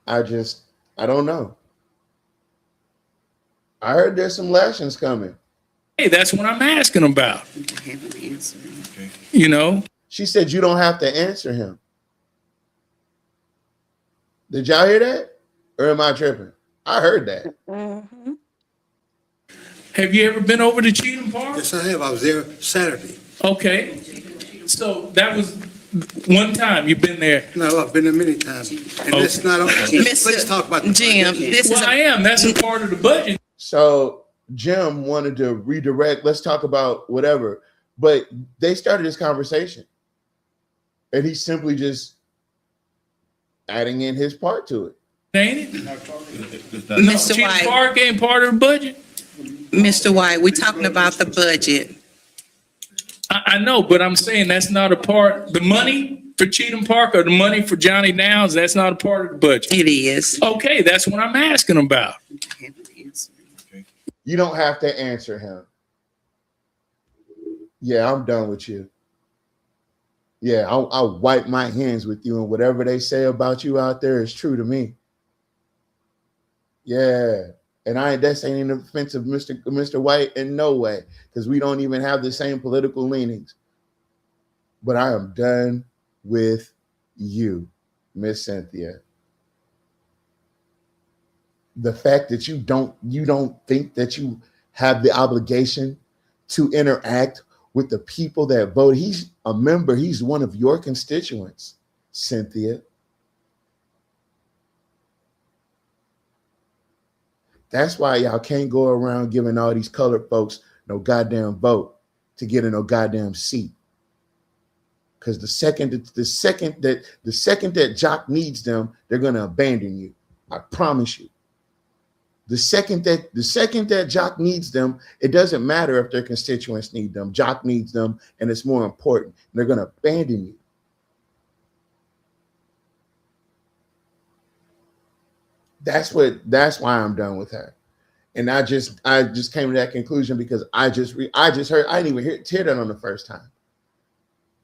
I don't know. I heard there's some lashings coming. Hey, that's what I'm asking about. I have an answer. You know, She said you don't have to answer him. Did y'all hear that? Or am I tripping? I heard that. have you ever been over to Cheatham Park? Yes, I have. I was there Saturday. Okay. So that was one time you've been there. No, I've been there many times. And it's not, let's talk about the Jim, budget. this is Well, I am. That's a part of the budget. So Jim wanted to redirect. Let's talk about whatever. But they started this conversation. And he's simply just adding in his part to it. Ain't it? Mr. Cheatham White, Park ain't part of the budget. Mr. White, we're talking about the budget. I know, but I'm saying that's not a part. The money for Cheatham Park or the money for Johnny Downs, that's not a part of the budget. It is. Okay, that's what I'm asking about. I have an answer. You don't have to answer him. Yeah, I'm done with you. Yeah, I'll wipe my hands with you, and whatever they say about you out there is true to me. Yeah, and that's ain't an offense of Mr. White in no way, because we don't even have the same political leanings. But I am done with you, Miss Cynthia. The fact that you don't think that you have the obligation to interact with the people that vote. He's a member. He's one of your constituents, Cynthia. That's why y'all can't go around giving all these colored folks no goddamn vote to get in no goddamn seat. Because the second that Jock needs them, they're gonna abandon you. I promise you. The second that Jock needs them, it doesn't matter if their constituents need them. Jock needs them, and it's more important. They're going to abandon you. That's why I'm done with her. And I just came to that conclusion because I just heard. I didn't even hear that on the first time.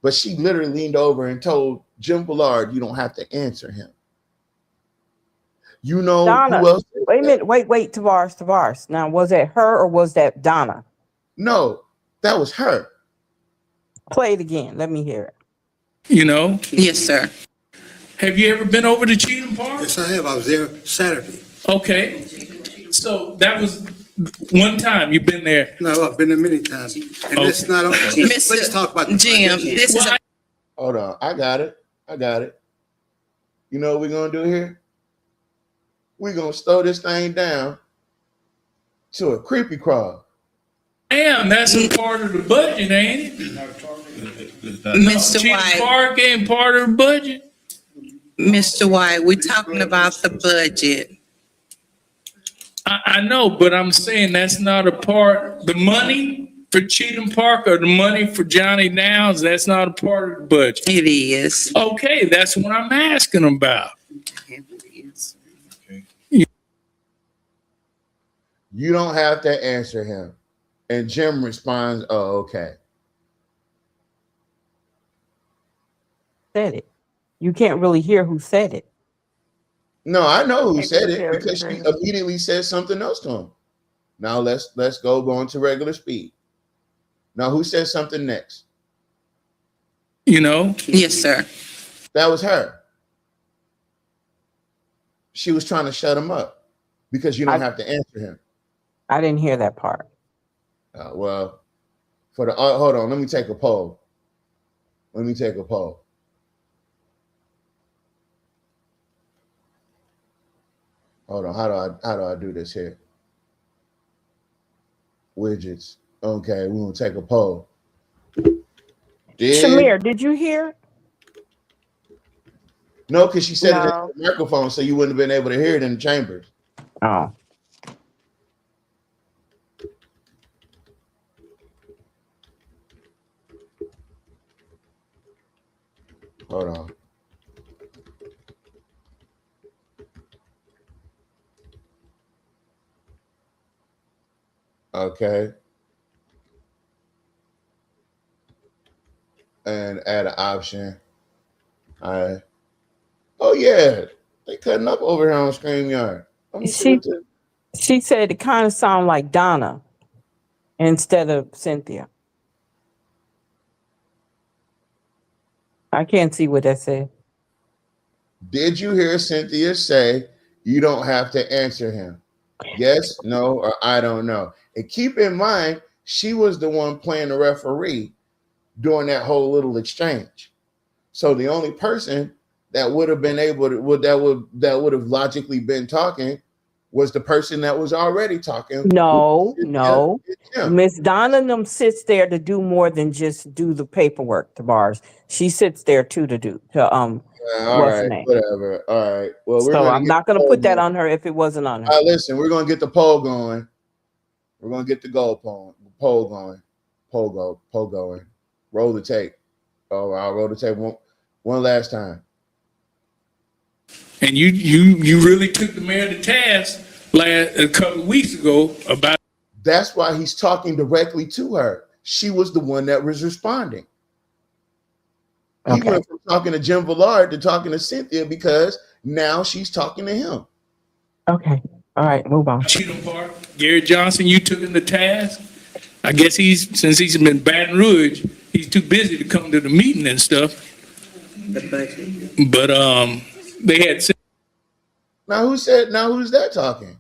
But she literally leaned over and told Jim Bullard, "You don't have to answer him." You know Donna, who else? wait a minute. Wait, Tavares. Now, was that her or was that Donna? No, that was her. Play it again. Let me hear it. You know, Yes, sir. have you ever been over to Cheatham Park? Yes, I have. I was there Saturday. Okay. So that was one time you've been there. No, I've been there many times. And it's not, let's talk about the Jim, budget. this is Well, Hold on. I got it. You know what we're going to do here? We're going to slow this thing down to a creepy crawl. Damn, that's a part of the budget, ain't it? Mr. Cheatham White. Park ain't part of the budget. Mr. White, we're talking about the budget. I know, but I'm saying that's not a part. The money for Cheatham Park or the money for Johnny Downs, that's not a part of the budget. It is. Okay, that's what I'm asking about. I have an answer. You don't have to answer him. And Jim responds, "Oh, okay." Said it. You can't really hear who said it. No, I know who Can't said compare it because she anything. immediately said something else to him. Now let's go on to regular speed. Now who said something next? You know, Yes, sir. That was her. She was trying to shut him up because you don't have to answer him. I didn't hear that part. Well, hold on, let me take a poll. Hold on, how do I do this here? Widgets. Okay, we're gonna take a poll. Shamir, did you hear? No, because she said it No. in the microphone, so you wouldn't have been able to hear it in the chambers. Oh. Hold on. Okay. And add an option. All right. Oh yeah, they cutting up over here on StreamYard. She said it kind of sound like Donna instead of Cynthia. I can't see what that said. Did you hear Cynthia say you don't have to answer him? Yes, no, or I don't know. And keep in mind, she was the one playing the referee during that whole little exchange. So the only person that would have been able to that would have logically been talking was the person that was already talking. No. Yeah. Miss Donna sits there to do more than just do the paperwork, Tabars. She sits there too to All what's her right, name. whatever. All right. Well, So I'm not gonna put that on her if it wasn't on her. Listen, we're gonna get the poll going. We're gonna get the poll going. Poll going. Roll the tape. Oh, I'll roll the tape one last time. And you really took the mayor to task a couple of weeks ago about. That's why he's talking directly to her. She was the one that was responding. He went from talking to Jim Villard to talking to Cynthia because now she's talking to him. Okay. All right, move on. Cheatham Park, Gary Johnson, you took him to task. I guess since he's been in Baton Rouge, he's too busy to come to the meeting and stuff. The budget. But they had. Now who's that talking?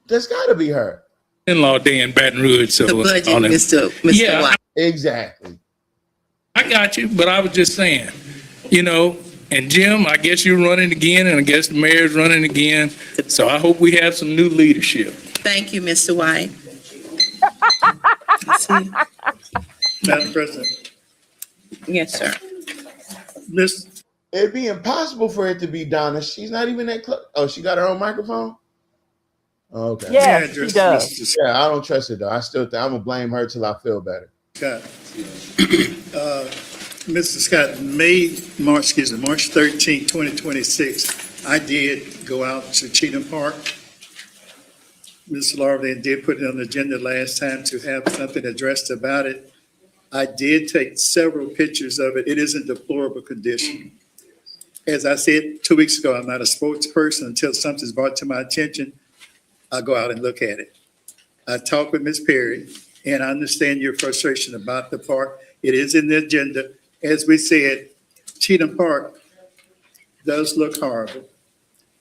That's got to be her. In-law day in Baton Rouge. So The budget, on it. Mr. Yeah, White. Exactly. I got you, but I was just saying, and Jim, I guess you're running again, and I guess the mayor's running again. So I hope we have some new leadership. Thank you, Mr. White. Madam President, Yes, sir. It'd be impossible for it to be Donna. She's not even that close. Oh, she got her own microphone? Okay. Yeah, she does. Yeah, I don't trust it though. I still think I'm gonna blame her till I feel better. Scott. Mr. Scott, March 13, 2026, I did go out to Cheatham Park. Ms. Larvey did put it on the agenda last time to have something addressed about it. I did take several pictures of it. It is in deplorable condition. As I said 2 weeks ago, I'm not a sports person. Until something's brought to my attention, I go out and look at it. I talked with Ms. Perry, and I understand your frustration about the park. It is in the agenda. As we said, Cheatham Park does look horrible.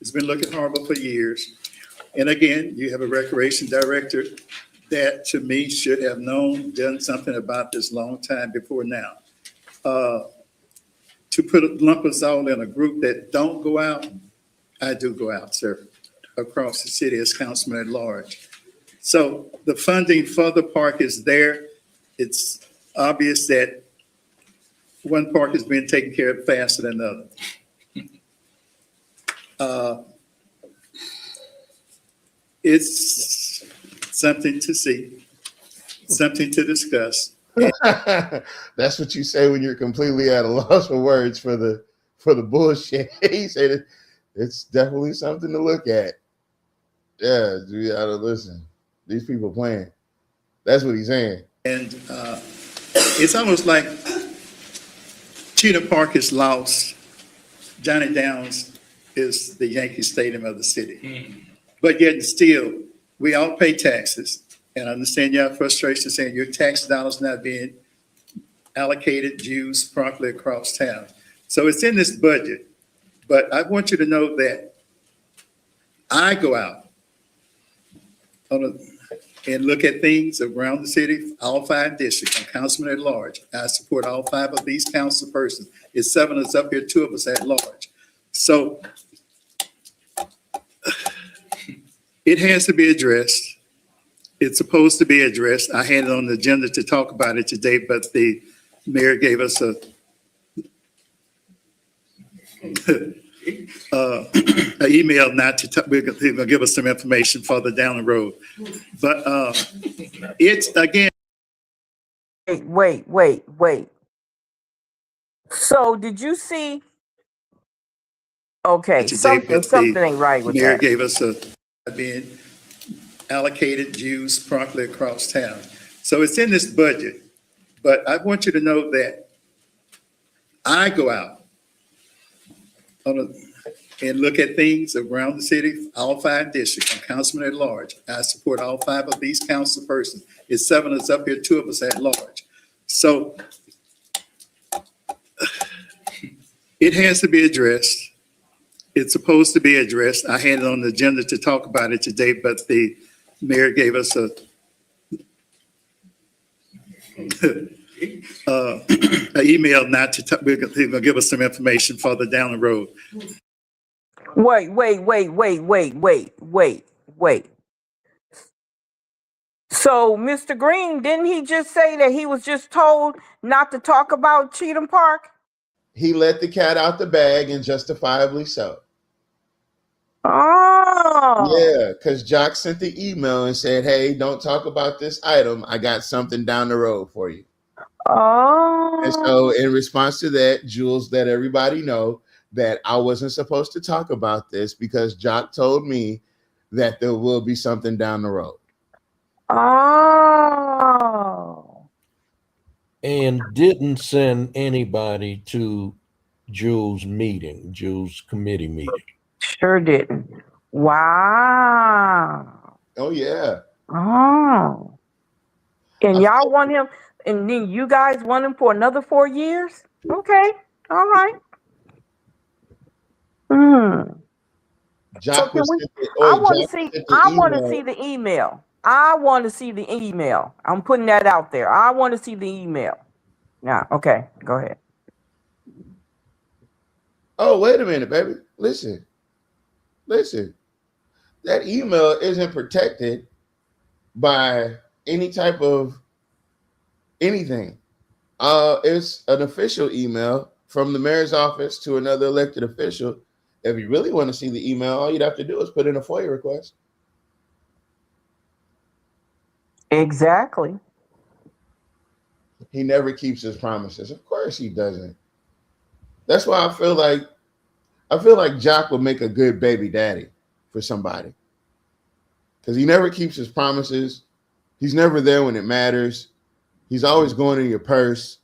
It's been looking horrible for years. And again, you have a recreation director that, to me, should have done something about this long time before now. To lump us all in a group that don't go out, I do go out, sir, across the city as councilman at large. So the funding for the park is there. It's obvious that one park is being taken care of faster than the other. It's something to see, something to discuss. That's what you say when you're completely at a loss for words for the bullshit. He said it's definitely something to look at. Yeah, you gotta listen. These people playing. That's what he's saying. And it's almost like Cheetah Park is lost. Johnny Downs is the Yankee Stadium of the city. But yet and still, we all pay taxes. And I understand your frustration saying your tax dollars not being allocated, used properly across town. So it's in this budget. But I want you to know that I go out and look at things around the city, all 5 districts. I'm councilman at large. I support all 5 of these council persons. It's 7 of us up here, 2 of us at large. So it has to be addressed. It's supposed to be addressed. I had it on the agenda to talk about it today, but the mayor gave us an email not to talk. He's gonna give us some information further down the road. But it's again. Wait. So did you see? Okay, Today, but something ain't right the with mayor that. gave us a being allocated Jews promptly across town. So it's in this budget, but I want you to know that I go out and look at things around the city, all 5 districts. I'm councilman at large. I support all 5 of these council persons. It's 7 of us up here, 2 of us at large. So it has to be addressed. It's supposed to be addressed. I had it on the agenda to talk about it today, but the mayor gave us an email not to talk. He's going to give us some information further down the road. Wait. So, Mr. Green, didn't he just say that he was just told not to talk about Cheatham Park? He let the cat out the bag, and justifiably so. Oh. Yeah, because Jock sent the email and said, hey, don't talk about this item. I got something down the road for you. Oh. And so in response to that, Jules let everybody know that I wasn't supposed to talk about this because Jock told me that there will be something down the road. Oh. And didn't send anybody to Jules' meeting, Jules' committee meeting. Sure didn't. Wow. Oh, yeah. Oh. And y'all want him, and then you guys want him for another 4 years? Okay. All right. Jock So was can sent we, the- I oh, want to Jock see, sent the I want to email. see the email. I want to see the email. I'm putting that out there. I want to see the email. Now, okay, go ahead. Oh, wait a minute, baby. Listen. That email isn't protected by any type of anything. It's an official email from the mayor's office to another elected official. If you really want to see the email, all you'd have to do is put in a FOIA request. Exactly. He never keeps his promises. Of course he doesn't. That's why I feel like Jock would make a good baby daddy for somebody. Because he never keeps his promises. He's never there when it matters. He's always going in your purse.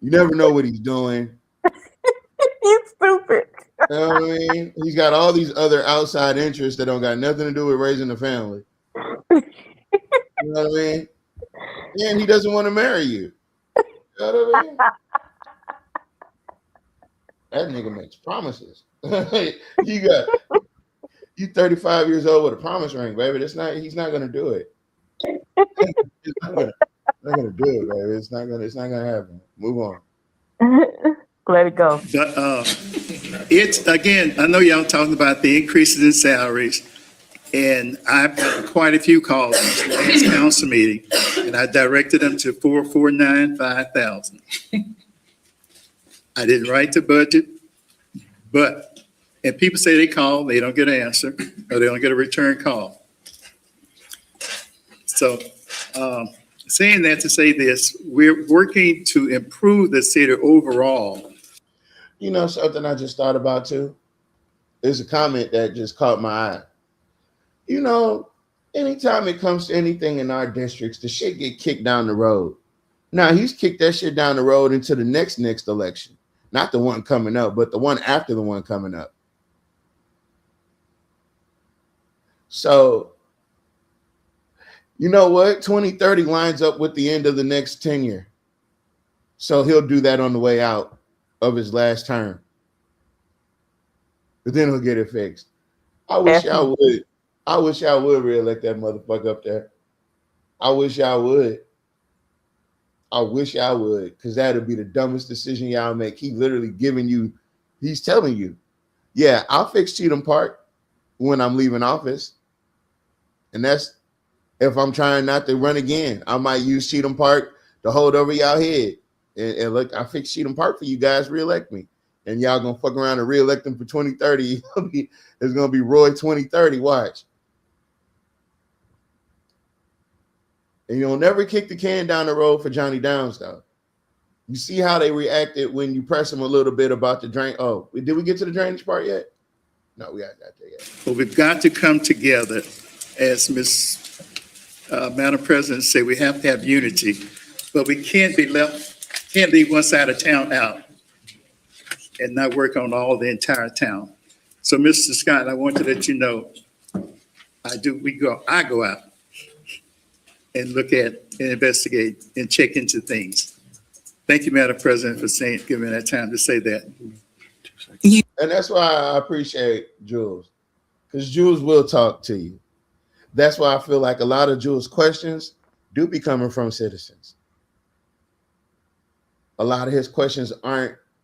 You never know what he's doing. He's stupid. You know what I mean? He's got all these other outside interests that don't got nothing to do with raising a family. You know what I mean? And he doesn't want to marry you. You know what I mean? That nigga makes promises. You 35 years old with a promise ring, baby. He's not gonna do it. He's not gonna do it, baby. It's not gonna happen. Move on. Let it go. It's, again, I know y'all talking about the increases in salaries, and I've got quite a few calls since last council meeting, and I directed them to 449,500. I didn't write the budget, and people say they call, they don't get an answer, or they don't get a return call. So, saying that to say this, we're working to improve the city overall. You know something I just thought about too? There's a comment that just caught my eye. You know, anytime it comes to anything in our districts, the shit get kicked down the road. Now he's kicked that shit down the road into the next election. Not the one coming up, but the one after the one coming up. So, you know what? 2030 lines up with the end of the next tenure. So he'll do that on the way out of his last term. But then he'll get it fixed. I wish y'all would reelect that motherfucker up there. I wish y'all would. Because that would be the dumbest decision y'all make. He's telling you, yeah, I'll fix Cheatham Park when I'm leaving office. And that's if I'm trying not to run again. I might use Cheatham Park to hold over y'all head. And look, I fixed Cheatham Park for you guys, reelect me. And y'all gonna fuck around and reelect him for 2030. It's gonna be Roy 2030, watch. And you'll never kick the can down the road for Johnny Downs, though. You see how they reacted when you press them a little bit about the drain. Oh, did we get to the drainage part yet? No, we haven't got there yet. But we've got to come together, as Madam President said, we have to have unity, but we can't leave one side of town out and not work on all the entire town. So, Mr. Scott, I want to let you know, I go out and look at and investigate and check into things. Thank you, Madam President, for giving me that time to say that. And that's why I appreciate Jules, because Jules will talk to you. That's why I feel like a lot of Jules' questions do be coming from citizens. A lot of his questions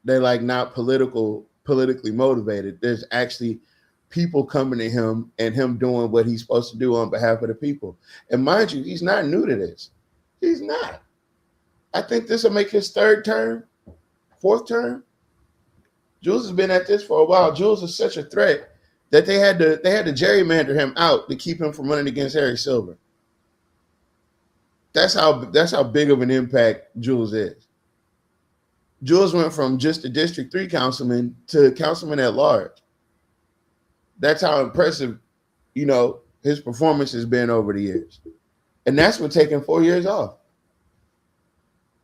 they're like not politically motivated. There's actually people coming to him and him doing what he's supposed to do on behalf of the people. And mind you, he's not new to this. He's not. I think this will make his fourth term. Jules has been at this for a while. Jules is such a threat that they had to gerrymander him out to keep him from running against Harry Silver. That's how big of an impact Jules is. Jules went from just a District 3 councilman to councilman at large. That's how impressive, his performance has been over the years. And that's what taking 4 years off.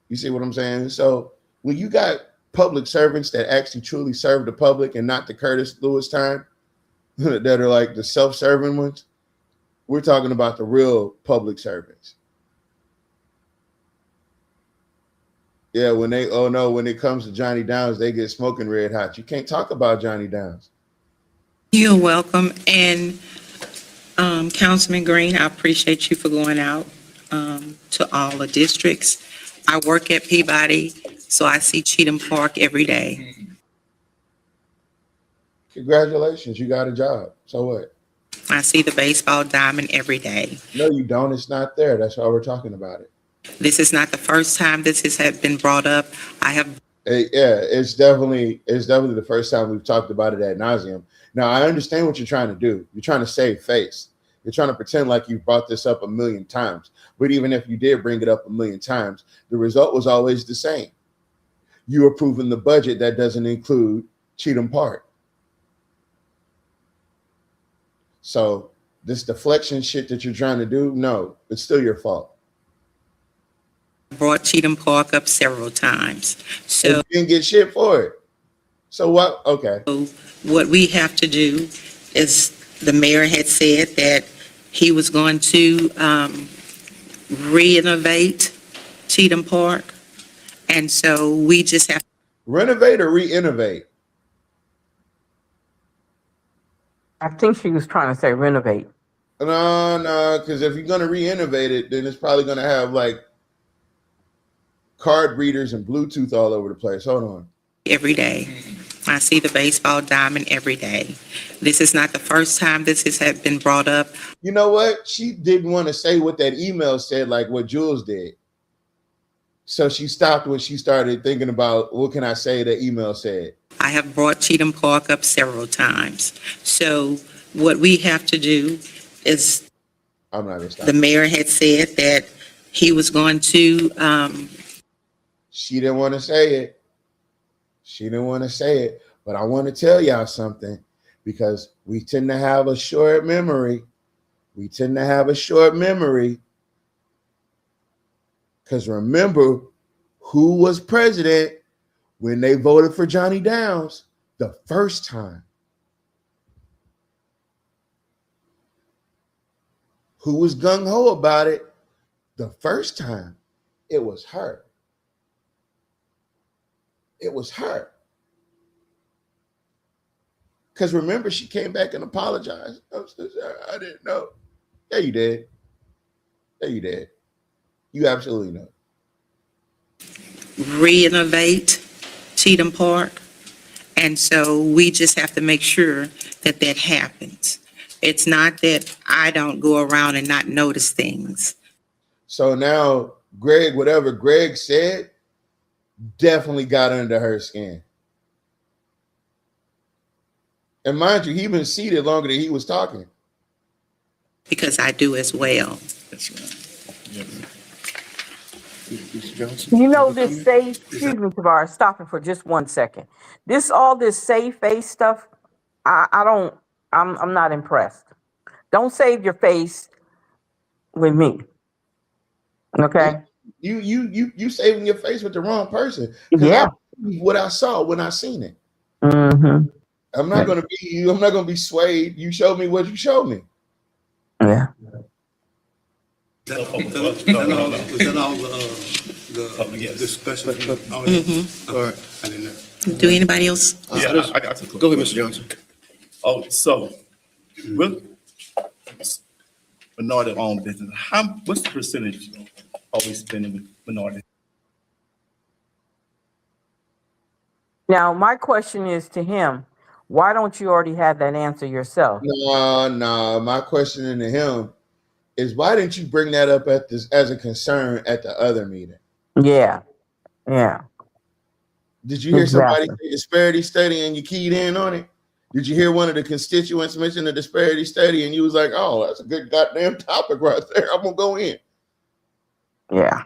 You see what I'm saying? So when you got public servants that actually truly serve the public and not the Curtis Lewis time, that are like the self-serving ones, we're talking about the real public servants. Yeah, when it comes to Johnny Downs, they get smoking red hot. You can't talk about Johnny Downs. You're welcome. And Councilman Green, I appreciate you for going out to all the districts. I work at Peabody, so I see Cheatham Park every day. Congratulations, you got a job. So what? I see the baseball diamond every day. No, you don't. It's not there. That's why we're talking about it. This is not the first time this has been brought up. It's definitely the first time we've talked about it ad nauseum. Now, I understand what you're trying to do. You're trying to save face. You're trying to pretend like you've brought this up a million times. But even if you did bring it up a million times, the result was always the same. You approving the budget that doesn't include Cheatham Park. So this deflection shit that you're trying to do, no, it's still your fault. Brought Cheatham Park up several times. So you didn't get shit for it. So what? Okay. What we have to do is, the mayor had said that he was going to renovate Cheatham Park. And so we just have to renovate or re-innovate. I think she was trying to say renovate. No, because if you're going to re-innovate it, then it's probably going to have like card readers and Bluetooth all over the place. Hold on. Every day. I see the baseball diamond every day. This is not the first time this has been brought up. You know what? She didn't want to say what that email said, like what Jules did. So she stopped when she started thinking about, what can I say that email said? I have brought Cheatham Park up several times. So what we have to do is, I'm not gonna stop. The mayor had said that he was going to. She didn't want to say it. She didn't want to say it. But I want to tell y'all something, because we tend to have a short memory. Because remember who was president when they voted for Johnny Downs the first time? Who was gung-ho about it the first time? It was her. It was her. Because remember, she came back and apologized. I'm so sorry, I didn't know. Yeah, you did. Yeah, you did. You absolutely know. Renovate Cheatham Park. And so we just have to make sure that that happens. It's not that I don't go around and not notice things. So now Greg, whatever Greg said, definitely got under her skin. And mind you, he been seated longer than he was talking. Because I do as well. That's right. Mr. Johnson? You know, this safe, excuse me, Tavares, stopping for just 1 second. All this save face stuff, I'm not impressed. Don't save your face with me. Okay? You saving your face with the wrong person. Because Yeah. what I saw when I seen it. Mm-hmm. I'm not gonna be you. I'm not gonna be swayed. You showed me what you showed me. Yeah. Was that all the discussion? Mhm. All right. I didn't know. Do anybody else? Yeah, I got some. Go ahead, Mr. Johnson. Oh, so, with minority-owned business, what's the percentage are we spending with minority? Now, my question is to him, why don't you already have that answer yourself? No. My question to him is, why didn't you bring that up at this as a concern at the other meeting? Yeah. Yeah. Did you hear somebody Exactly. say disparity study and you keyed in on it? Did you hear one of the constituents mention the disparity study and you was like, oh, that's a good goddamn topic right there. I'm gonna go in. Yeah.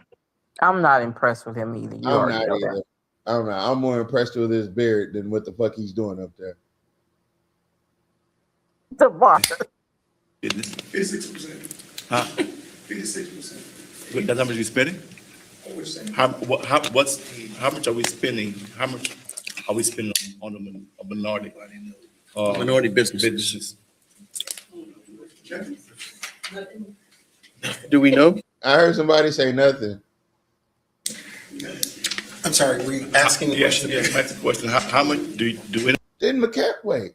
I'm not impressed with him either. You I'm already not know either. I'm not. I'm more impressed with his beard than what the fuck he's doing up there. that. Tavares. 56%. Huh? 56%. What, that's how much we spending? How much are we spending? How much are we spending on a minority? Minority businesses. Do we know? I heard somebody say nothing. I'm sorry, were you asking a question? Yes, that's the question. How much do we? Didn't McCack wait?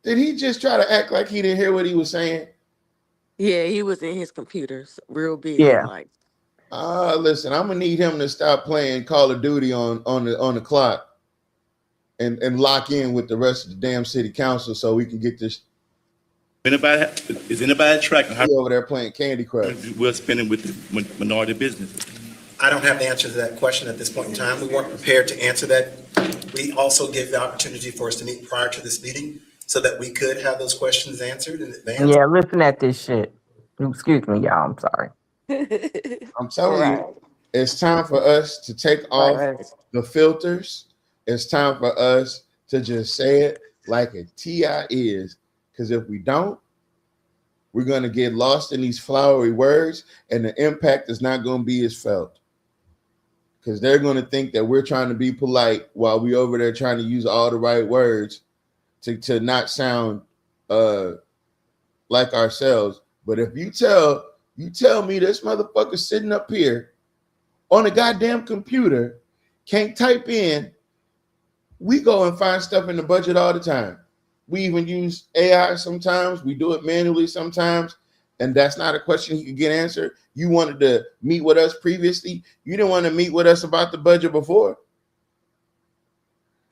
Did he just try to act like he didn't hear what he was saying? Yeah, he was in his computers real busy. Yeah. Like, Listen, I'm gonna need him to stop playing Call of Duty on the clock and lock in with the rest of the damn city council so we can get this. Is anybody tracking how over there playing Candy Crush? we're spending with the minority business? I don't have the answer to that question at this point in time. We weren't prepared to answer that. We also gave the opportunity for us to meet prior to this meeting so that we could have those questions answered in advance. Yeah, listen at this shit. Excuse me, y'all. I'm sorry. I'm telling you, it's time for us to take off the filters. It's time for us to just say it like a TI is. Because if we don't, we're going to get lost in these flowery words and the impact is not going to be as felt. Because they're going to think that we're trying to be polite while we over there trying to use all the right words to not sound like ourselves. But if you tell me this motherfucker sitting up here on a goddamn computer can't type in, we go and find stuff in the budget all the time. We even use AI sometimes. We do it manually sometimes. And that's not a question he could get answered. You wanted to meet with us previously. You didn't want to meet with us about the budget before.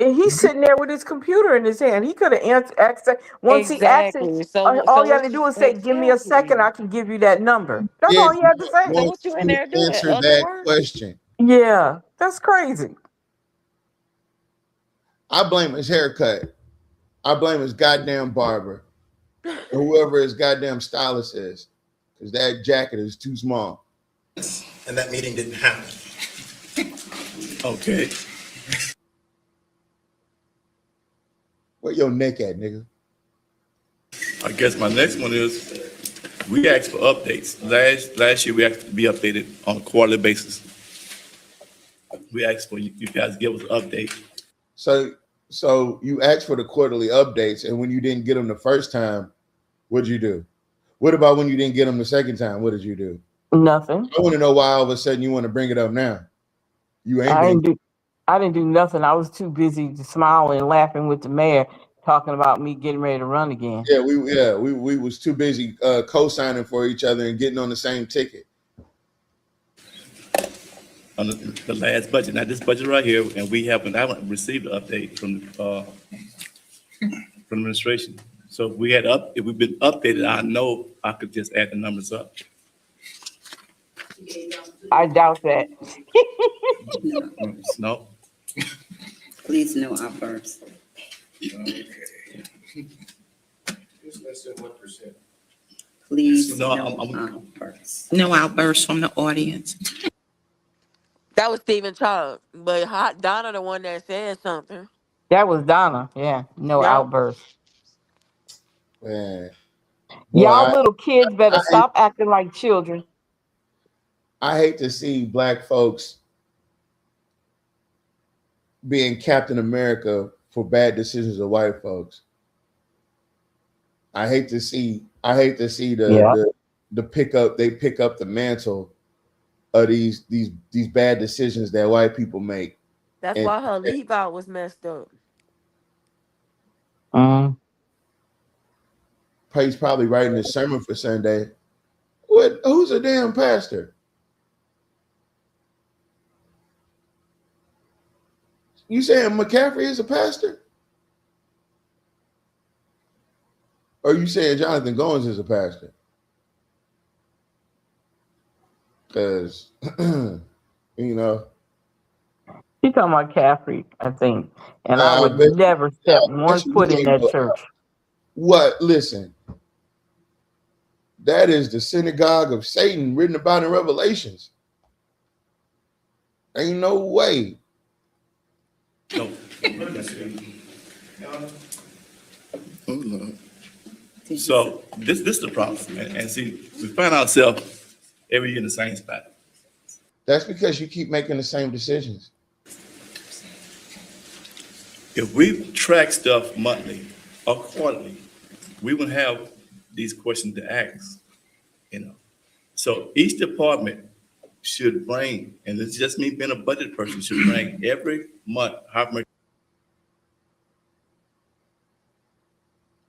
And he's sitting there with his computer in his hand. He could have asked that. Once he asked exactly. it, So all he had what to you- do is say, give me a second, I can give you that number. That's Yeah, all he had to say. So what you in there doing? Answer Other that work? question. Yeah, that's crazy. I blame his haircut. I blame his goddamn barber. Or whoever his goddamn stylist is. Because that jacket is too small. And that meeting didn't happen. Okay. Where your neck at, nigga? I guess my next one is, we asked for updates. Last year, we asked to be updated on a quarterly basis. We asked for you guys to give us an update. So you asked for the quarterly updates, and when you didn't get them the first time, what did you do? What about when you didn't get them the second time? What did you do? Nothing. I want to know why all of a sudden you want to bring it up now. You ain't. I didn't do nothing. I was too busy smiling and laughing with the mayor, talking about me getting ready to run again. Yeah, we was too busy co-signing for each other and getting on the same ticket. On the last budget, now this budget right here, and I haven't received an update from administration. So if we've been updated, I know I could just add the numbers up. I doubt that. No. Please know our first. It's less than 1%. Please, No, no I'm- outbursts. No outbursts from the audience. That was Stephen Charles, but Donna the one that said something. That was Donna. Yeah, no Yeah. outburst. Man, boy, Y'all little kids better I- stop acting like children. I hate to see black folks being Captain America for bad decisions of white folks. I hate to see the pick up the mantle of these bad decisions that white people make. That's And- why her leave out was messed up. He's probably writing his sermon for Sunday. What? Who's a damn pastor? You saying McCaffrey is a pastor? Or you saying Jonathan Goins is a pastor? Because, you know. She talking about Caffrey, I think. And I I would bet- never step I bet one you foot in ain't that go- church. What? Listen. That is the synagogue of Satan written about in Revelations. Ain't no way. No. So this is the problem, and see, we find ourselves every year in the same spot. That's because you keep making the same decisions. If we track stuff monthly or quarterly, we would have these questions to ask, you know. So each department should bring, and it's just me being a budget person, should bring every month how much.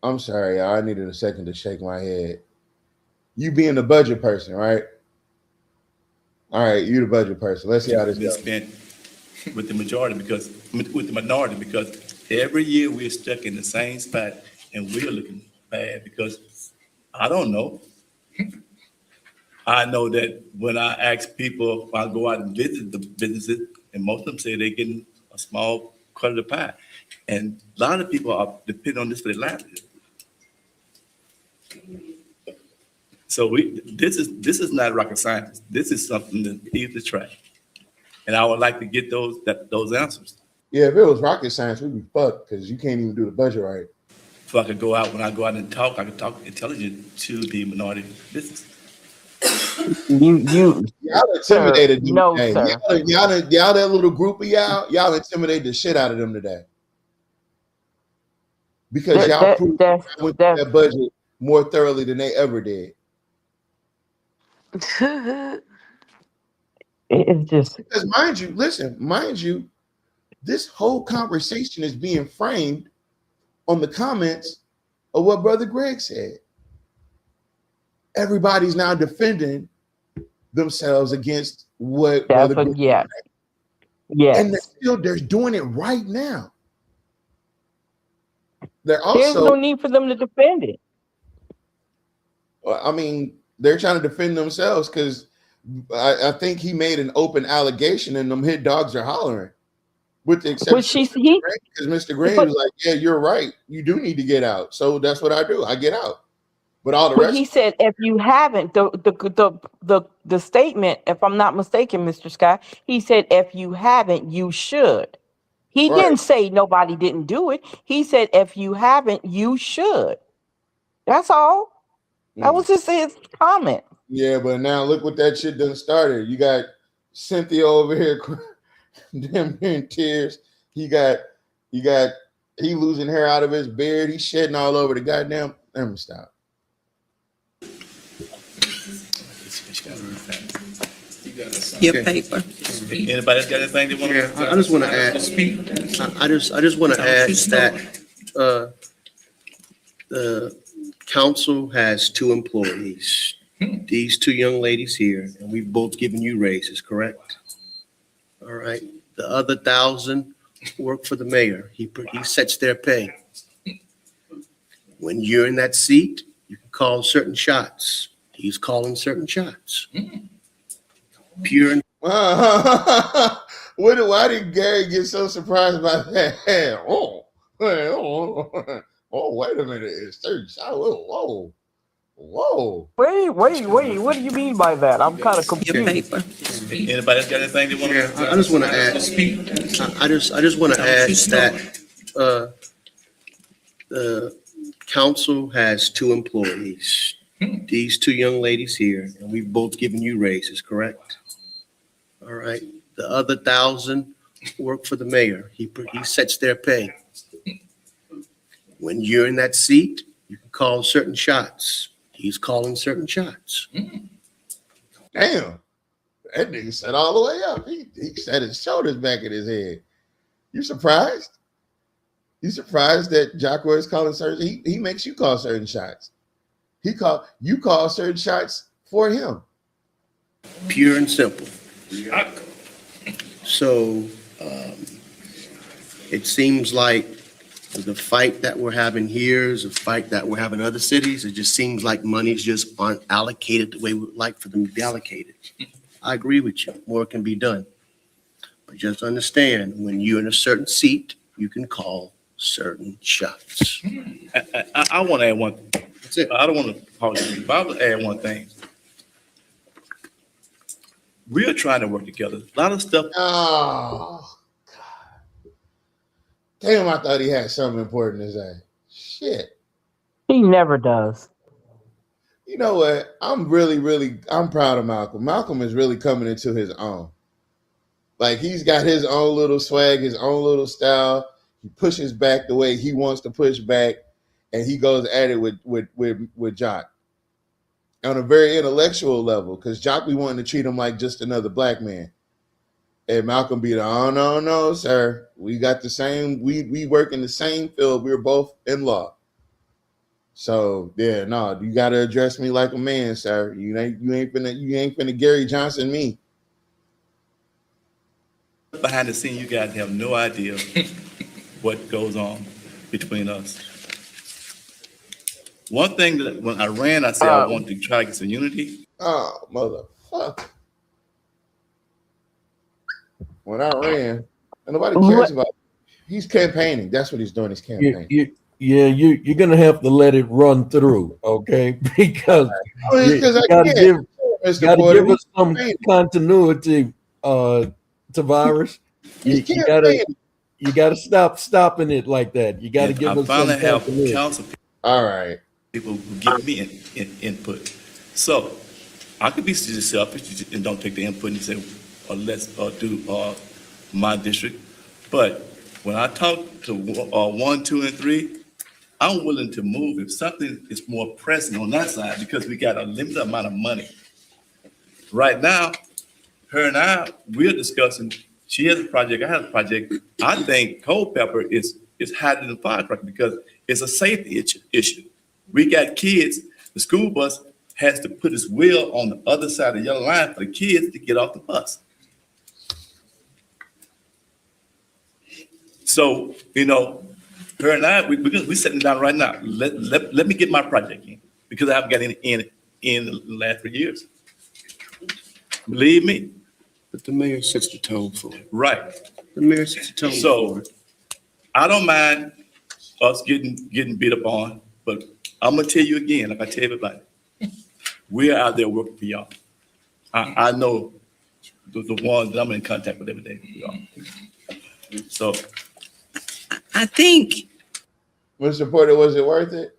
I'm sorry, y'all. I needed a second to shake my head. You being the budget person, right? All right, you the budget person. Let's see how this been goes. spent with the majority with the minority, because every year we're stuck in the same spot and we're looking bad because I don't know. I know that when I ask people, I go out and visit the businesses, and most of them say they're getting a small cut of the pie. And a lot of people are depending on this for their livelihood. So this is not rocket science. This is something that needs to track. And I would like to get those answers. Yeah, if it was rocket science, we'd be fucked because you can't even do the budget right. So I could go out, when I go out and talk, I could talk intelligent to the minority business. Y'all intimidated them no, today. sir. Y'all that little group of y'all intimidated the shit out of them today. Because y'all proved I went through that budget more thoroughly than they ever did. It's just Because mind you, this whole conversation is being framed on the comments of what Brother Greg said. Everybody's now defending themselves against what that's Brother what. Greg Yeah. said. Yes. And they're doing it right now. They're There's no also, need for them to defend it. I mean, they're trying to defend themselves because I think he made an open allegation and them hit dogs are hollering. With the exception because Mr. Green was like, yeah, you're right. You do need to get out. So that's what I do. I get out. But all the But rest. he said, if you haven't, the statement, if I'm not mistaken, Mr. Scott, he said, if you haven't, you should. He didn't say nobody didn't do it. He said, if you haven't, you should. That's all. That was just his comment. Yeah, but now look what that shit done started. You got Cynthia over here, damn near in tears. He losing hair out of his beard. He's shedding all over the goddamn. Let me stop. Your paper. Anybody else got anything they want to? Yeah, I just want to add. I just want to add that the council has two employees. These two young ladies here, and we've both given you raises, correct? All right. The other 1,000 work for the mayor. He sets their pay. When you're in that seat, you can call certain shots. He's calling certain shots. Pure. Why did Gary get so surprised by that? Oh, wait a minute. It's 30 shots. Whoa. Whoa. Wait, what do you mean by that? I'm kind of Your confused. paper. Anybody else got anything they want to? Yeah, I just want to add, I just want to add that, the council has two employees. These two young ladies here, and we've both given you raises, correct? All right. The other 1,000 work for the mayor. He sets their pay. When you're in that seat, you can call certain shots. He's calling certain shots. Damn. That nigga sat all the way up. He set his shoulders back in his head. You surprised? You surprised that Jocko is calling certain? He makes you call certain shots. You call certain shots for him. Pure and simple. So it seems like the fight that we're having here is a fight that we're having in other cities. It just seems like monies just aren't allocated the way we would like for them to be allocated. I agree with you. More can be done. But just understand, when you're in a certain seat, you can call certain shots. I want to add one. That's it. I don't want to apologize, but I will add one thing. We are trying to work together. A lot of stuff. Oh, God. Damn, I thought he had something important to say. Shit. He never does. You know what? I'm proud of Malcolm. Malcolm is really coming into his own. Like, he's got his own little swag, his own little style. He pushes back the way he wants to push back, and he goes at it with Jock on a very intellectual level, because Jock be wanting to treat him like just another black man. And Malcolm be like, oh, no, sir. We got the same, we work in the same field. We're both in law. So yeah, no, you gotta address me like a man, sir. You ain't finna Gary Johnson me. Behind the scene, you guys have no idea what goes on between us. One thing that when I ran, I said I wanted to try to get some unity. Oh, motherfucker. When I ran, and nobody cares about it. He's campaigning. That's what he's doing, he's campaigning. You're gonna have to let it run through, okay? Because you gotta give us some continuity, Tavares. You gotta stop stopping it like that. You gotta give us some finally have continuity. council All right. people who give me input. So I could be just selfish and don't take the input and say, let's do my district. But when I talk to 1, 2, and 3, I'm willing to move if something is more pressing on that side, because we got a limited amount of money. Right now, her and I, we're discussing, she has a project, I have a project. I think Culpeper is higher than the firecracker because it's a safety issue. We got kids, the school bus has to put its wheel on the other side of the yellow line for the kids to get off the bus. So, her and I, we're sitting down right now. Let me get my project in, because I haven't got any in the last 3 years. Believe me. But the mayor sets the tone for it. Right. The mayor sets the tone for So it. I don't mind us getting beat up on, but I'm gonna tell you again, like I tell everybody, we're out there working for y'all. I know the ones that I'm in contact with every day. Y'all. So I think. Mr. Porter, was it worth it?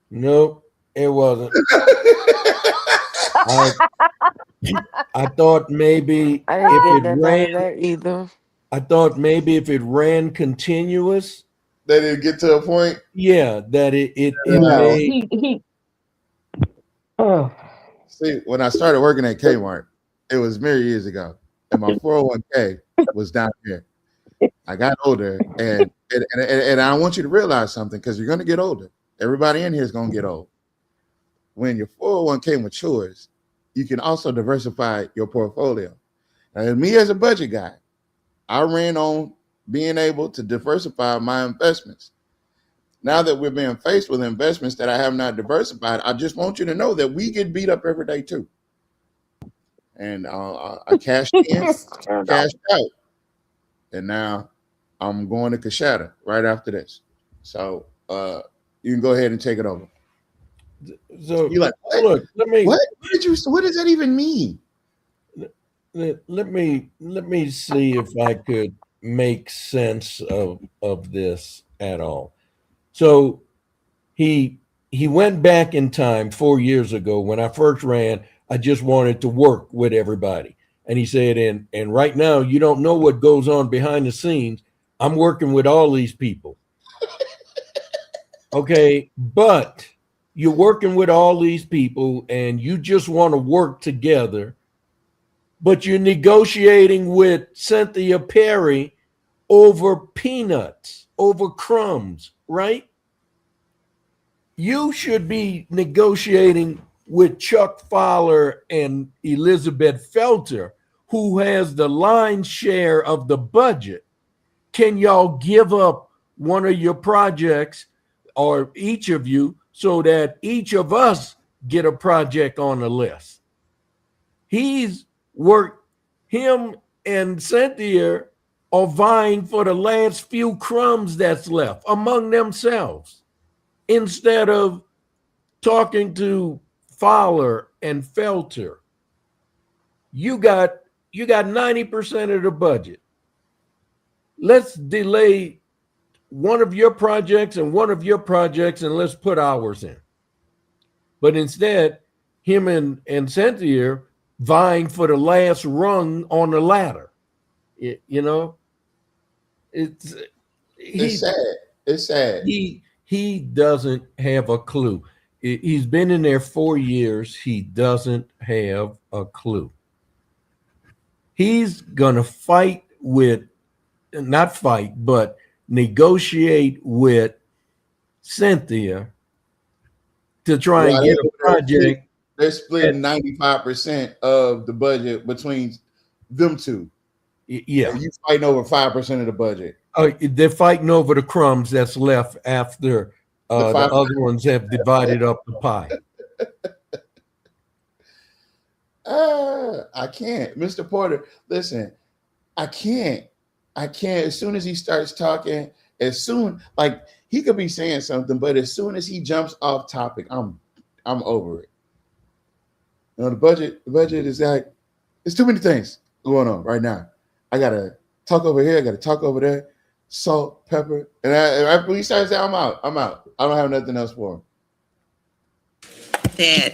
Nope, it wasn't. I thought maybe I didn't if get it that out of ran, that either. I thought maybe if it ran continuous, that it get to a point. Yeah, that it No. may. See, when I started working at Kmart, it was many years ago, and my 401k was down here. I got older, and I want you to realize something, because you're going to get older. Everybody in here is going to get old. When your 401k matures, you can also diversify your portfolio. And me as a budget guy, I ran on being able to diversify my investments. Now that we're being faced with investments that I have not diversified, I just want you to know that we get beat up every day too. And I cashed in, cashed out. And now I'm going to Coshada right after this. So you can go ahead and take it over. So You like, what? look, let me What does that even mean? let me see if I could make sense of this at all. So he went back in time 4 years ago when I first ran. I just wanted to work with everybody. And he said, and right now you don't know what goes on behind the scenes. I'm working with all these people. Okay, but you're working with all these people and you just want to work together, but you're negotiating with Cynthia Perry over peanuts, over crumbs, right? You should be negotiating with Chuck Fowler and Elizabeth Felter, who has the lion's share of the budget. Can y'all give up one of your projects, or each of you, so that each of us get a project on the list? He's worked, him and Cynthia are vying for the last few crumbs that's left among themselves, instead of talking to Fowler and Felter. You got 90% of the budget. Let's delay one of your projects and one of your projects, and let's put ours in. But instead, him and Cynthia vying for the last rung on the ladder. You know, it's sad. It's sad. He doesn't have a clue. He's been in there 4 years. He doesn't have a clue. He's gonna but negotiate with Cynthia to try and get a project. They're splitting 95% of the budget between them two. Yeah. And you fighting over 5% of the budget. They're fighting over the crumbs that's left after the other ones have divided up the pie. I can't. Mr. Porter, listen, I can't. As soon as he starts talking, like he could be saying something, but as soon as he jumps off topic, I'm over it. You know, the budget is like, it's too many things going on right now. I gotta talk over here, I gotta talk over there, salt, pepper. And when he starts saying, I'm out. I don't have nothing else for him. That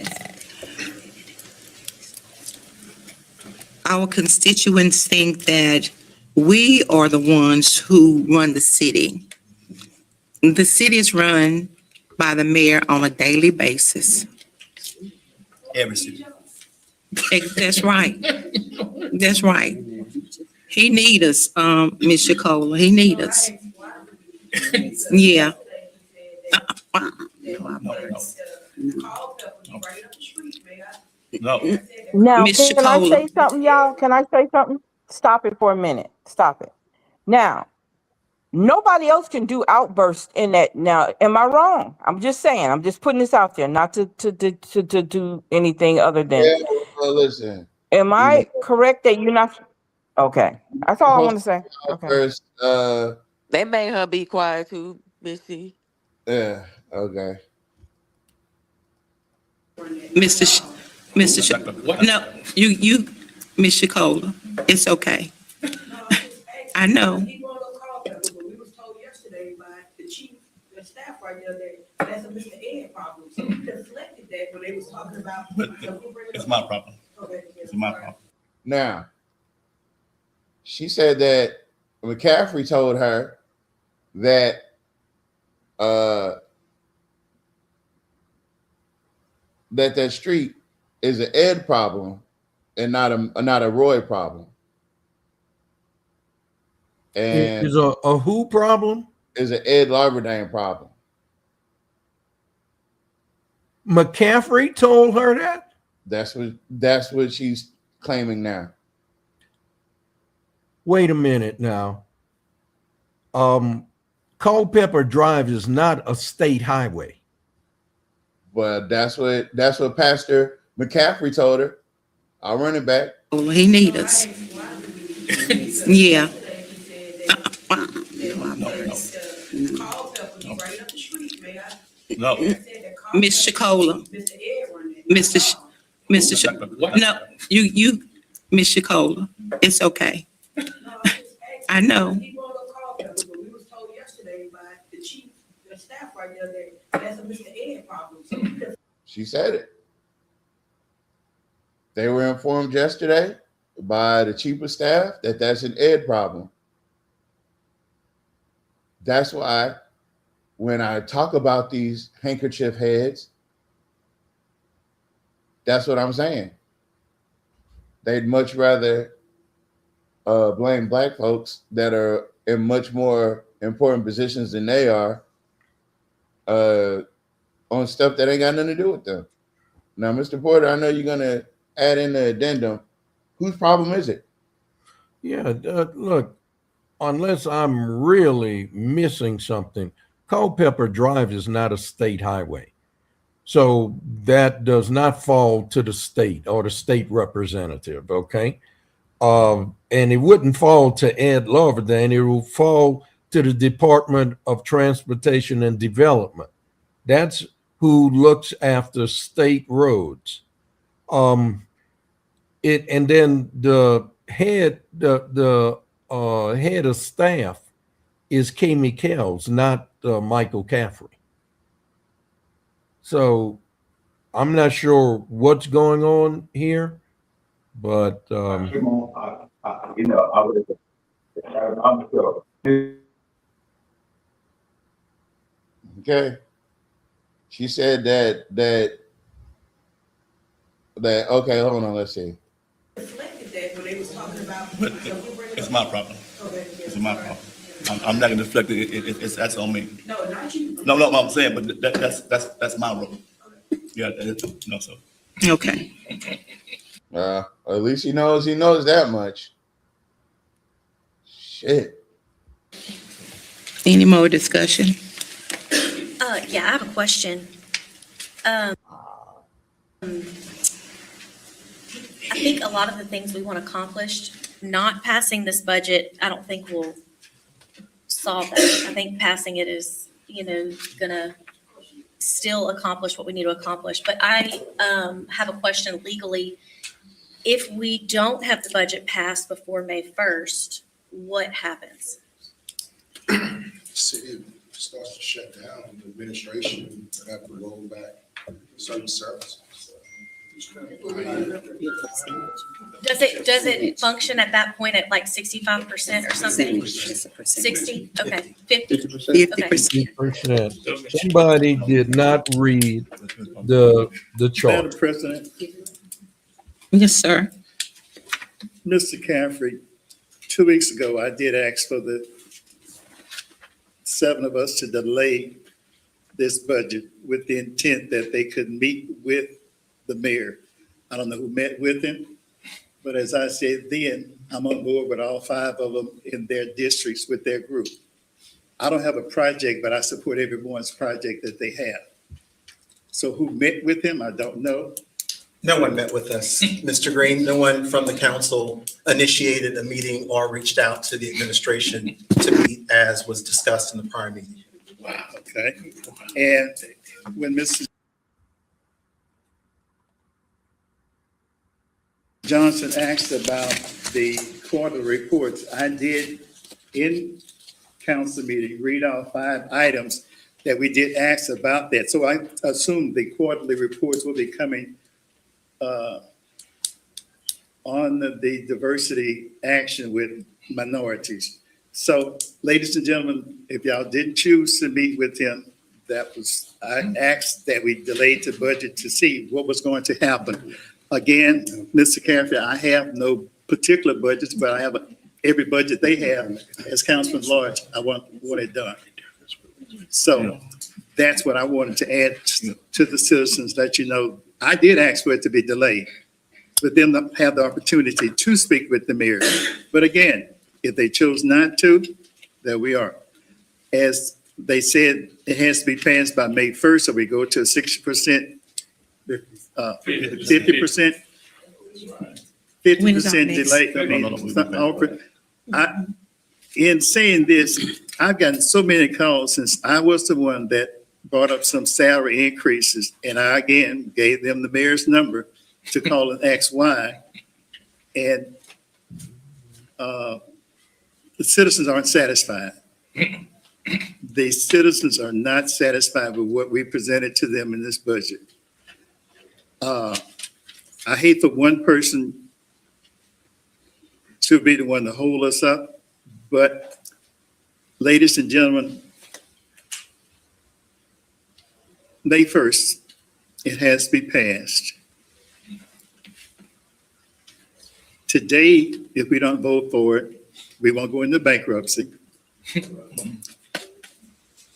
our constituents think that we are the ones who run the city. The city is run by the mayor on a daily basis. Every city. That's right. That's right. He need us, Ms. Shakola. He need us. Yeah. No. Now, Ms. can I Shakola. say something, y'all? Can I say something? Stop it for a minute. Stop it. Now, nobody else can do outbursts in that. Now, am I wrong? I'm just saying. I'm just putting this out there, not to do anything other than. Yeah, well, listen. Am I correct that you're not? Okay, that's all I want to say. Okay. First, They made her be quiet too, Missy. yeah, okay. Mr. No, you, Ms. Shakola, it's okay. I know. We was told yesterday by the chief, the staff right there, that that's a Mr. Ed problem. So we deflected that when they was talking about. It's my problem. It's my problem. Now, she said that McCaffrey told her that that street is an Ed problem and not a Roy problem. And Is a who problem? Is an Ed Larberdane problem. McCaffrey told her that? That's what she's claiming now. Wait a minute now. Culpeper Drive is not a state highway. But that's what Pastor McCaffrey told her. I'll run it back. He need us. Yeah. No. Ms. Shakola. Mr. Ed run that. Mr. No, you, Ms. Shakola, it's okay. I know. He won't go call them, but we was told yesterday by the chief, the staff right there, that that's a Mr. Ed problem. So we just She said it. They were informed yesterday by the chief of staff that that's an Ed problem. That's why when I talk about these handkerchief heads, that's what I'm saying. They'd much rather blame black folks that are in much more important positions than they are on stuff that ain't got nothing to do with them. Now, Mr. Porter, I know you're gonna add in the addendum. Whose problem is it? Yeah, look, unless I'm really missing something, Culpeper Drive is not a state highway. So that does not fall to the state or the state representative, okay? And it wouldn't fall to Ed Loverdan, it will fall to the Department of Transportation and Development. That's who looks after state roads. And then the head of staff is Kami Kells, not Michael Caffrey. So I'm not sure what's going on here, but I'm sure. Okay. She said that okay, hold on, let's see. reflected that when they was talking about. But it's my problem. It's my problem. I'm not gonna deflect it. That's on me. No, not you. No, I'm saying, but that's my role. Yeah, no, so. Okay. At least he knows that much. Shit. Any more discussion? Yeah, I have a question. I think a lot of the things we want accomplished, not passing this budget, I don't think will solve that. I think passing it is, gonna still accomplish what we need to accomplish. But I have a question legally. If we don't have the budget passed before May 1st, what happens? City starts to shut down, and the administration would have to roll back certain services. Does it function at that point at like 65% or something? 60? Okay, 50? 50%. somebody did not read the chart. Madam President, Yes, sir. Mr. Caffrey, 2 weeks ago, I did ask for the 7 of us to delay this budget with the intent that they could meet with the mayor. I don't know who met with him, but as I said then, I'm on board with all 5 of them in their districts with their group. I don't have a project, but I support everyone's project that they have. So who met with him, I don't know. No one met with us, Mr. Green. No one from the council initiated a meeting or reached out to the administration to meet as was discussed in the prior meeting. Wow, okay. And when Mr. Johnson asked about the quarterly reports, I did in council meeting read all 5 items that we did ask about that. So I assume the quarterly reports will be coming on the diversity action with minorities. So, ladies and gentlemen, if y'all didn't choose to meet with him, I asked that we delayed the budget to see what was going to happen. Again, Mr. Caffrey, I have no particular budgets, but I have every budget they have as Councilman Lodge. I want it done. So that's what I wanted to add to the citizens, let you know. I did ask for it to be delayed, but them to have the opportunity to speak with the mayor. But again, if they chose not to, there we are. As they said, it has to be passed by May 1st, so we go to a 60%, 50%, 50% delay. In saying this, I've gotten so many calls since I was the one that brought up some salary increases, and I again gave them the mayor's number to call and ask why. And the citizens aren't satisfied. The citizens are not satisfied with what we presented to them in this budget. I hate for one person to be the one to hold us up, but ladies and gentlemen, May 1st, it has to be passed. Today, if we don't vote for it, we won't go into bankruptcy.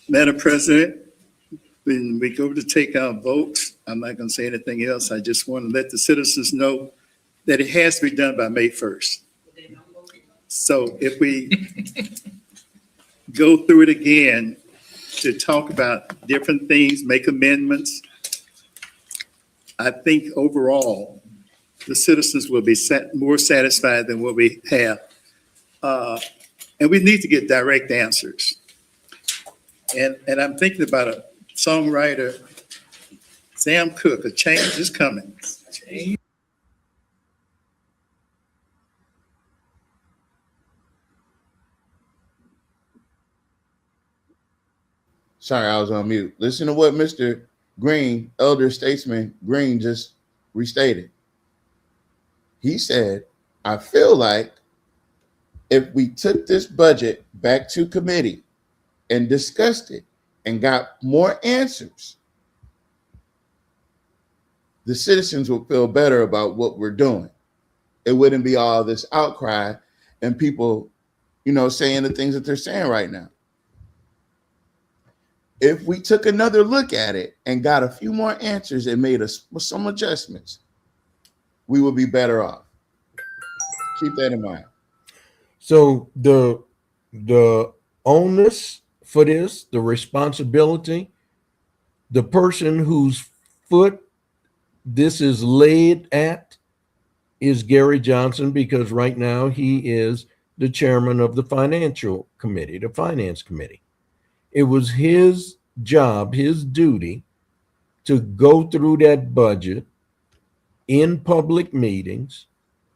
Madam President, when we go to take our votes, I'm not going to say anything else. I just want to let the citizens know that it has to be done by May 1st. So if we go through it again to talk about different things, make amendments, I think overall, the citizens will be more satisfied than what we have. And we need to get direct answers. And I'm thinking about a songwriter, Sam Cooke, a change is coming. Sorry, I was on mute. Listen to what Mr. Green, elder statesman Green, just restated. He said, I feel like if we took this budget back to committee and discussed it and got more answers, the citizens would feel better about what we're doing. It wouldn't be all this outcry and people, saying the things that they're saying right now. If we took another look at it and got a few more answers and made some adjustments, we would be better off. Keep that in mind. So the onus for this, the responsibility, the person whose foot this is laid at is Gary Johnson, because right now he is the chairman of the financial committee, the finance committee. It was his job, his duty to go through that budget in public meetings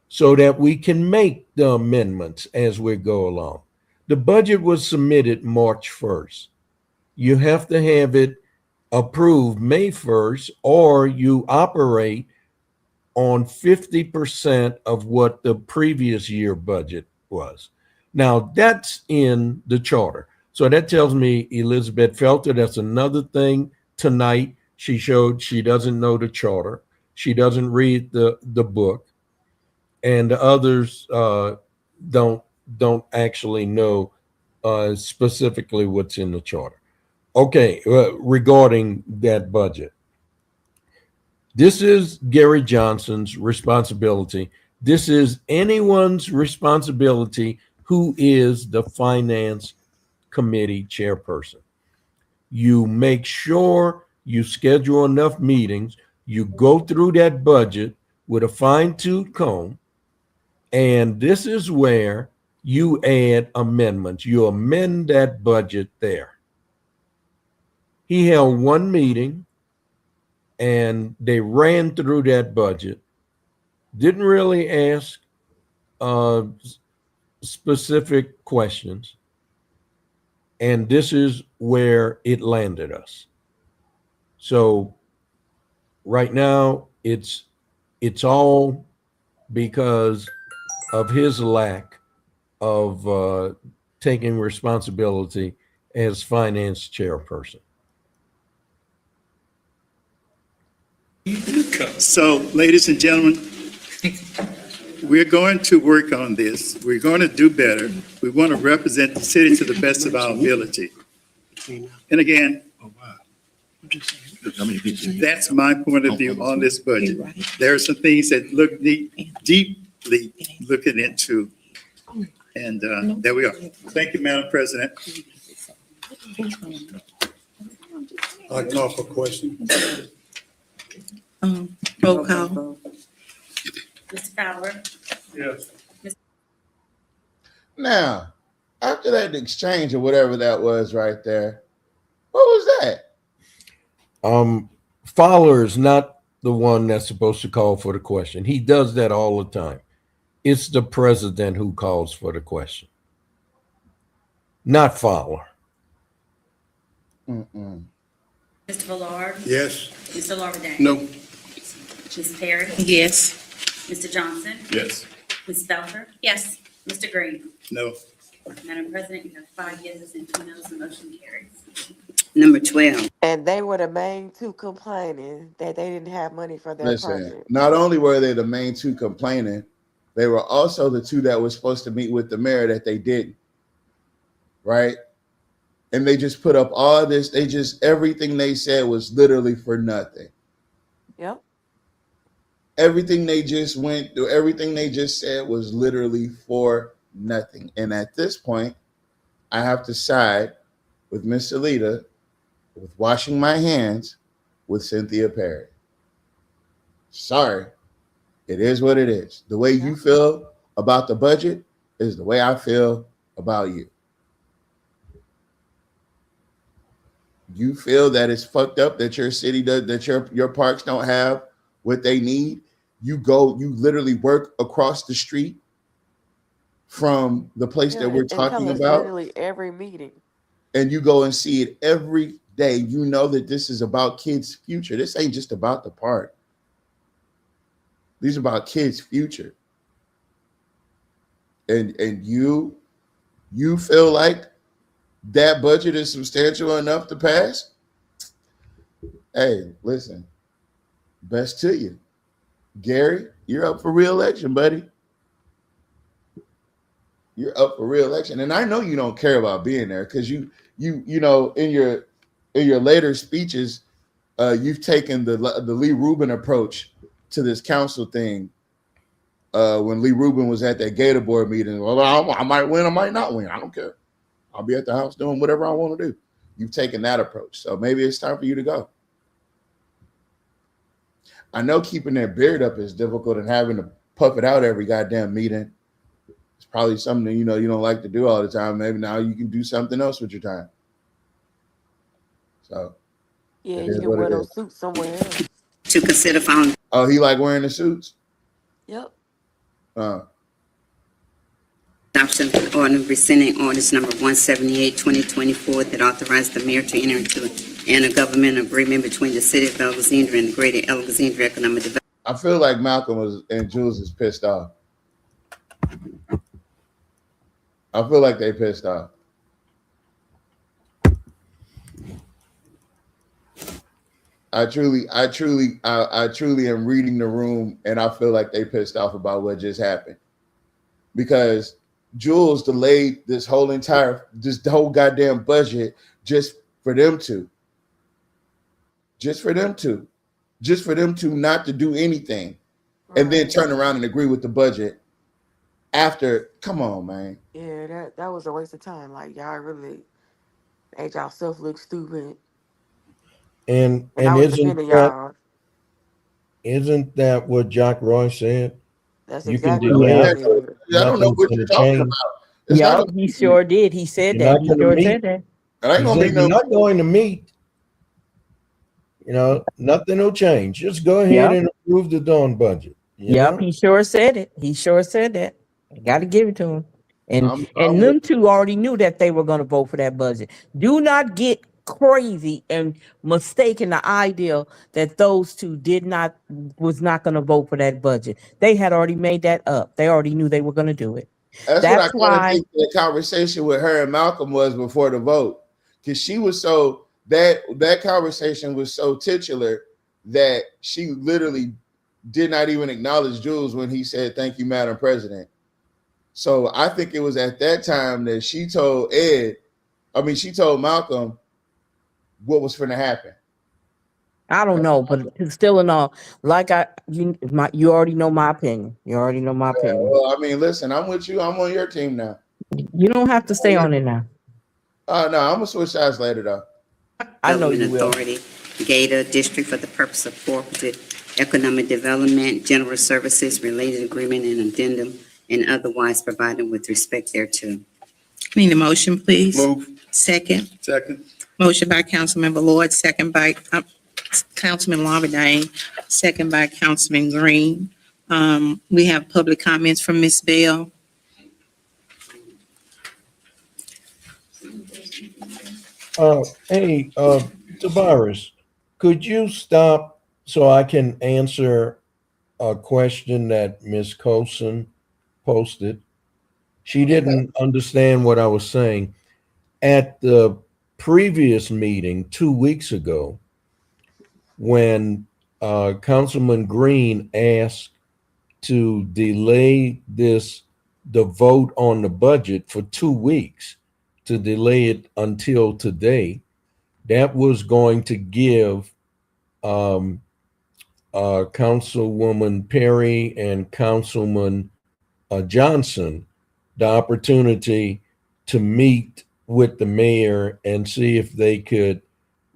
so that we can make the amendments as we go along. The budget was submitted March 1st. You have to have it approved May 1st, or you operate on 50% of what the previous year budget was. Now, that's in the charter. So that tells me Elizabeth Felter, that's another thing tonight. She showed she doesn't know the charter. She doesn't read the book. And the others don't actually know specifically what's in the charter. Okay, regarding that budget. This is Gary Johnson's responsibility. This is anyone's responsibility who is the finance committee chairperson. You make sure you schedule enough meetings, you go through that budget with a fine-tooth comb, and this is where you add amendments. You amend that budget there. He held one meeting and they ran through that budget, didn't really ask specific questions. And this is where it landed us. So right now, it's all because of his lack of taking responsibility as finance chairperson. So, ladies and gentlemen, we're going to work on this. We're going to do better. We want to represent the city to the best of our ability. And again, that's my point of view on this budget. There are some things that look deeply looking into. And there we are. Thank you, Madam President. I call for question. Roll call. Mr. Fowler? Yes. Now, after that exchange or whatever that was right there, what was that? Fowler is not the one that's supposed to call for the question. He does that all the time. It's the president who calls for the question, not Fowler. Mm-mm. Mr. Ballard? Yes. Mr. Lawberdane? No. Ms. Perry? Yes. Mr. Johnson? Yes. Ms. Belcher? Yes. Mr. Green? No. Madam President, you have 5 yeses and 2 noes, the motion carries. Number 12, And they were the main two complaining that they didn't have money for their Listen, project. not only were they the main two complaining, they were also the two that were supposed to meet with the mayor that they didn't. Right? And they just put up all this. They just, everything they said was literally for nothing. Yep. Everything they just went through, everything they just said was literally for nothing. And at this point, I have to side with Miss Alita with washing my hands with Cynthia Perry. Sorry. It is what it is. The way you feel about the budget is the way I feel about you. You feel that it's fucked up that your city does, that your parks don't have what they need. You literally work across the street from the place that we're talking about, Literally every meeting. and you go and see it every day. You know that this is about kids' future. This ain't just about the park. These are about kids' future. And you feel like that budget is substantial enough to pass? Hey, listen, best to you. Gary, you're up for re-election, buddy. You're up for re-election. And I know you don't care about being there because you know, in your later speeches, you've taken the Lee Rubin approach to this council thing. When Lee Rubin was at that Gator Board meeting, well, I might win, I might not win. I don't care. I'll be at the house doing whatever I want to do. You've taken that approach. So maybe it's time for you to go. I know keeping that beard up is difficult and having to puff it out every goddamn meeting. It's probably something that, you know, you don't like to do all the time. Maybe now you can do something else with your time. So Yeah, you can wear those suits somewhere else. to consider found oh, he like wearing the suits? Yep. adoption of an ordinance rescinding ordinance number 178, 2024, that authorized the mayor to enter into an intergovernmental agreement between the city of Alexandria and the Greater Alexandria Economic Development. I feel like Malcolm and Jules is pissed off. I feel like they pissed off. I truly am reading the room, and I feel like they pissed off about what just happened, because Jules delayed this whole goddamn budget just for them to not to do anything, and then turn around and agree with the budget after. Come on, man. Yeah, that was a waste of time. Like, y'all really made yourself look stupid. And I was isn't defending y'all. that what Jack Roy said? That's You can exactly what delay I it. did. I don't know Nothing's what gonna you're talking change. about. It's Yeah, not he sure did. He said You're that. not He gonna sure meet. said that. It ain't He gonna be said, no. you're not going to meet. You know, nothing will change. Just go ahead Yep. and approve the Dawn budget. You Yep, know? he sure said it. He sure said that. Got to give it to him. I'm And them two already knew that they were going to vote for that budget. Do not get crazy and mistaken the idea that those two was not going to vote for that budget. They had already made that up. They already knew they were going to do it. That's That's what I kind of why. think the conversation with her and Malcolm was before the vote, because she was so that conversation was so titular that she literally did not even acknowledge Jules when he said, "Thank you, Madam President." So I think it was at that time that she told Malcolm what was going to happen. I don't know, but still in all, like you already know my opinion. You already know my opinion. Well, I mean, listen, I'm with you. I'm on your team now. You don't have to stay on it now. No, I'm gonna switch sides later though. I know you Government will. Authority, Gator District for the purpose of cooperative economic development, general services, related agreement and addendum, and otherwise providing with respect thereto. Need a motion, please? Move. Second. Second. Motion by Councilmember Lloyd, second by Councilman Lawberdane, second by Councilman Green. We have public comments from Ms. Bell. Hey, Tavares, could you stop so I can answer a question that Ms. Colson posted? She didn't understand what I was saying. At the previous meeting 2 weeks ago, when Councilman Green asked to delay the vote on the budget for 2 weeks, to delay it until today, that was going to give Councilwoman Perry and Councilman Johnson the opportunity to meet with the mayor and see if they could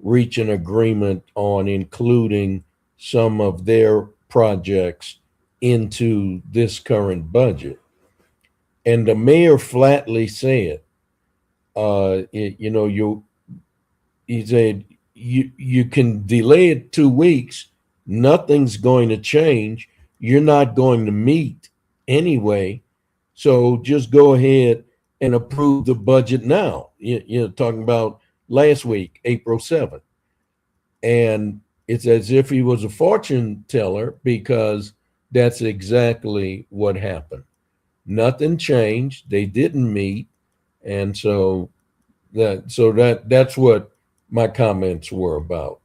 reach an agreement on including some of their projects into this current budget. And the mayor flatly said, he said, you can delay it 2 weeks. Nothing's going to change. You're not going to meet anyway. So just go ahead and approve the budget now. You're talking about last week, April 7th. And it's as if he was a fortune teller, because that's exactly what happened. Nothing changed. They didn't meet. And so that's what my comments were about.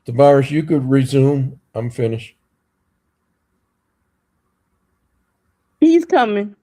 Tavares, you could resume. I'm finished. He's coming.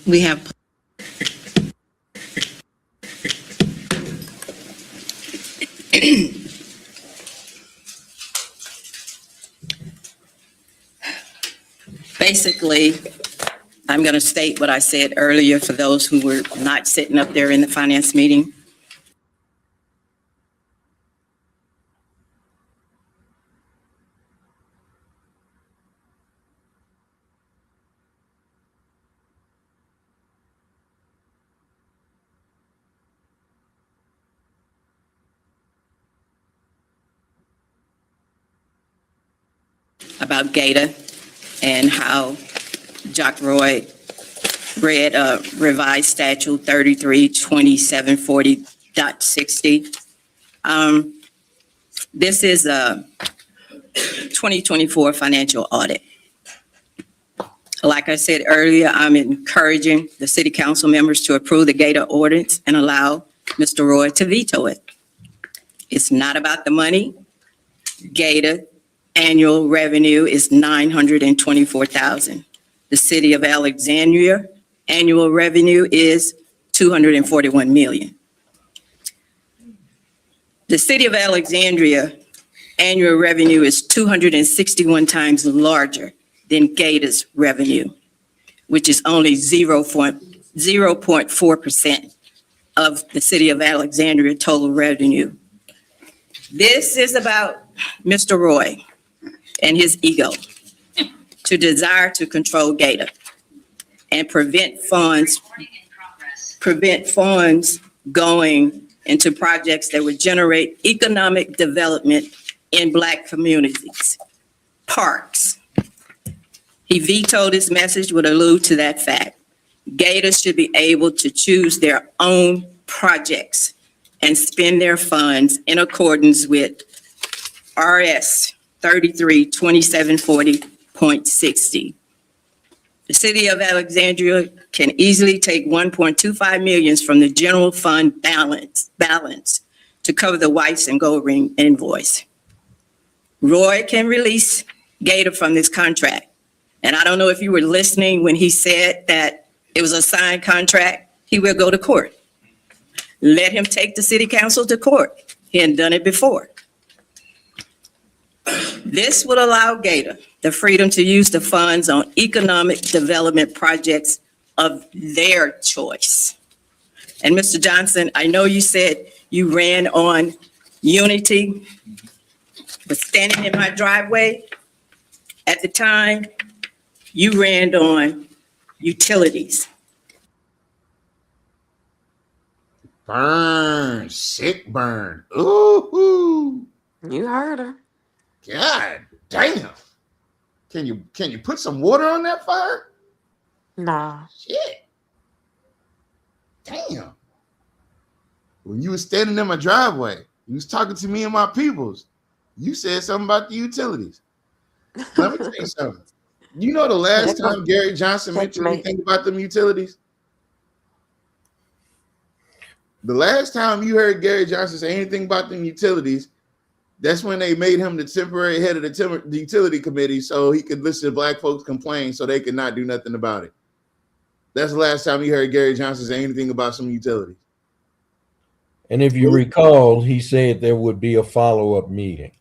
We have Basically, I'm going to state what I said earlier for those who were not sitting up there in the finance meeting. About Gator and how Jock Roy read revised statute 332740.60. This is a 2024 financial audit. Like I said earlier, I'm encouraging the city council members to approve the Gator ordinance and allow Mr. Roy to veto it. It's not about the money. Gator annual revenue is $924,000. The city of Alexandria annual revenue is $241 million. The city of Alexandria annual revenue is 261 times larger than Gator's revenue, which is only 0.4% of the city of Alexandria total revenue. This is about Mr. Roy and his ego to desire to control Gator and prevent funds going into projects that would generate economic development in Black communities, parks. He vetoed his message would allude to that fact. Gators should be able to choose their own projects and spend their funds in accordance with RS 332740.60. The city of Alexandria can easily take 1.25 million from the general fund balance to cover the whites and gold ring invoice. Roy can release Gator from this contract. And I don't know if you were listening when he said that it was a signed contract. He will go to court. Let him take the city council to court. He hadn't done it before. This would allow Gator the freedom to use the funds on economic development projects of their choice. And Mr. Johnson, I know you said you ran on Unity, but standing in my driveway at the time, you ran on utilities. Burn, sick burn. Ooh, You heard her. God damn. Can you put some water on that fire? Nah. Shit. Damn. When you was standing in my driveway, you was talking to me and my peoples. You said something about the utilities. Let me tell you something. You know the last time Gary Johnson mentioned anything about them utilities? The last time you heard Gary Johnson say anything about them utilities, that's when they made him the temporary head of the utility committee so he could listen to black folks complain so they could not do nothing about it. That's the last time you heard Gary Johnson say anything about some utilities. And if you recall, he said there would be a follow-up meeting.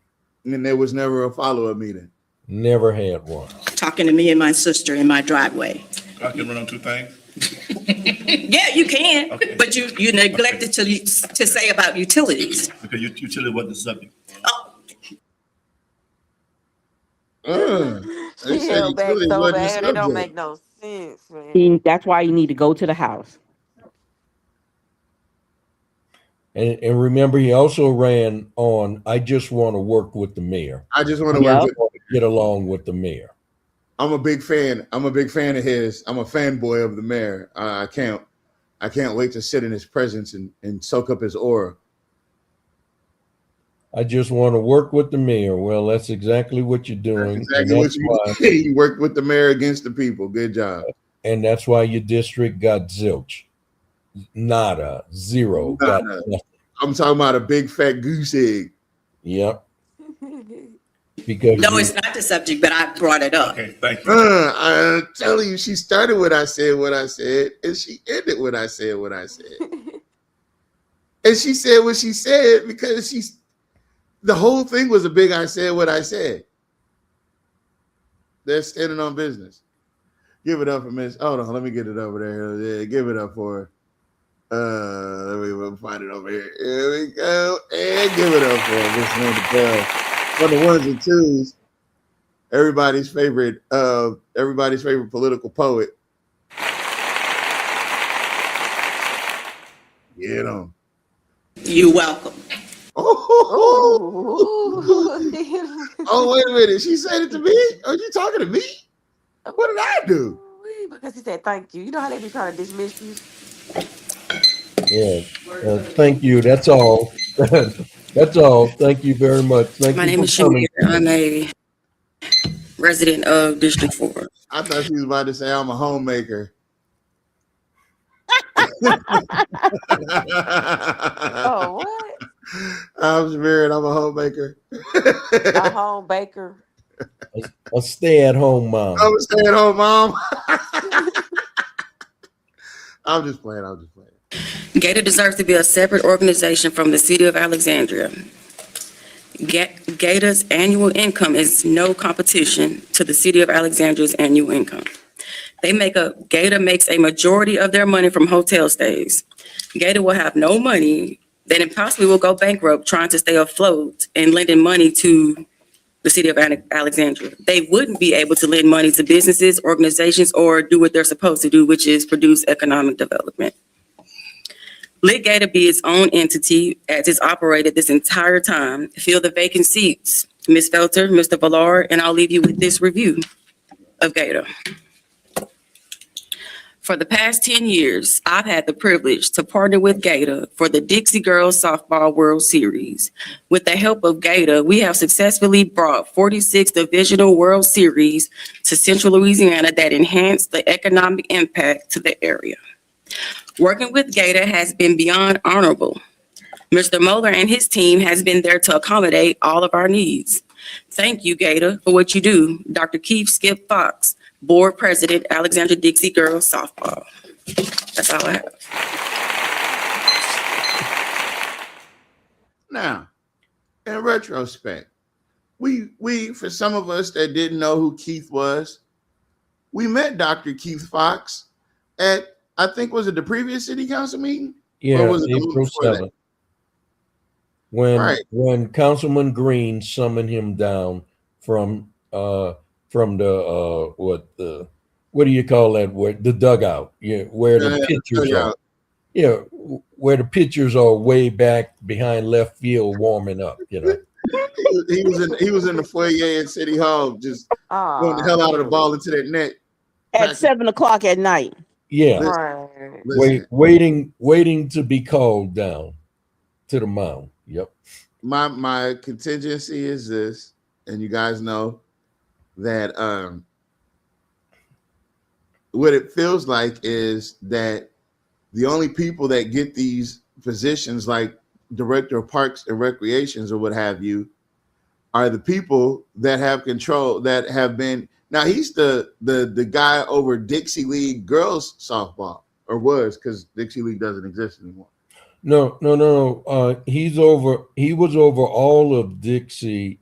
And there was never a follow-up meeting. Never had one. Talking to me and my sister in my driveway. I can run on two things. Yeah, you can, Okay. but you neglected to say about utilities. Because utility wasn't the subject. They She said held back utilities so wasn't the bad, it don't subject. make no sense, man. That's why you need to go to the house. And remember, he also ran on, I just want to work with the mayor. I just want to Yep. work with, Get along with the mayor. I'm a big fan. I'm a big fan of his. I'm a fanboy of the mayor. I can't wait to sit in his presence and soak up his aura. I just want to work with the mayor. Well, that's exactly what you're doing. Exactly what you did. You worked with the mayor against the people. Good job. And that's why your district got zilch. Nada, zero. Got Nada. nothing. I'm talking about a big fat goose egg. Yep. Because No, it's not the subject, but I brought it up. Okay, thank you. I'm telling you, she started what I said, and she ended what I said, And she said what she said because the whole thing was a big I said what I said. They're standing on business. Give it up for Miss. Hold on, let me get it over there. Yeah, give it up for her. Let me find it over here. Here we go. And give it up for Miss Linda Bell. For the ones and twos. Everybody's favorite political poet. Get on. You're welcome. Oh, wait a minute. She said it to me? Are you talking to me? What did I do? Because he said thank you. You know how they be trying to dismiss you? Yeah. Thank you. That's all. That's all. Thank you very much. Thank My you name for is coming. Shamir. I'm a resident of District 4. I thought she was about to say I'm a homemaker. Oh, what? I'm Shamir and I'm a homemaker. A home baker. A stay-at-home mom. I'm a stay-at-home mom. I'm just playing. Gator deserves to be a separate organization from the city of Alexandria. Gator's annual income is no competition to the city of Alexandria's annual income. Gator makes a majority of their money from hotel stays. Gator will have no money, then it possibly will go bankrupt trying to stay afloat and lending money to the city of Alexandria. They wouldn't be able to lend money to businesses, organizations, or do what they're supposed to do, which is produce economic development. Let Gator be its own entity as it's operated this entire time. Fill the vacant seats, Ms. Felter, Mr. Villard, and I'll leave you with this review of Gator. For the past 10 years, I've had the privilege to partner with Gator for the Dixie Girls Softball World Series. With the help of Gator, we have successfully brought 46 Divisional World Series to Central Louisiana that enhance the economic impact to the area. Working with Gator has been beyond honorable. Mr. Moeller and his team has been there to accommodate all of our needs. Thank you, Gator, for what you do. Dr. Keith Skip Fox, Board President, Alexandria Dixie Girls Softball. That's all I have. Now, in retrospect, we for some of us that didn't know who Keith was, we met Dr. Keith Fox at, I think, was it the previous city council meeting? Yeah, Or was it the one April before that? 7th. When Right. when Councilman Green summoned him down from the what do you call that? Where the dugout? Yeah, where the pitchers are. Dugout. Yeah, where the pitchers are way back behind left field warming up. You know. He was in the foyer at City Hall, just going the hell out of the ball into that net. At 7:00 at night. Yeah. Right. Waiting to be called down to the mound. Yep. My contingency is this, and you guys know that what it feels like is that the only people that get these positions, like director of parks and recreations or what have you, are the people that have control, that have been. Now he's the guy over Dixie League girls softball, or was, because Dixie League doesn't exist anymore. No. He was over all of Dixie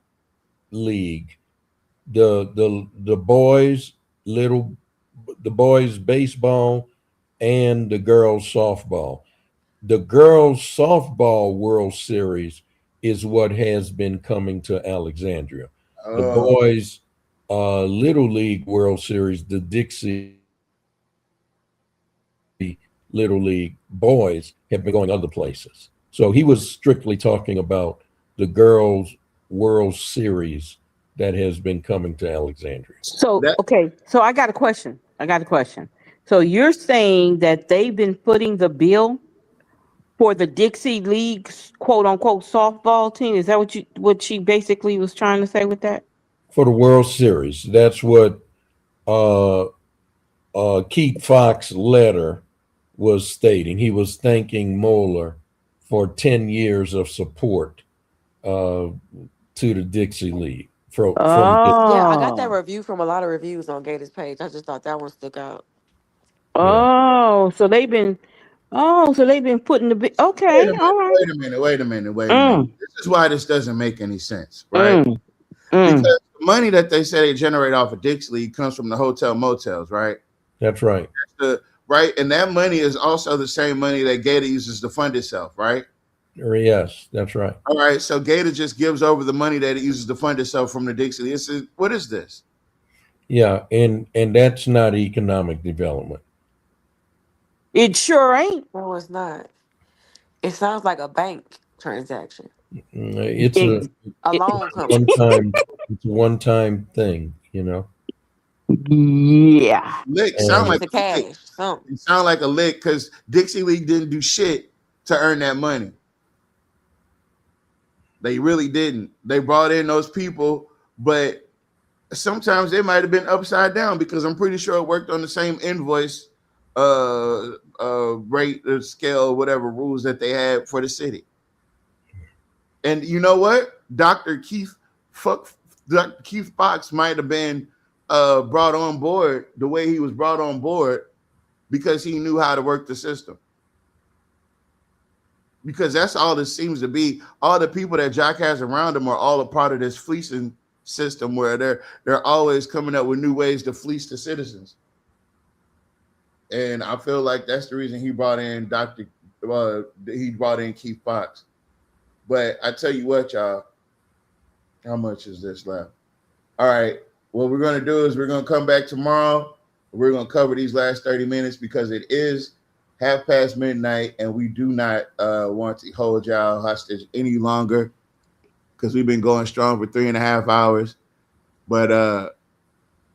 League, the boys baseball and the girls softball. The girls softball World Series is what has been coming to Alexandria. The boys Little League World Series, the Dixie Little League boys have been going other places. So he was strictly talking about the girls World Series that has been coming to Alexandria. So, okay, so I got a question. So you're saying that they've been footing the bill for the Dixie League's quote unquote softball team? Is that what she basically was trying to say with that? For the World Series, that's what Keith Fox's letter was stating. He was thanking Moeller for 10 years of support to the Dixie League. Yeah, I got that review from a lot of reviews on Gator's page. I just thought that one stuck out. So they've been putting the big. Okay, all right. Wait a minute. This is why this doesn't make any sense, right? Because the money that they say they generate off of Dixie League comes from the hotel motels, right? That's right. Right, and that money is also the same money that Gator uses to fund itself, right? Yes, that's right. All right, so Gator just gives over the money that it uses to fund itself from the Dixie League. What is this? Yeah, and that's not economic development. It sure ain't. No, it's not. It sounds like a bank transaction. It's a loan company. It's a one-time thing, you know. Yeah. Lick sound like it sound like a lick because Dixie League didn't do shit to earn that money. They really didn't. They brought in those people, but sometimes they might have been upside down because I'm pretty sure it worked on the same invoice rate or scale, whatever rules that they had for the city. And you know what? Dr. Keith Fox might have been brought on board the way he was brought on board because he knew how to work the system. Because that's all this seems to be. All the people that Jack has around him are all a part of this fleecing system where they're always coming up with new ways to fleece the citizens. And I feel like that's the reason he brought in Keith Fox. But I tell you what, y'all, how much is this left? All right. What we're going to do is we're going to come back tomorrow. We're going to cover these last 30 minutes because it is midnight, and we do not want to hold y'all hostage any longer because we've been going strong for 3.5 hours. But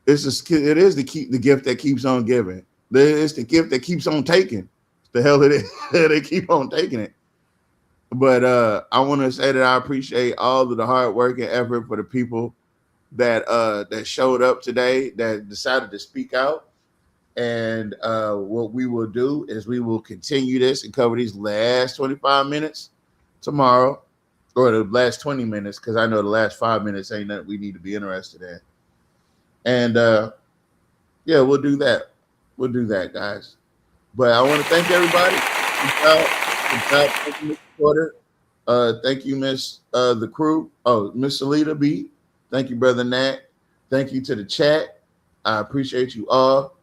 it is the gift that keeps on giving. It's the gift that keeps on taking. The hell it is. They keep on taking it. But I want to say that I appreciate all of the hard work and effort for the people that showed up today, that decided to speak out. And what we will do is we will continue this and cover these last 25 minutes tomorrow. or the last 20 minutes, because I know the last 5 minutes ain't nothing we need to be interested in. And yeah, we'll do that. We'll do that, guys. But I want to thank everybody. Good job. Thank you, Mr. Porter. Thank you, Miss the crew. Oh, Miss Salita B. Thank you, Brother Nat. Thank you to the chat. I appreciate you all.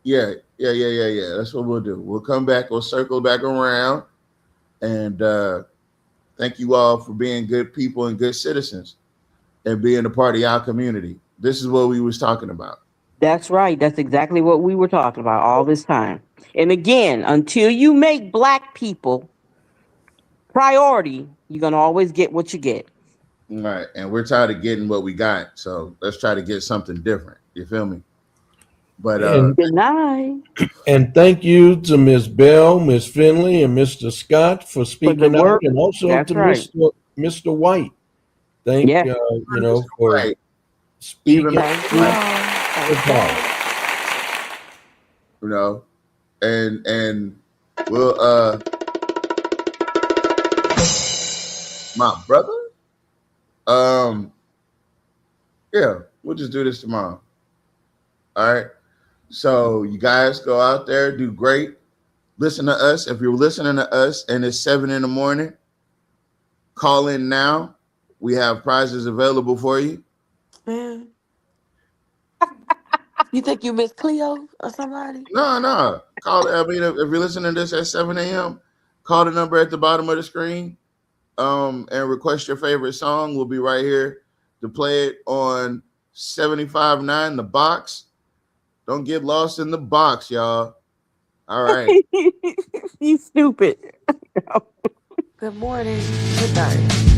Yeah. That's what we'll do. We'll come back. We'll circle back around. And thank you all for being good people and good citizens and being a part of our community. This is what we was talking about. That's right. That's exactly what we were talking about all this time. And again, until you make Black people priority, you're going to always get what you get. All right. And we're tired of getting what we got. So let's try to get something different. You feel me? But Good night. And thank you to Ms. Bell, Ms. Finley, and Mr. Scott for speaking out, work. and also That's to right. Mr. White. Thank Yeah. for Right. speaking. Thank you. And we'll my brother, yeah, we'll just do this tomorrow. All right. So you guys go out there, do great. Listen to us. If you're listening to us and it's 7 a.m, call in now. We have prizes available for you. Man. You think you miss Cleo or somebody? No. Call. I mean, if you're listening to this at 7 a.m, call the number at the bottom of the screen, and request your favorite song. We'll be right here to play it on 75.9 The Box. Don't get lost in the box, y'all. All right. You stupid. Good morning. Good night.